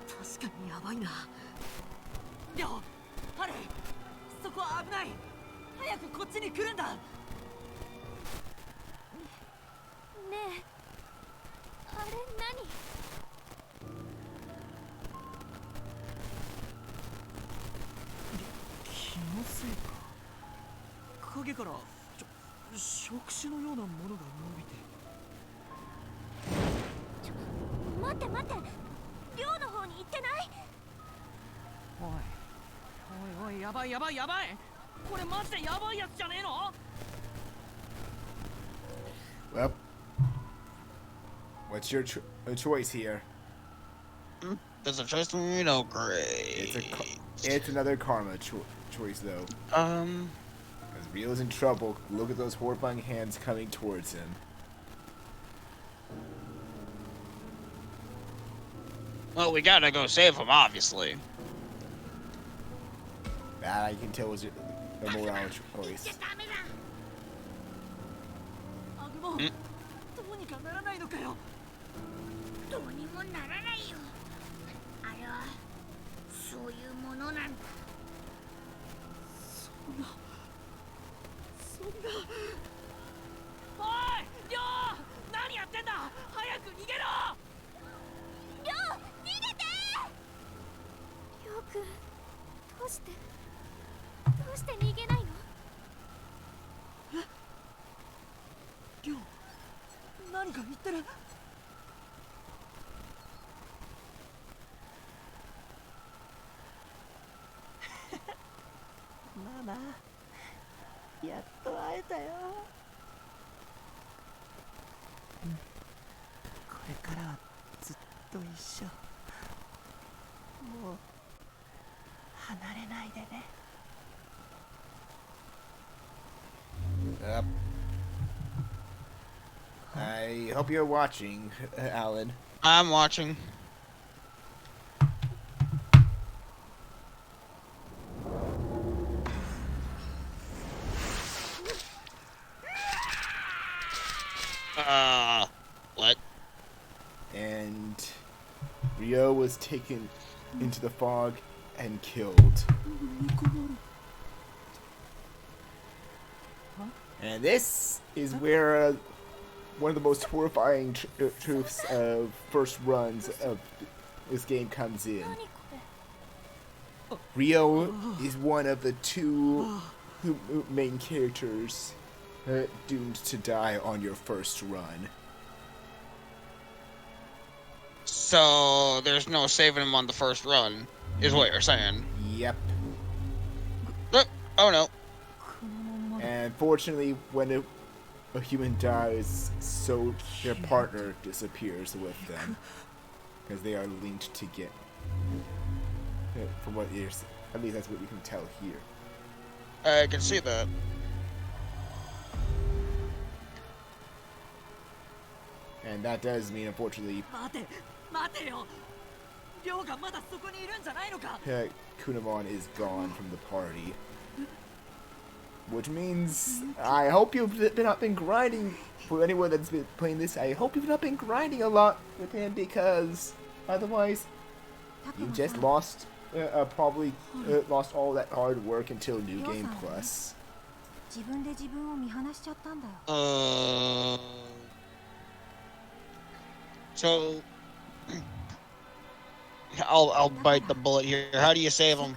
確かにやばいな。りょう、ハル、そこは危ない。早くこっちに来るんだ。ねえ、あれ何？気のせいか。影から触手のようなものが伸びて。待って待って、寮の方に行ってない？おいおいおい、やばいやばいやばい。これマジでやばいやつじゃねえの？ Well, what's your choice here? There's a choice to me, no, great. It's another karma choice though. As Rio's in trouble, look at those horrifying hands coming towards him. Well, we gotta go save him, obviously. That I can tell was the moral choice. アグモ、どうにかならないのかよ。どうにもならないよ。あれはそういうものなんだ。そんな。おい、りょう、何やってんだ。早く逃げろ。りょう、逃げて。りょうくん、どうして逃げないの？りょう、何か言ってる。ママ、やっと会えたよ。これからはずっと一緒。もう離れないでね。Yep. I hope you're watching, Alan. I'm watching. What? And Ryo was taken into the fog and killed. And this is where one of the most horrifying truths of first runs of this game comes in. Ryo is one of the two main characters doomed to die on your first run. So there's no saving him on the first run, is what you're saying. Yep. Oh no. And fortunately, when a human dies, so their partner disappears with them, because they are linked together. From what is, at least that's what we can tell here. I can see that. And that does mean, unfortunately, Kunamon is gone from the party. Which means, I hope you've not been grinding, for anyone that's been playing this, I hope you've not been grinding a lot with him, because otherwise, you just lost, probably lost all that hard work until New Game Plus. So, I'll bite the bullet here. How do you save him?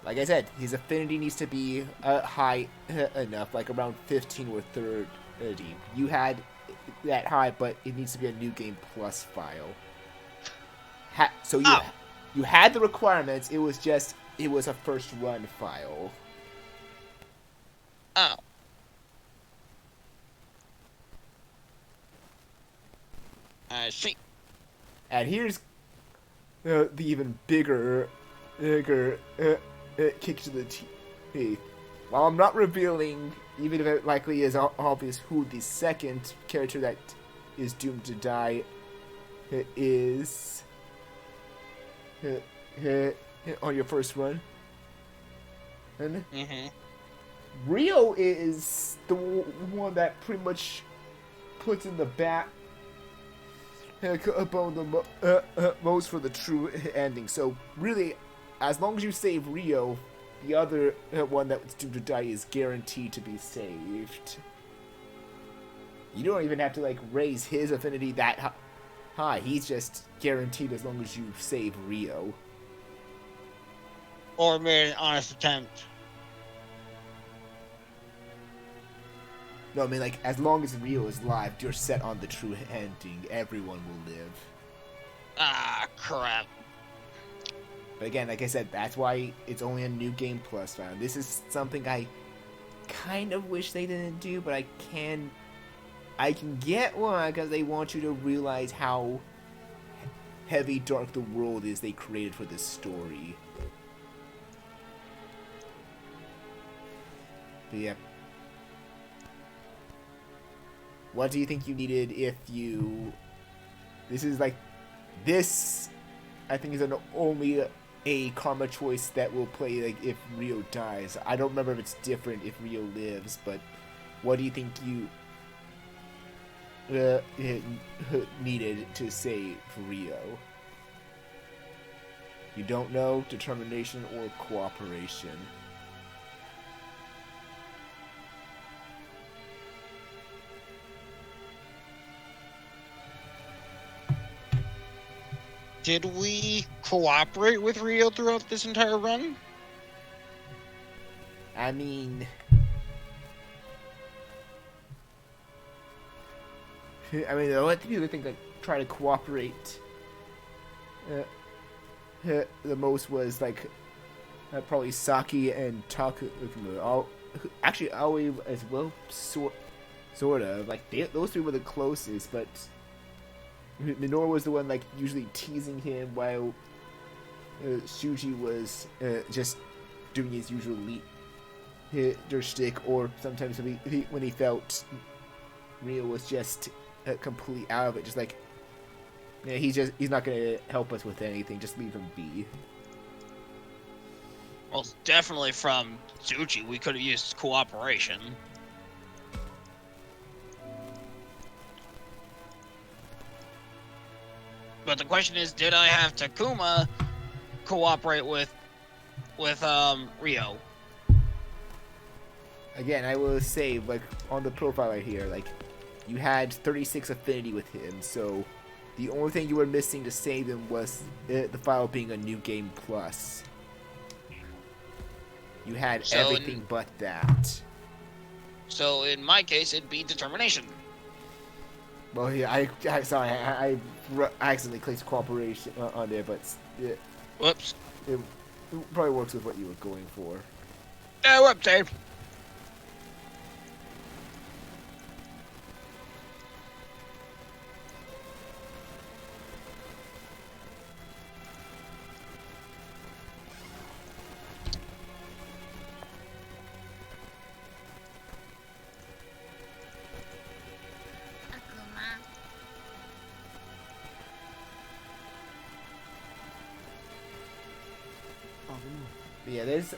Like I said, his affinity needs to be high enough, like around 15 or 30. You had that high, but it needs to be a New Game Plus file. So you had the requirements, it was a first run file. Oh. I see. And here's the even bigger kick to the teeth. While I'm not revealing, even if it likely is obvious who the second character that is doomed to die is on your first run. And Ryo is the one that pretty much puts in the back upon the most for the true ending. So really, as long as you save Ryo, the other one that was doomed to die is guaranteed to be saved. You don't even have to like raise his affinity that high. He's just guaranteed as long as you save Ryo. Or made an honest attempt. No, I mean, like, as long as Ryo is alive, you're set on the true ending. Everyone will live. Ah, crap. But again, like I said, that's why it's only a New Game Plus file. This is something I kind of wish they didn't do, but I can get one because they want you to realize how heavy dark the world is they created for this story. But yeah. What do you think you needed if you... This, I think, is only a karma choice that will play, like, if Ryo dies. I don't remember if it's different if Ryo lives, but what do you think you needed to save Ryo? You don't know? Determination or cooperation? Did we cooperate with Ryo throughout this entire run? I mean... the only people I think that try to cooperate the most was, like, probably Saki and Takumo. Actually, Aoi as well, sort of. Like, those three were the closest, but... Minoru was the one, like, usually teasing him while Shuji was just doing his usual their shtick, or sometimes when he felt Rio was just completely out of it, just like, yeah, he's not gonna help us with anything. Just leave him be. Well, definitely from Tsuchi, we could have used cooperation. But the question is, did I have Takuma cooperate with Rio? Again, I will say, like, on the profile right here, like, you had 36 affinity with him, so the only thing you were missing to save him was the file being a new game plus. You had everything but that. So in my case, it'd be determination. Well, yeah, I accidentally clicked cooperation on there, but Whoops. It probably works with what you were going for. Whoops, Dave. Yeah, there's.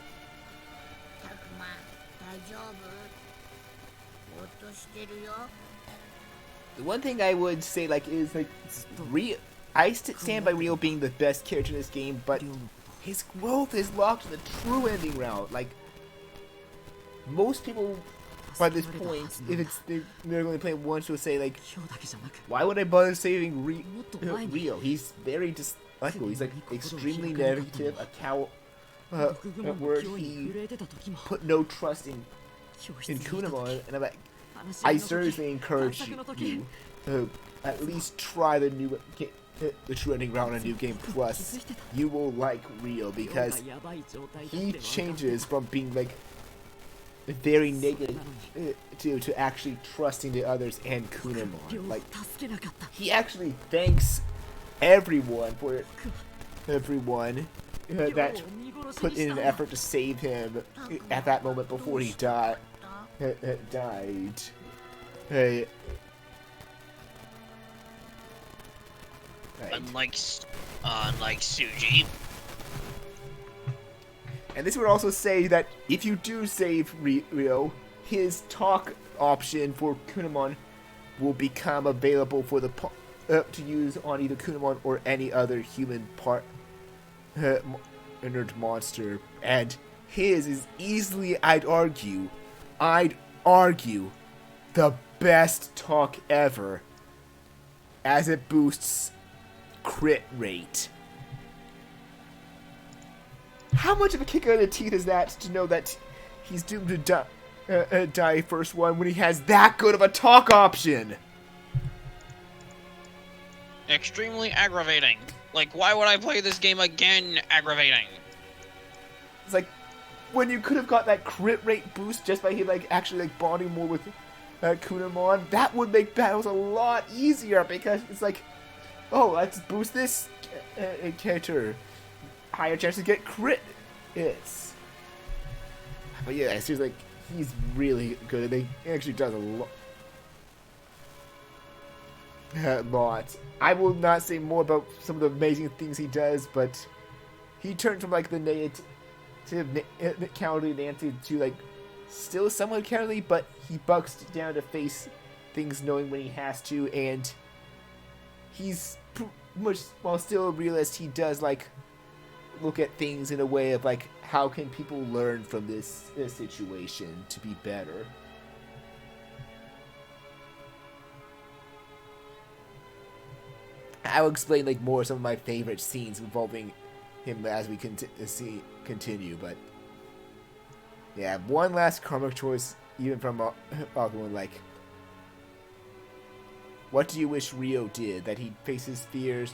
The one thing I would say, like, is like Rio. I stand by Rio being the best character in this game, but his growth is locked in the true ending route. Like, most people by this point, if they're going to play once, will say like, why would I bother saving Rio? He's very dislikable. He's like extremely negative, a cow. Where he put no trust in Kunamon, and I'm like, I seriously encourage you to at least try the true ending round on New Game Plus. You will like Rio because he changes from being like very negative to actually trusting the others and Kunamon. Like, he actually thanks everyone that put in an effort to save him at that moment before he died. Hey. Unlike Suji. And this would also say that if you do save Rio, his talk option for Kunamon will become available for the to use on either Kunamon or any other human nerd monster, and his is easily, I'd argue, the best talk ever, as it boosts crit rate. How much of a kick out of the teeth is that to know that he's doomed to die first one when he has that good of a talk option? Extremely aggravating. Like, why would I play this game again? Aggravating. It's like, when you could have got that crit rate boost just by him, like, actually, like, bonding more with Kunamon, that would make battles a lot easier, because it's like, oh, let's boost this character. Higher chance to get crit hits. But yeah, it seems like he's really good, and he actually does a lot. I will not say more about some of the amazing things he does, but he turned from like the negative cowardly Nancy to like still somewhat cowardly, but he bucks down to face things knowing when he has to, and he's much, while still a realist, he does like look at things in a way of like, how can people learn from this situation to be better. I'll explain like more some of my favorite scenes involving him as we continue, but yeah, one last comic choice, even from Aquaman, like, what do you wish Rio did? That he faces fears,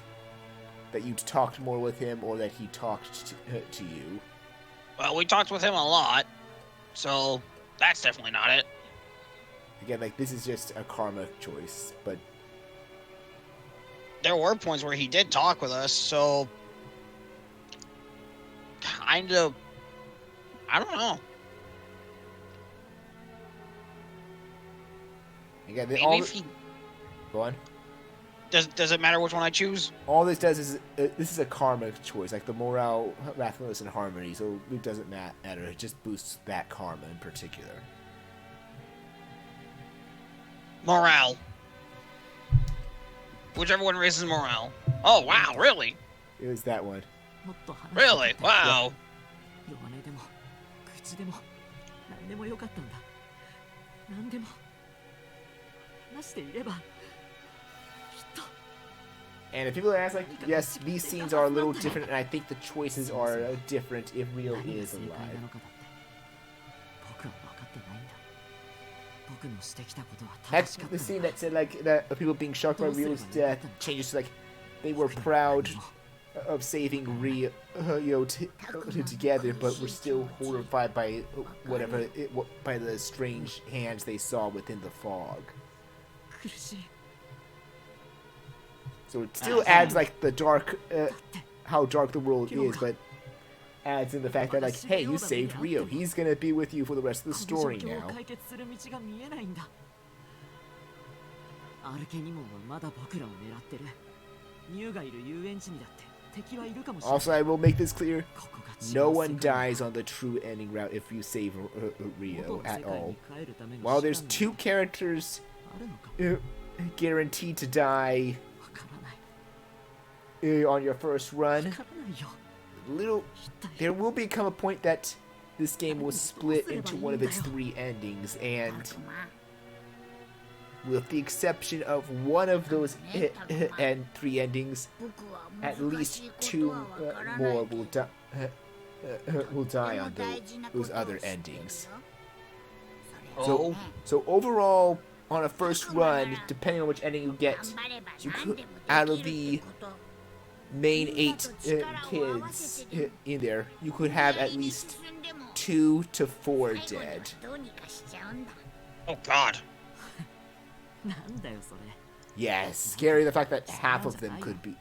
that you talked more with him, or that he talked to you? Well, we talked with him a lot, so that's definitely not it. Again, like, this is just a karma choice, but there were points where he did talk with us, so kind of, I don't know. Again, Maybe if he... Go on. Does it matter which one I choose? All this does is this is a karma choice, like the morale, wrathfulness, and harmony. So it doesn't matter. It just boosts that karma in particular. Morale. Whichever one raises morale. Oh wow, really? It was that one. Really? Wow. And if people ask, like, yes, these scenes are a little different, and I think the choices are different if Rio is alive. Heck, the scene that said, like, that people being shocked by Rio's death changes to, like, they were proud of saving Rio together, but were still horrified by by the strange hands they saw within the fog. So it still adds, like, the dark, how dark the world is, but adds in the fact that, like, hey, you saved Rio. He's gonna be with you for the rest of the story now. Also, I will make this clear, no one dies on the true ending route if you save Rio at all. While there's 2 characters guaranteed to die on your first run, there will become a point that this game will split into one of its 3 endings, and with the exception of one of those 3 endings, at least 2 more will die on those other endings. So overall, on a first run, depending on which ending you get, you could, out of the main 8 kids in there, you could have at least 2 to 4 dead. Oh God. Yeah, it's scary the fact that half of them could be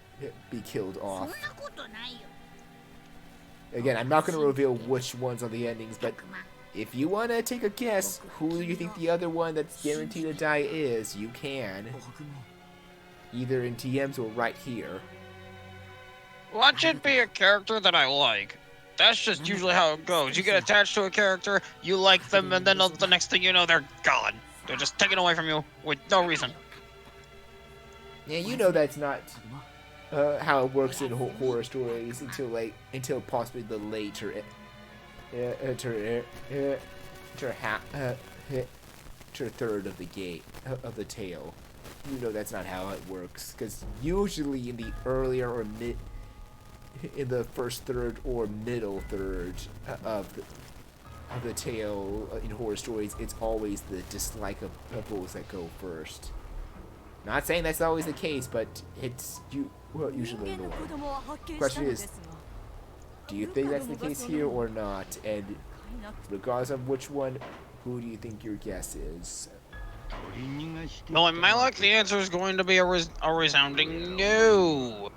killed off. Again, I'm not going to reveal which ones are the endings, but if you want to take a guess who you think the other one that's guaranteed to die is, you can. Either in TMs or right here. Watch it be a character that I like. That's just usually how it goes. You get attached to a character, you like them, and then the next thing you know, they're gone. They're just taken away from you with no reason. Yeah, you know that's not how it works in horror stories until possibly the later third of the game of the tale. You know that's not how it works, because usually in the earlier or in the first third or middle third of the tale in horror stories, it's always the dislikables that go first. Not saying that's always the case, but it's usually the question is, do you think that's the case here or not? And regardless of which one, who do you think your guess is? Well, in my luck, the answer is going to be a resounding no.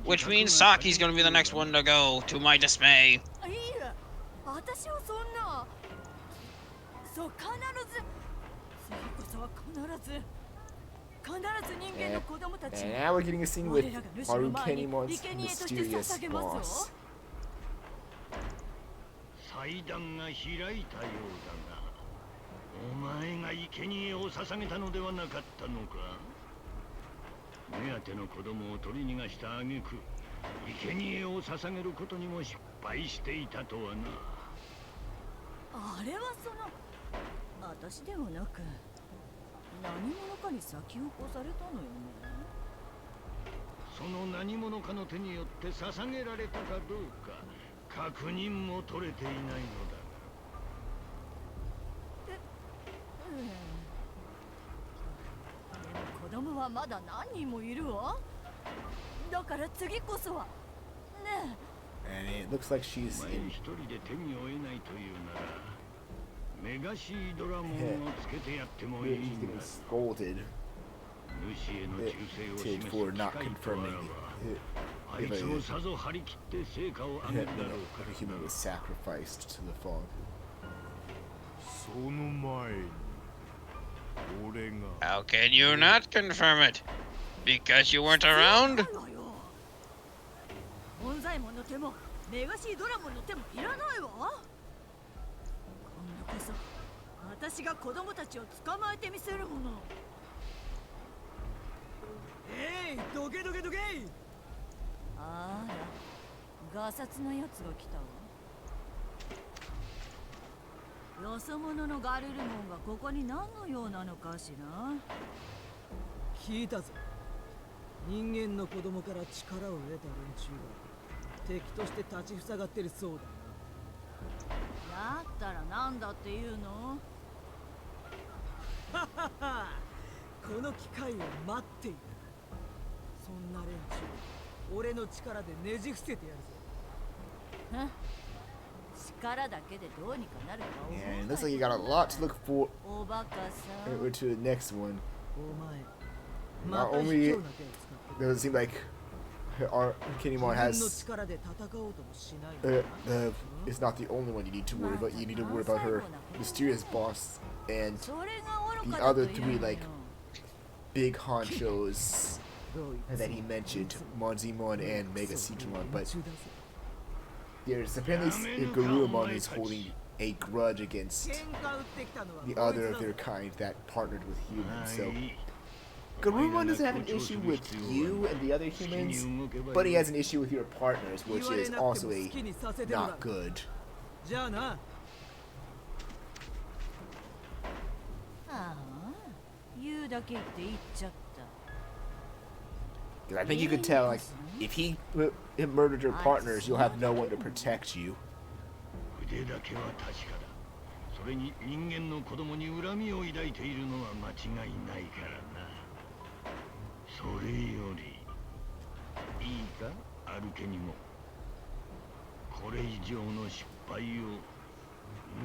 Which means Saki's going to be the next one to go, to my dismay. And now we're getting a scene with Harukenimon's mysterious boss. And it looks like she's getting scolded for not confirming if a human was sacrificed to the fog. 俺が How can you not confirm it? Because you weren't around? 本左衛門の手もメガシードラゴンの手もいらないわ。今度こそ私が子供たちを捕まえてみせるもの。どけどけどけ。あら、ガサツなやつが来たわ。よそ者のガルルモンがここに何の用なのかしら。聞いたぞ。人間の子供から力を得た連中が敵として立ちふさがってるそうだ。だったらなんだっていうの。ははは、この機会を待っていた。そんな連中、俺の力でねじ伏せてやるぞ。力だけでどうにかなるか。 Yeah, it looks like you got a lot to look for おバカさん。 to the next one. お前、 Not また only 卑怯な手を使って does it seem like our Digimon 自分の has 力で戦おうともしないのか。 it's not the only one you need to worry about. You need to worry about her mysterious boss and それが愚 the かだと other いう three のよ。 like big honchos どういつ that he も mentioned, Monzimon and Mega そういう Citramon. 連 But 中だぜ。 there's apparently Garurumon is holding a grudge against 喧嘩売ってきたのは the こいつ other だ of ぞ。 their kind that partnered with humans. So はい Garurumon doesn't have an issue with you and the other humans, but he has an issue with your partners, which 言われ is なくても also 好 a きにさせてもらう not good. じゃあな。ああ、言うだけ言って言っちゃった。 'Cause I think you could tell, like, if he murdered your partners, you'll have no one to protect you. 腕だけは確かだ。それに人間の子供に恨みを抱いているのは間違いないからな。それよりいいか、アルケにもこれ以上の失敗を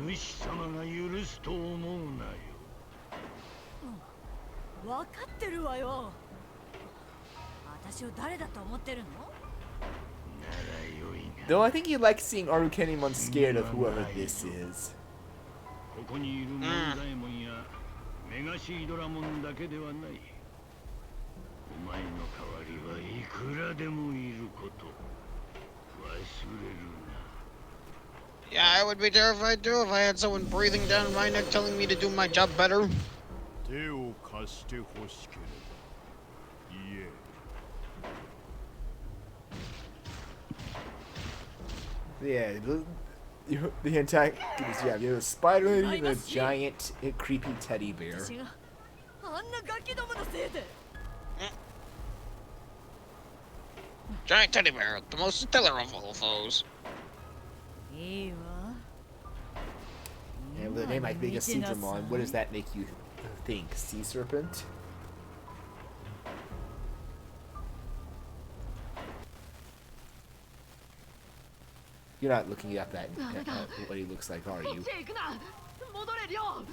主様が許すと思うなよ。分かってるわよ。私を誰だと思ってるの？ならよいが。 Though I think you like seeing Arukenimon scared of whoever this is. ここにいるモンザエモンやメガシードラモンだけではない。お前の代わりはいくらでもいること忘れるな。 Yeah, I would be terrified too if I had someone breathing down my neck telling me to do my job better. 手を貸してほしければ言え。 Yeah, the antagonist, yeah, you have a spider lady and a giant, creepy teddy bear. 私があんなガキどものせいで。Giant teddy bear, the most stellar of all foes. いいわ。 And with a name like Mega Citramon, what does that make you think? Sea serpent? You're not looking up at what he looks like, are you? 行くな。戻れ、りょう。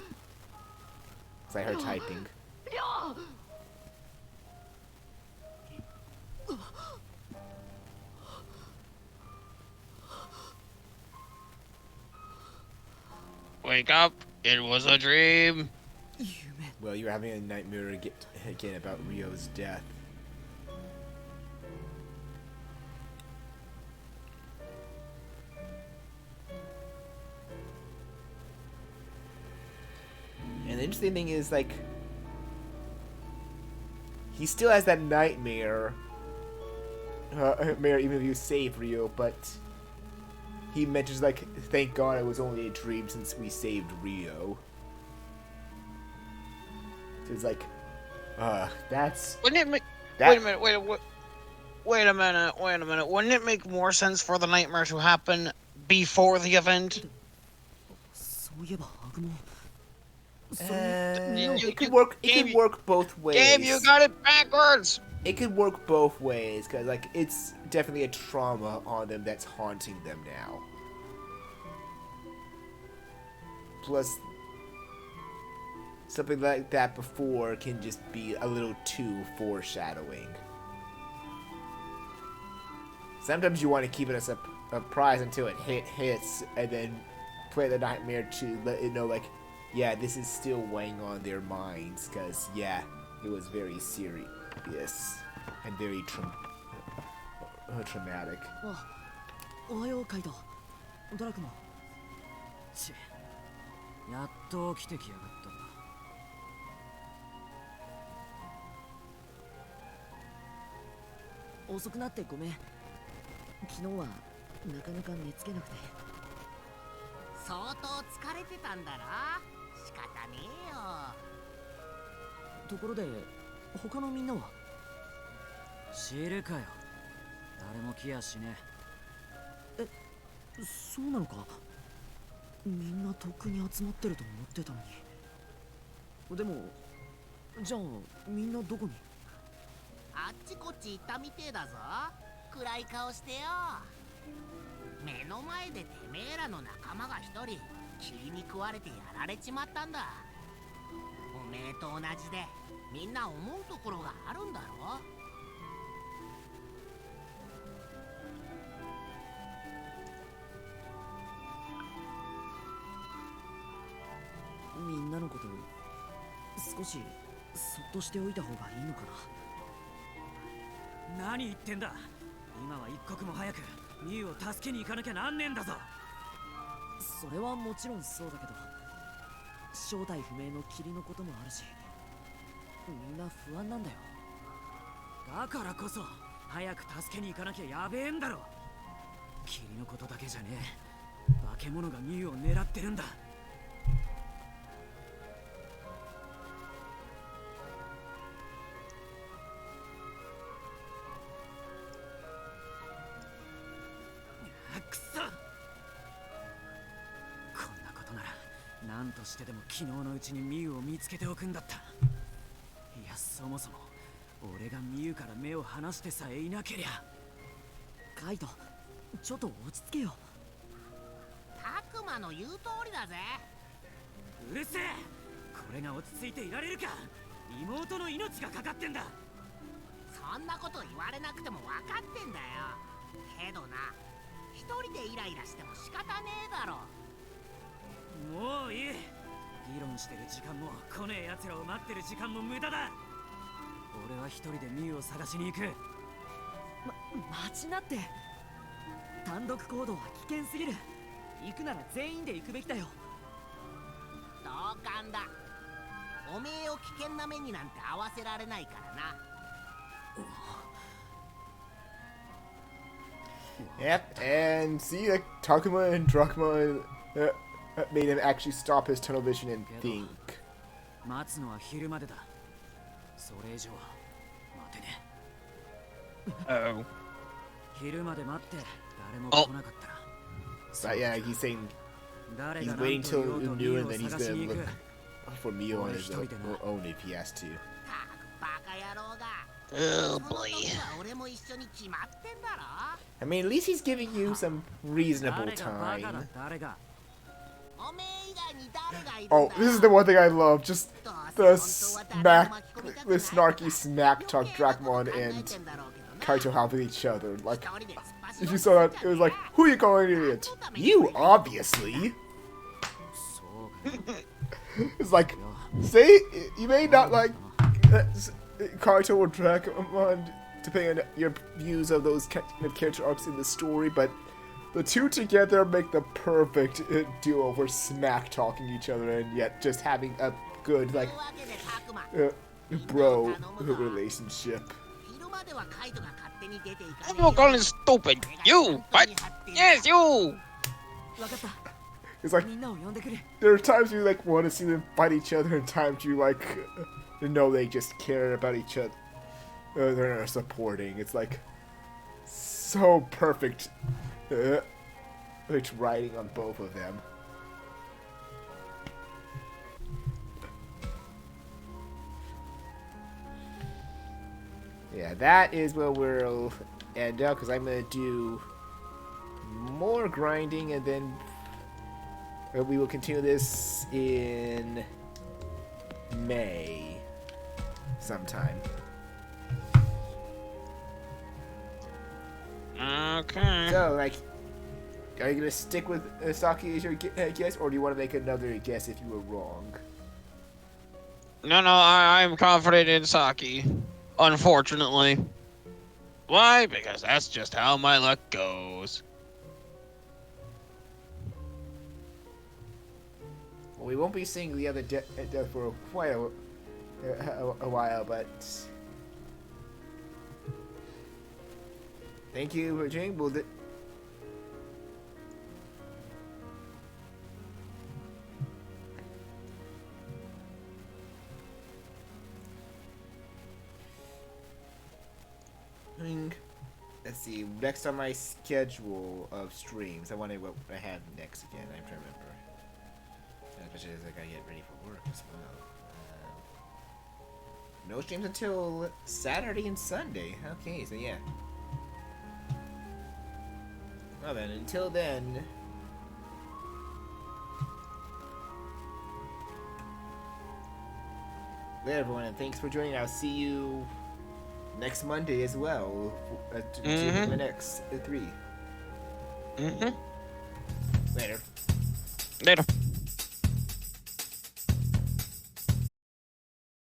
It's like her typing. りょう。 Wake up, it was a dream. Well, you're having a nightmare again about Rio's death. And the interesting thing is, like, he still has that nightmare, even if you save Rio, but he mentions, like, thank God it was only a dream since we saved Rio. So it's like, that's... Wouldn't it make... That- Wait a minute, wait a minute. Wouldn't it make more sense for the nightmare to happen before the event? そういえばアグモン。 You- it could work. It Gabe, could work both ways. Gabe, you got it backwards! It could work both ways because, like, it's definitely a trauma on them that's haunting them now. Plus, something like that before can just be a little too foreshadowing. Sometimes you want to keep it as a surprise until it hits, and then play the nightmare to let it know, like, yeah, this is still weighing on their minds, because, yeah, it was very serious and very traumatic. おはようカイト。ドラクモ。ち、やっと起きてきやがった。遅くなってごめん。昨日はなかなか寝つけなくて。相当疲れてたんだろ。仕方ねえよ。ところで他のみんなは？知るかよ。誰も来やしねえ。そうなのか。みんなとっくに集まってると思ってたのに。でもじゃあみんなどこに？あっちこっち行ったみてえだぞ。暗い顔してよ。目の前でてめえらの仲間が一人霧に食われてやられちまったんだ。おめえと同じでみんな思うところがあるんだろ。みんなのこと少しそっとしておいた方がいいのかな。何言ってんだ。今は一刻も早くミュウを助けに行かなきゃなんねえんだぞ。それはもちろんそうだけど、正体不明の霧のこともあるし、みんな不安なんだよ。だからこそ早く助けに行かなきゃやべえんだろ。霧のことだけじゃねえ。化け物がミュウを狙ってるんだ。くそ！こんなことなら何としてでも昨日のうちにミウを見つけておくんだった。いや、そもそも俺がミウから目を離してさえいなけりゃ。カイト、ちょっと落ち着けよ。タクマの言う通りだぜ。うるせえ。これが落ち着いていられるか。妹の命がかかってんだ。そんなこと言われなくても分かってんだよ。けどな、一人でイライラしても仕方ねえだろ。もういい。議論してる時間も来ねえ奴らを待ってる時間も無駄だ。俺は一人でミュウを探しに行く。待ちなって。単独行動は危険すぎる。行くなら全員で行くべきだよ。同感だ。おめえを危険な目になんて合わせられないからな。Yep, and see, like, Takuma and Drachma made him actually stop his tunnel vision and think. 待つのは昼までだ。それ以上は待てねえ。Oh. 昼まで待って誰も来なかったら。But yeah, he's saying he's waiting till noon and then he's gonna look for Mio on his own if he has to. バカ野郎が。Oh boy. I mean, at least he's giving you some reasonable time. Oh, this is the one thing I love. Just the snarky smack talk Drachmon and Kaito have with each other. Like, if you saw that, it was like, who are you calling an idiot? You, obviously. It's like, say, you may not like Kaito or Drachmon, depending on your views of those kind of character arcs in the story, but the two together make the perfect duo for smack talking each other and yet just having a good, like, bro relationship. You're calling stupid. You! What? Yes, you! It's like, there are times you, like, want to see them fight each other and times you, like, know they just care about each other. They're supporting. It's, like, so perfect. It's riding on both of them. Yeah, that is where we'll end up, because I'm going to do more grinding, and then we will continue this in May sometime. Okay. So, like, Are you gonna stick with Saki as your guess, or do you want to make another guess if you were wrong? No, I'm confident in Saki. Unfortunately. Why? Because that's just how my luck goes. Well, we won't be seeing the other death for quite a while, but thank you for joining. Let's see. Next on my schedule of streams, I wonder what I have next again. I'm trying to remember. Especially as I gotta get ready for work as well. No streams until Saturday and Sunday. Okay, so yeah. Well then, until then. There, everyone, and thanks for joining. I'll see you next Monday as well. To the next 3. Mm-hmm. Later. Later.